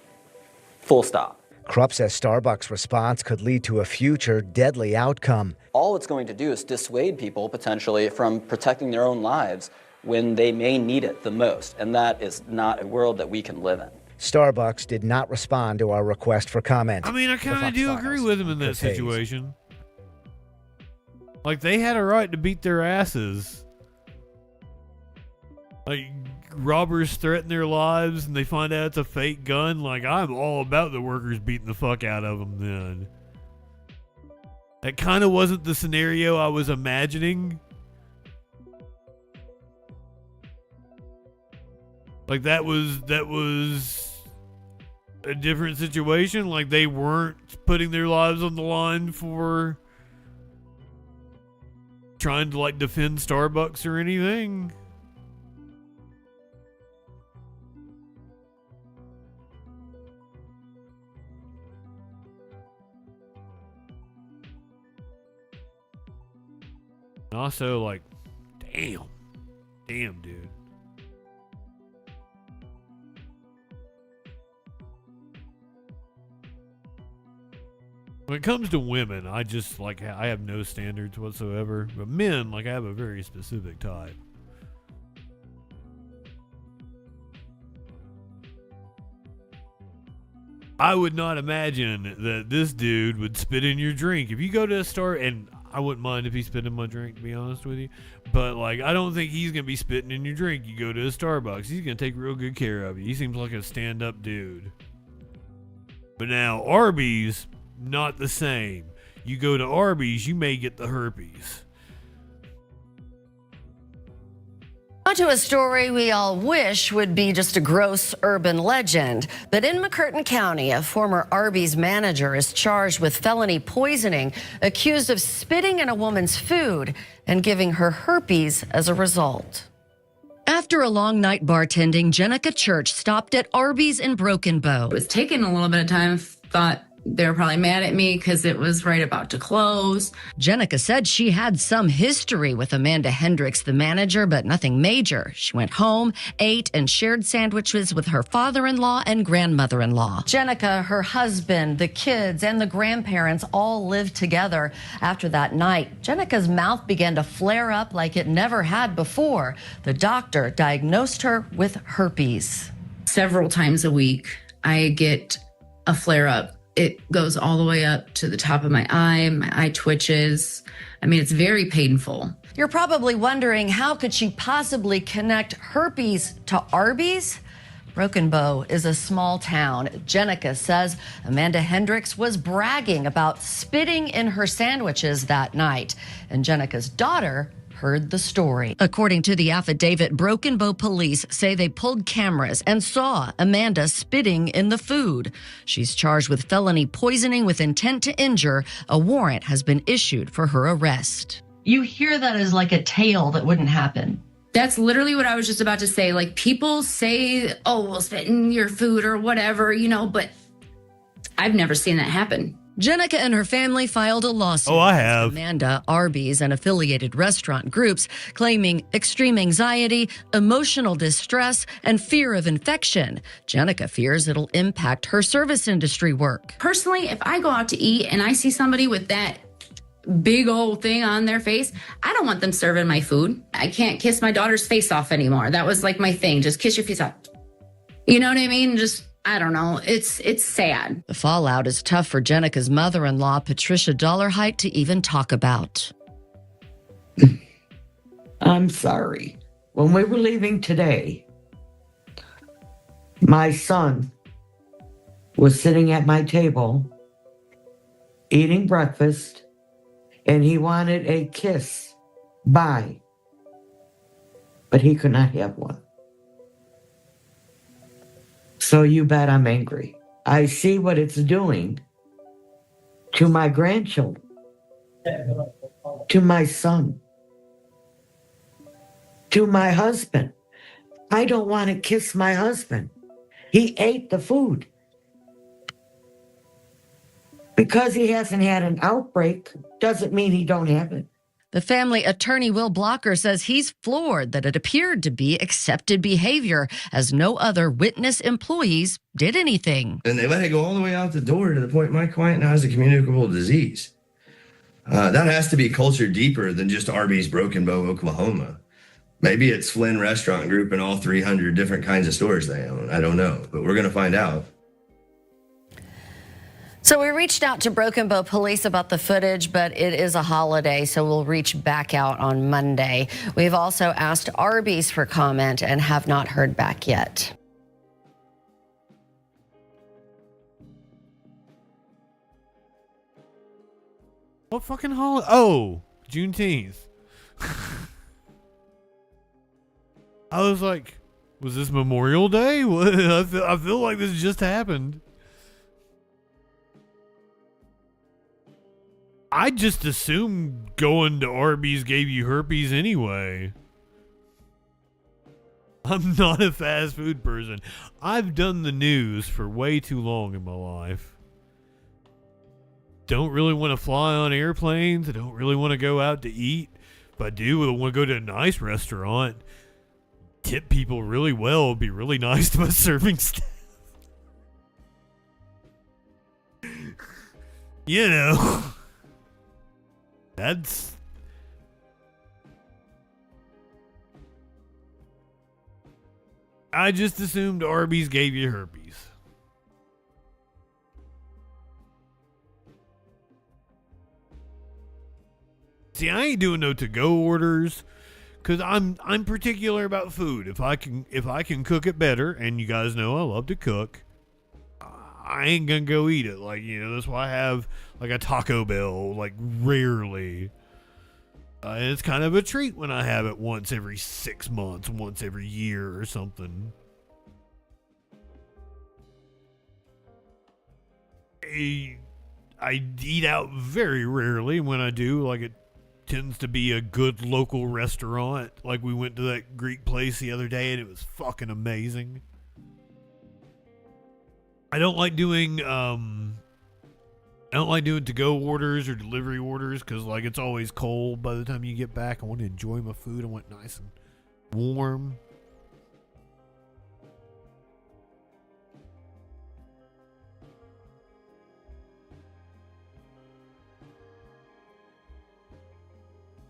Full stop. Krupp says Starbucks' response could lead to a future deadly outcome. All it's going to do is dissuade people potentially from protecting their own lives when they may need it the most, and that is not a world that we can live in. Starbucks did not respond to our request for comment. I mean, I kind of do agree with him in that situation. Like, they had a right to beat their asses. Like, robbers threaten their lives and they find out it's a fake gun. Like, I'm all about the workers beating the fuck out of them then. That kind of wasn't the scenario I was imagining. Like, that was a different situation. Like, they weren't putting their lives on the line for trying to, like, defend Starbucks or anything. And also, like, damn, dude. When it comes to women, I just, like, I have no standards whatsoever. But men, like, I have a very specific type. I would not imagine that this dude would spit in your drink. If you go to a store, and I wouldn't mind if he spit in my drink, to be honest with you. But, like, I don't think he's going to be spitting in your drink. You go to a Starbucks, he's going to take real good care of you. He seems like a stand-up dude. But now, Arby's, not the same. You go to Arby's, you may get the herpes. On to a story we all wish would be just a gross urban legend. But in McCurtain County, a former Arby's manager is charged with felony poisoning, accused of spitting in a woman's food and giving her herpes as a result. After a long night bartending, Jenica Church stopped at Arby's in Broken Bow. It was taking a little bit of time. Thought they were probably mad at me because it was right about to close. Jenica said she had some history with Amanda Hendricks, the manager, but nothing major. She went home, ate, and shared sandwiches with her father-in-law and grandmother-in-law. Jenica, her husband, the kids, and the grandparents all lived together. After that night, Jenica's mouth began to flare up like it never had before. The doctor diagnosed her with herpes. Several times a week, I get a flare-up. It goes all the way up to the top of my eye twitches. I mean, it's very painful. You're probably wondering, how could she possibly connect herpes to Arby's? Broken Bow is a small town. Jenica says Amanda Hendricks was bragging about spitting in her sandwiches that night. And Jenica's daughter heard the story. According to the affidavit, Broken Bow police say they pulled cameras and saw Amanda spitting in the food. She's charged with felony poisoning with intent to injure. A warrant has been issued for her arrest. You hear that as like a tale that wouldn't happen. That's literally what I was just about to say. Like, people say, oh, we'll spit in your food or whatever, but I've never seen that happen. Jenica and her family filed a lawsuit I against have. Amanda, Arby's, and affiliated restaurant groups, claiming extreme anxiety, emotional distress, and fear of infection. Jenica fears it'll impact her service industry work. Personally, if I go out to eat and I see somebody with that big old thing on their face, I don't want them serving my food. I can't kiss my daughter's face off anymore. That was like my thing. Just kiss your face off. You know what I mean? I don't know. It's sad. The fallout is tough for Jenica's mother-in-law, Patricia Dollarhite, to even talk about. I'm sorry. When we were leaving today, my son was sitting at my table eating breakfast, and he wanted a kiss. Bye. But he could not have one. So you bet I'm angry. I see what it's doing to my grandchildren, to my son, to my husband. I don't want to kiss my husband. He ate the food. Because he hasn't had an outbreak doesn't mean he don't have it. The family attorney, Will Blocker, says he's floored that it appeared to be accepted behavior, as no other witness employees did anything. And they let it go all the way out the door to the point my client now has a communicable disease. That has to be culture deeper than just Arby's Broken Bow, Oklahoma. Maybe it's Flynn Restaurant Group and all 300 different kinds of stores they own. I don't know, but we're going to find out. So we reached out to Broken Bow Police about the footage, but it is a holiday, so we'll reach back out on Monday. We've also asked Arby's for comment and have not heard back yet. What fucking holiday? Oh, Juneteenth. I was like, was this Memorial Day? What? I feel like this just happened. I just assumed going to Arby's gave you herpes anyway. I'm not a fast food person. I've done the news for way too long in my life. Don't really want to fly on airplanes. I don't really want to go out to eat. If I do, I want to go to a nice restaurant. Tip people really well. Be really nice to my serving staff. You know. That's... I just assumed Arby's gave you herpes. See, I ain't doing no to-go orders, cause I'm particular about food. If I can cook it better, and you guys know I love to cook, I ain't gonna go eat it. Like, that's why I have like a Taco Bell, like, rarely. And it's kind of a treat when I have it once every 6 months, once every year or something. I eat out very rarely. When I do, like, it tends to be a good local restaurant. Like, we went to that Greek place the other day and it was fucking amazing. I don't like doing to-go orders or delivery orders because, like, it's always cold by the time you get back. I want to enjoy my food. I want it nice and warm.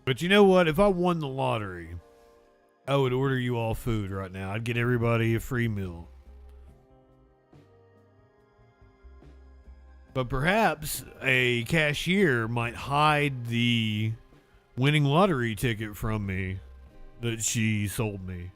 But you know what? If I won the lottery, I would order you all food right now. I'd get everybody a free meal. But perhaps a cashier might hide the winning lottery ticket from me that she sold me.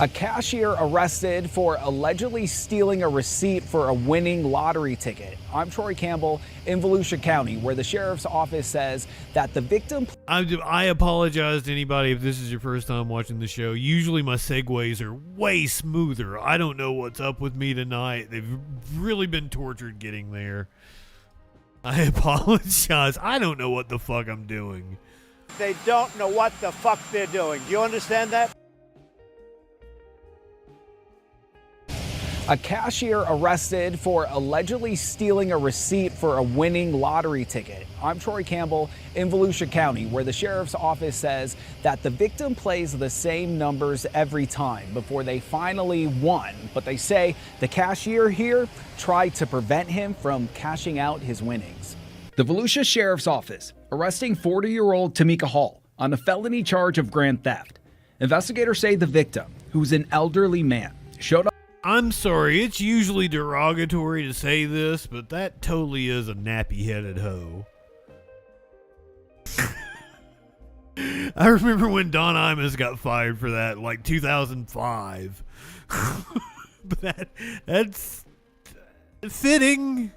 A cashier arrested for allegedly stealing a receipt for a winning lottery ticket. I'm Troy Campbell in Volusia County, where the sheriff's office says that the victim... I apologize to anybody if this is your first time watching the show. Usually my segues are way smoother. I don't know what's up with me tonight. They've really been tortured getting there. I apologize. I don't know what the fuck I'm doing. They don't know what the fuck they're doing. Do you understand that? A cashier arrested for allegedly stealing a receipt for a winning lottery ticket. I'm Troy Campbell in Volusia County, where the sheriff's office says that the victim plays the same numbers every time before they finally won. But they say the cashier here tried to prevent him from cashing out his winnings. The Volusia Sheriff's Office arresting 40-year-old Tamika Hall on a felony charge of grand theft. Investigators say the victim, who's an elderly man, showed up. I'm sorry, it's usually derogatory to say this, but that totally is a nappy-headed hoe. I remember when Don Imus got fired for that, like 2005. But that's fitting.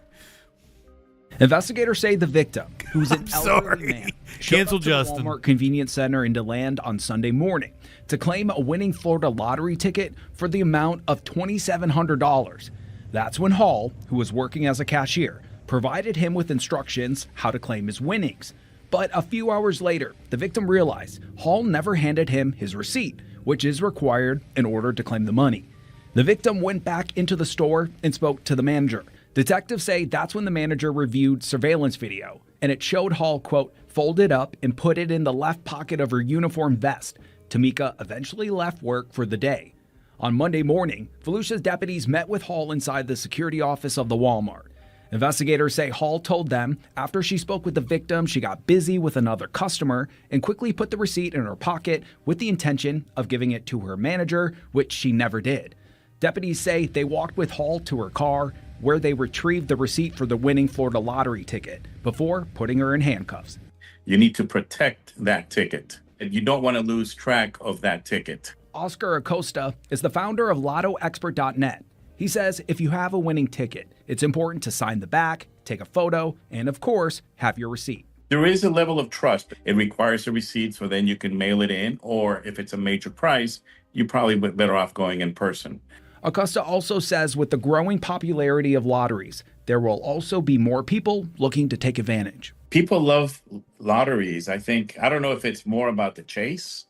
Investigators say the victim, who's an elderly man, showed up to the Justin. Walmart convenience center in DeLand on Sunday morning to claim a winning Florida lottery ticket for the amount of $2,700. That's when Hall, who was working as a cashier, provided him with instructions how to claim his winnings. But a few hours later, the victim realized Hall never handed him his receipt, which is required in order to claim the money. The victim went back into the store and spoke to the manager. Detectives say that's when the manager reviewed surveillance video, and it showed Hall, quote, folded up and put it in the left pocket of her uniform vest. Tamika eventually left work for the day. On Monday morning, Volusia's deputies met with Hall inside the security office of the Walmart. Investigators say Hall told them after she spoke with the victim, she got busy with another customer and quickly put the receipt in her pocket with the intention of giving it to her manager, which she never did. Deputies say they walked with Hall to her car, where they retrieved the receipt for the winning Florida lottery ticket before putting her in handcuffs. You need to protect that ticket. You don't want to lose track of that ticket. Oscar Acosta is the founder of LottoExpert.net. He says if you have a winning ticket, it's important to sign the back, take a photo, and of course, have your receipt. There is a level of trust. It requires a receipt, so then you can mail it in, or if it's a major prize, you're probably better off going in person. Acosta also says with the growing popularity of lotteries, there will also be more people looking to take advantage. People love lotteries. I don't know if it's more about the chase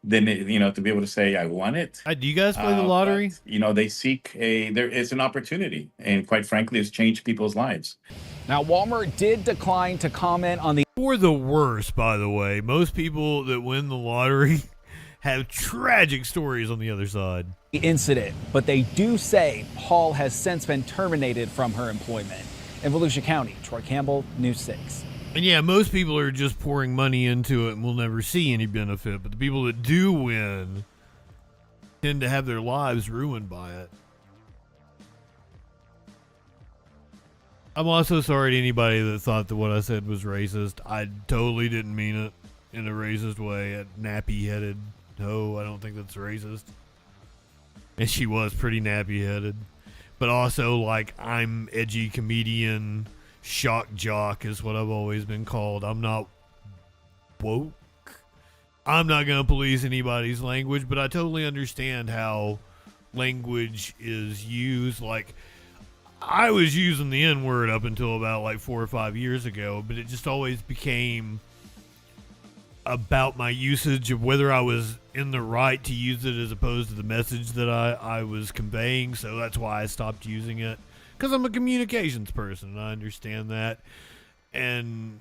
than, to be able to say, I won it. Do you guys play the lottery? But, they seek there is an opportunity. And quite frankly, it's changed people's lives. Now, Walmart did decline to comment on the... For the worst, by the way. Most people that win the lottery have tragic stories on the other side. Incident, but they do say Hall has since been terminated from her employment. In Volusia County, Troy Campbell, News 6. And yeah, most people are just pouring money into it and will never see any benefit, but the people that do win tend to have their lives ruined by it. I'm also sorry to anybody that thought that what I said was racist. I totally didn't mean it in a racist way. A nappy-headed hoe, I don't think that's racist. And she was pretty nappy-headed. But also, like, I'm edgy comedian, shock jock is what I've always been called. I'm not woke. I'm not going to police anybody's language, but I totally understand how language is used. Like, I was using the N-word up until about, like, 4 or 5 years ago, but it just always became about my usage of whether I was in the right to use it as opposed to the message that I was conveying. So that's why I stopped using it, because I'm a communications person and I understand that. And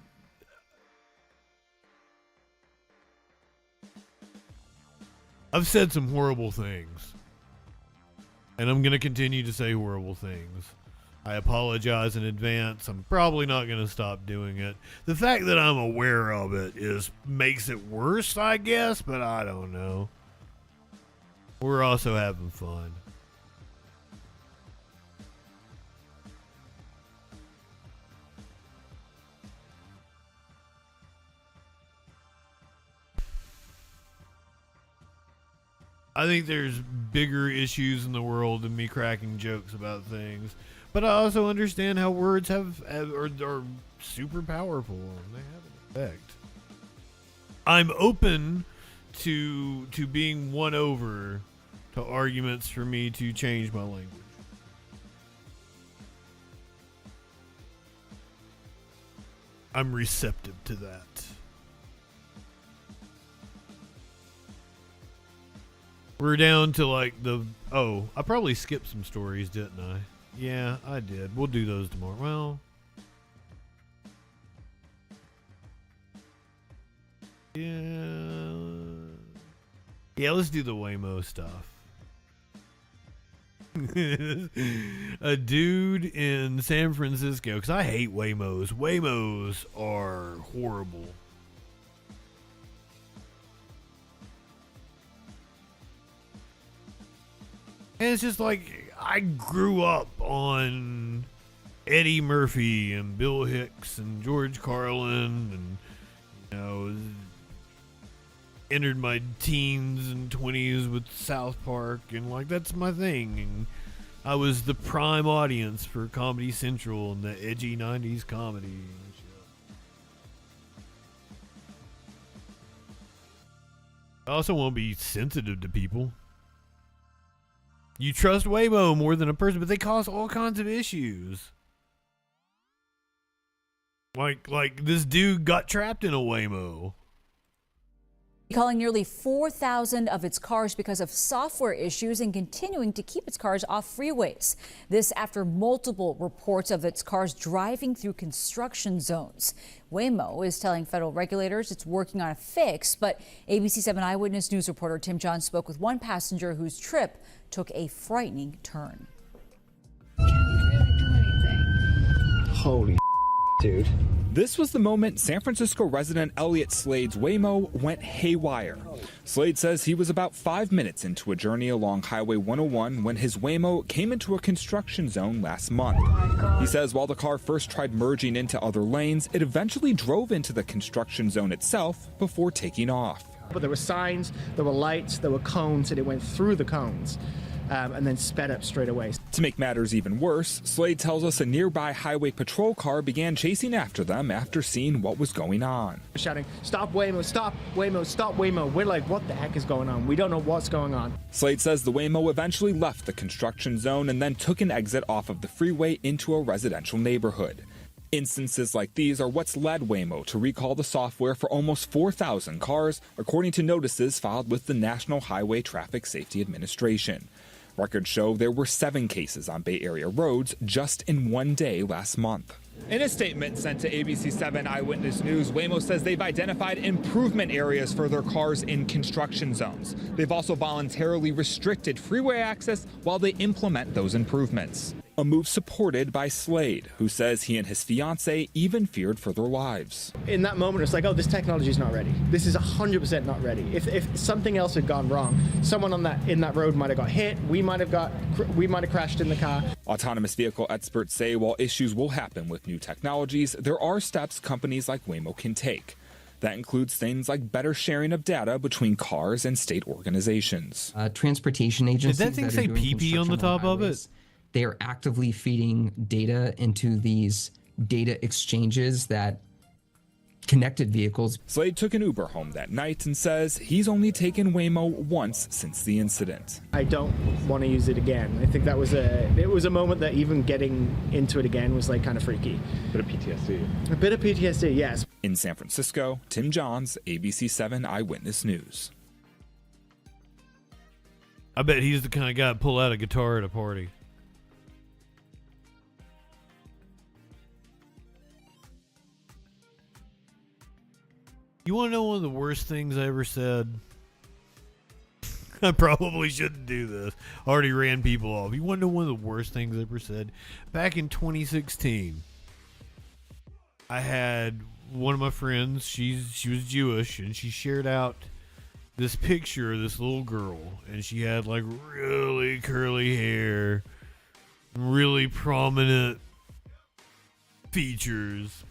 I've said some horrible things, and I'm going to continue to say horrible things. I apologize in advance. I'm probably not going to stop doing it. The fact that I'm aware of it makes it worse, I guess, but I don't know. We're also having fun. I think there's bigger issues in the world than me cracking jokes about things. But I also understand how words are super powerful and they have an effect. I'm open to being won over to arguments for me to change my language. I'm receptive to that. We're down to like I probably skipped some stories, didn't I? Yeah, I did. We'll do those tomorrow. Well, yeah, let's do the Waymo stuff. A dude in San Francisco, because I hate Waymos. Waymos are horrible. And it's just like, I grew up on Eddie Murphy and Bill Hicks and George Carlin, and entered my teens and 20s with South Park, and like that's my thing. And I was the prime audience for Comedy Central and the edgy 90s comedy and shit. I also want to be sensitive to people. You trust Waymo more than a person, but they cause all kinds of issues. Like this dude got trapped in a Waymo. Calling nearly 4,000 of its cars because of software issues and continuing to keep its cars off freeways. This after multiple reports of its cars driving through construction zones. Waymo is telling federal regulators it's working on a fix, but ABC 7 Eyewitness News reporter Tim Johns spoke with one passenger whose trip took a frightening turn. Holy dude. This was the moment San Francisco resident Elliot Slade's Waymo went haywire. Slade says he was about 5 minutes into a journey along Highway 101 when his Waymo came into a construction zone last month. He says while the car first tried merging into other lanes, it eventually drove into the construction zone itself before taking off. But there were signs, there were lights, there were cones, and it went through the cones. And then sped up straight away. To make matters even worse, Slade tells us a nearby highway patrol car began chasing after them after seeing what was going on. Shouting, "Stop Waymo, stop Waymo, stop Waymo." We're like, what the heck is going on? We don't know what's going on. Slade says the Waymo eventually left the construction zone and then took an exit off of the freeway into a residential neighborhood. Instances like these are what's led Waymo to recall the software for almost 4,000 cars, according to notices filed with the National Highway Traffic Safety Administration. Records show there were 7 cases on Bay Area roads just in one day last month. In a statement sent to ABC 7 Eyewitness News, Waymo says they've identified improvement areas for their cars in construction zones. They've also voluntarily restricted freeway access while they implement those improvements. A move supported by Slade, who says he and his fiancée even feared for their lives. In that moment, it's like, oh, this technology is not ready. This is 100% not ready. If something else had gone wrong, someone in that road might have got hit. We might have crashed in the car. Autonomous vehicle experts say while issues will happen with new technologies, there are steps companies like Waymo can take. That includes things like better sharing of data between cars and state organizations. Transportation agencies. Did that thing say PP on the top of it? They are actively feeding data into these data exchanges that connected vehicles. Slade took an Uber home that night and says he's only taken Waymo once since the incident. I don't want to use it again. I think it was a moment that even getting into it again was like kind of freaky. Bit of PTSD. A bit of PTSD, yes. In San Francisco, Tim Johns, ABC 7 Eyewitness News. I bet he's the kind of guy to pull out a guitar at a party. You want to know one of the worst things I ever said? I probably shouldn't do this. I already ran people off. You want to know one of the worst things I ever said? Back in 2016, I had one of my friends, she was Jewish, and she shared out this picture of this little girl, and she had like really curly hair, really prominent features.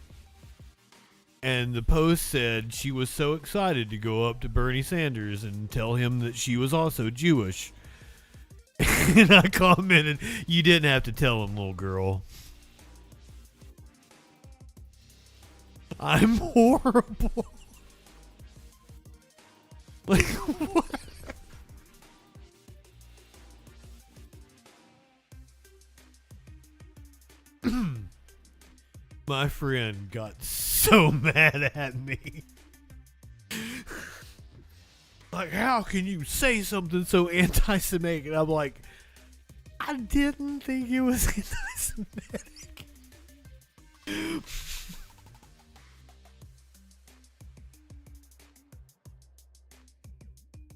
And the post said she was so excited to go up to Bernie Sanders and tell him that she was also Jewish. And I commented, "You didn't have to tell him, little girl. I'm horrible." Like, what? My friend got so mad at me. Like, how can you say something so anti-Semitic? And I'm like, I didn't think it was anti-Semitic.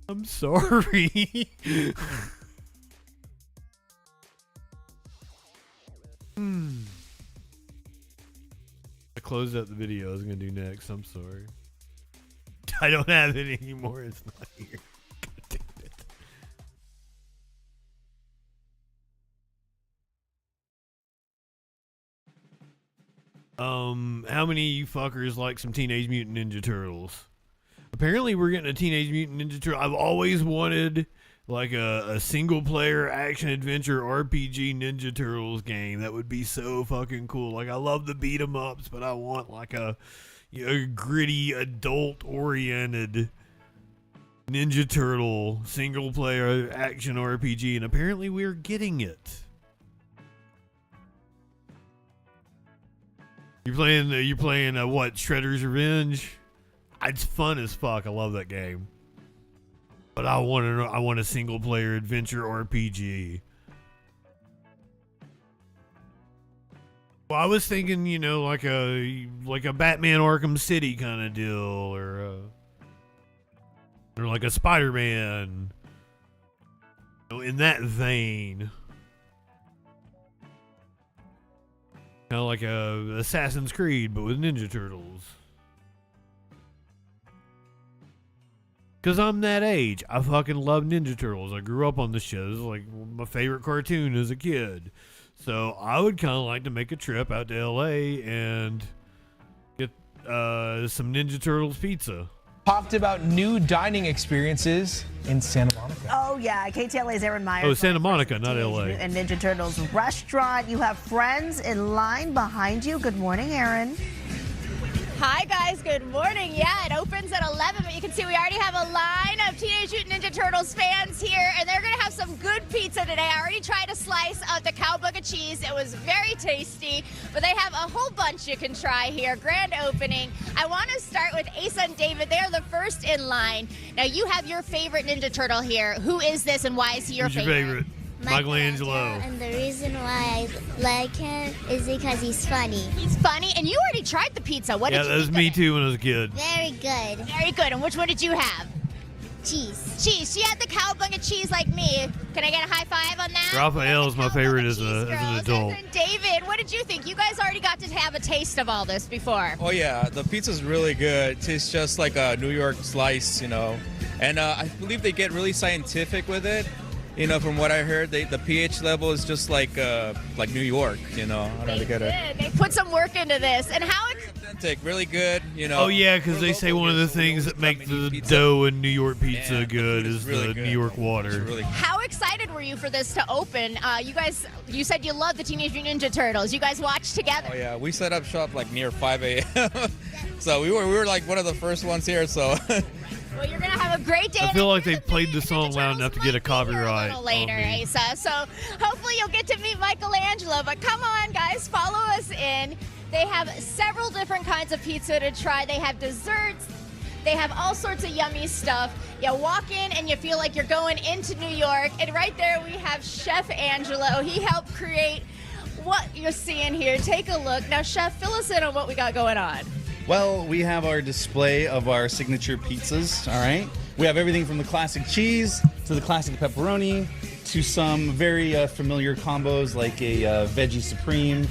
I'm sorry. I closed out the video I was going to do next. I'm sorry. I don't have it anymore. It's not here. God damn it. How many of you fuckers like some Teenage Mutant Ninja Turtles? Apparently we're getting a Teenage Mutant Ninja Turtle. I've always wanted like a single player action adventure RPG Ninja Turtles game. That would be so fucking cool. Like, I love the beat 'em ups, but I want like a gritty, adult oriented Ninja Turtle single player action RPG, and apparently we're getting it. You're playing what, Shredder's Revenge? It's fun as fuck. I love that game. But I want a single player adventure RPG. Well, I was thinking, like a Batman Arkham City kind of deal, or like a Spider-Man, in that vein. Kind of like a Assassin's Creed, but with Ninja Turtles. Because I'm that age. I fucking love Ninja Turtles. I grew up on the show. This is like my favorite cartoon as a kid. So I would kind of like to make a trip out to LA and get some Ninja Turtles pizza. Talked about new dining experiences in Santa Monica. Oh, yeah. KTLA's Aaron Myers. Oh, Santa Monica, not LA. And Ninja Turtles restaurant. You have friends in line behind you. Good morning, Aaron. Hi, guys. Good morning. Yeah, it opens at 11, but you can see we already have a line of Teenage Mutant Ninja Turtles fans here, and they're going to have some good pizza today. I already tried a slice of the cowbunga cheese. It was very tasty, but they have a whole bunch you can try here. Grand opening. I want to start with Asa and David. They're the first in line. Now, you have your favorite Ninja Turtle here. Who is this, and why is he your Who's favorite? your favorite? Michelangelo. And the reason why I like him is because he's funny. He's funny, and you already tried the pizza. What did you think? Yeah, that was me too when I was a kid. Very good. Very good. And which one did you have? Cheese. Cheese. She had the cowbunga cheese like me. Can I get a high five on that? Raphael's my favorite as an adult. And David, what did you think? You guys already got to have a taste of all this before. Oh yeah, the pizza's really good. It tastes just like a New York slice, And I believe they get really scientific with it. From what I heard, the pH level is just like New York, I don't know, get it. They put some work into this. And how authentic, really good, Oh yeah, because they say one of the things that make the dough in New York pizza good is the New York water. How excited were you for this to open? You said you love the Teenage Mutant Ninja Turtles. You guys watched together. Oh yeah, we set up shop like near 5 a.m. So we were like one of the first ones here, so. Well, you're going to have a great day. I feel like they played the song loud enough to get a copyright. A little later, Asa. So hopefully you'll get to meet Michelangelo. But come on, guys, follow us in. They have several different kinds of pizza to try. They have desserts. They have all sorts of yummy stuff. You walk in and you feel like you're going into New York. And right there we have Chef Angelo. He helped create what you're seeing here. Take a look. Now, Chef, fill us in on what we got going on. Well, we have our display of our signature pizzas, all right? We have everything from the classic cheese to the classic pepperoni to some very familiar combos like a veggie supreme,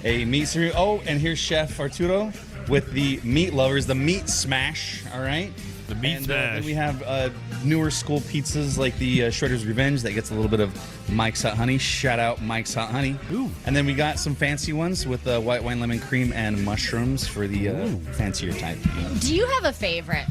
a meat supreme. Oh, and here's Chef Arturo with the meat lovers, the meat smash, all right? The meat And smash. then we have newer school pizzas like the Shredder's Revenge that gets a little bit of Mike's Hot Honey. Shout out Mike's Hot Honey. Ooh. And then we got some fancy ones with white wine, lemon cream, and mushrooms for the fancier type. Do you have a favorite?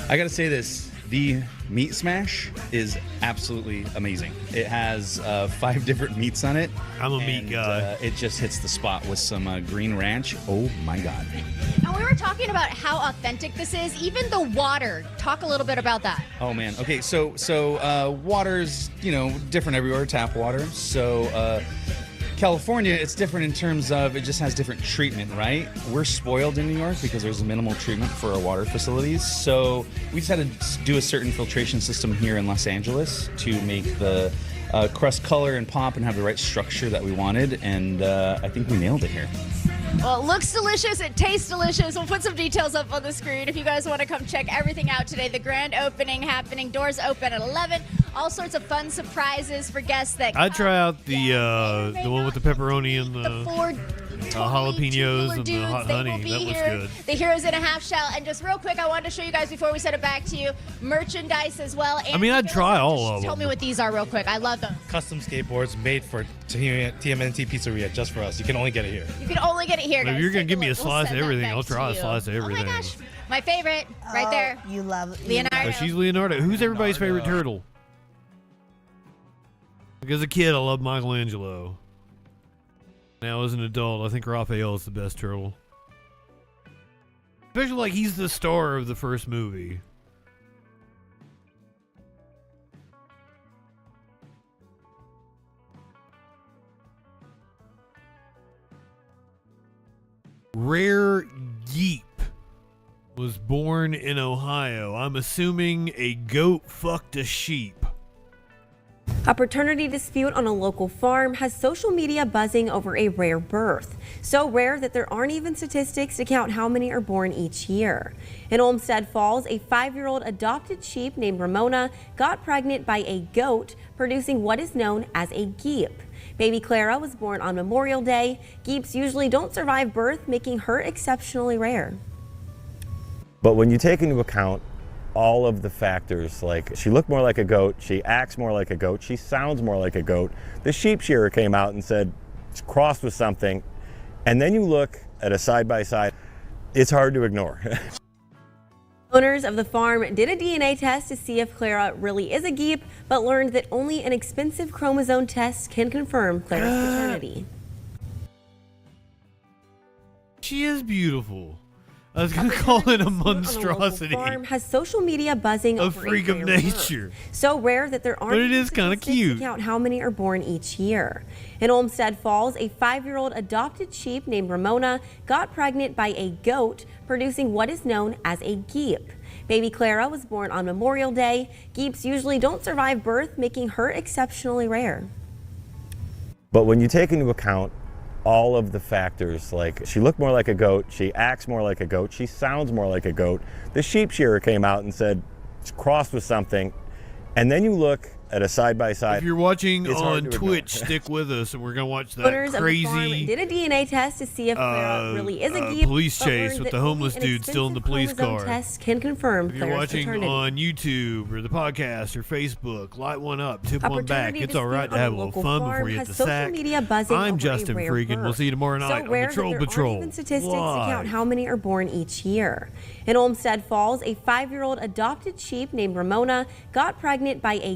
I gotta say this. The meat smash is absolutely amazing. It has 5 different meats on it. I'm a meat guy. It just hits the spot with some green ranch. Oh my God. And we were talking about how authentic this is. Even the water. Talk a little bit about that. Oh man. Okay, so water's, different everywhere, tap water. So California, it's different in terms of it just has different treatment, right? We're spoiled in New York because there's minimal treatment for our water facilities. So we just had to do a certain filtration system here in Los Angeles to make the crust color and pop and have the right structure that we wanted. And I think we nailed it here. Well, it looks delicious. It tastes delicious. We'll put some details up on the screen if you guys want to come check everything out today. The grand opening happening. Doors open at 11. All sorts of fun surprises for guests that I'd try out the one with the pepperoni and the four jalapenos and the dudes. hot They honey. will be That looks here. good. The Heroes in a Half Shell. And just real quick, I wanted to show you guys before we send it back to you, merchandise as well. And I mean, I'd try all of them. tell me what these are real quick. I love them. Custom skateboards made for TMNT Pizzeria just for us. You can only get it here. You can only get it here, If guys. you're gonna Take give me a look. We'll slice of send that everything, back I'll to try a you. slice of everything. Oh my gosh, my favorite, right there. You love Leonardo. Oh, she's Leonardo. Who's everybody's favorite turtle? Like, as a kid, I loved Michelangelo. Now, as an adult, I think Raphael is the best turtle. Especially like he's the star of the first movie. Rare Geep was born in Ohio. I'm assuming a goat fucked a sheep. A paternity dispute on a local farm has social media buzzing over a rare birth. So rare that there aren't even statistics to count how many are born each year. In Olmsted Falls, a 5-year-old adopted sheep named Ramona got pregnant by a goat, producing what is known as a geep. Baby Clara was born on Memorial Day. Geeps usually don't survive birth, making her exceptionally rare. But when you take into account all of the factors, like she looked more like a goat, she acts more like a goat, she sounds more like a goat, the sheep shearer came out and said it's crossed with something, and then you look at a side-by-side, it's hard to ignore. Owners of the farm did a DNA test to see if Clara really is a geep, but learned that only an expensive chromosome test can confirm Clara's paternity. She is beautiful. I was going to call it a monstrosity. The farm has social media buzzing A over freak of rare nature. birth. So rare that there aren't But it is kinda statistics cute. to count how many are born each year. In Olmsted Falls, a 5-year-old adopted sheep named Ramona got pregnant by a goat, producing what is known as a geep. Baby Clara was born on Memorial Day. Geeps usually don't survive birth, making her exceptionally rare. But when you take into account all of the factors, like she looked more like a goat, she acts more like a goat, she sounds more like a goat, the sheep shearer came out and said it's crossed with something, and then you look at a side-by-side. If you're watching it's hard on to Twitch, ignore. stick with us, and we're going to watch Owners that of the farm crazy did a DNA test to see if Clara really is a geep. police but chase learned with that the homeless only an dude still in the police expensive car. chromosome test can confirm If you're Clara's watching paternity. on YouTube or the podcast or Facebook, light one up, tip A one back. paternity It's all right to dispute on have a a little local fun farm before you hit has the social sack. media buzzing I'm over Justin a rare Freakin. We'll birth. see you tomorrow So night on rare the Troll that there Patrol. aren't even statistics to Live. count how many are born each year. In Olmsted Falls, a 5-year-old adopted sheep named Ramona got pregnant by a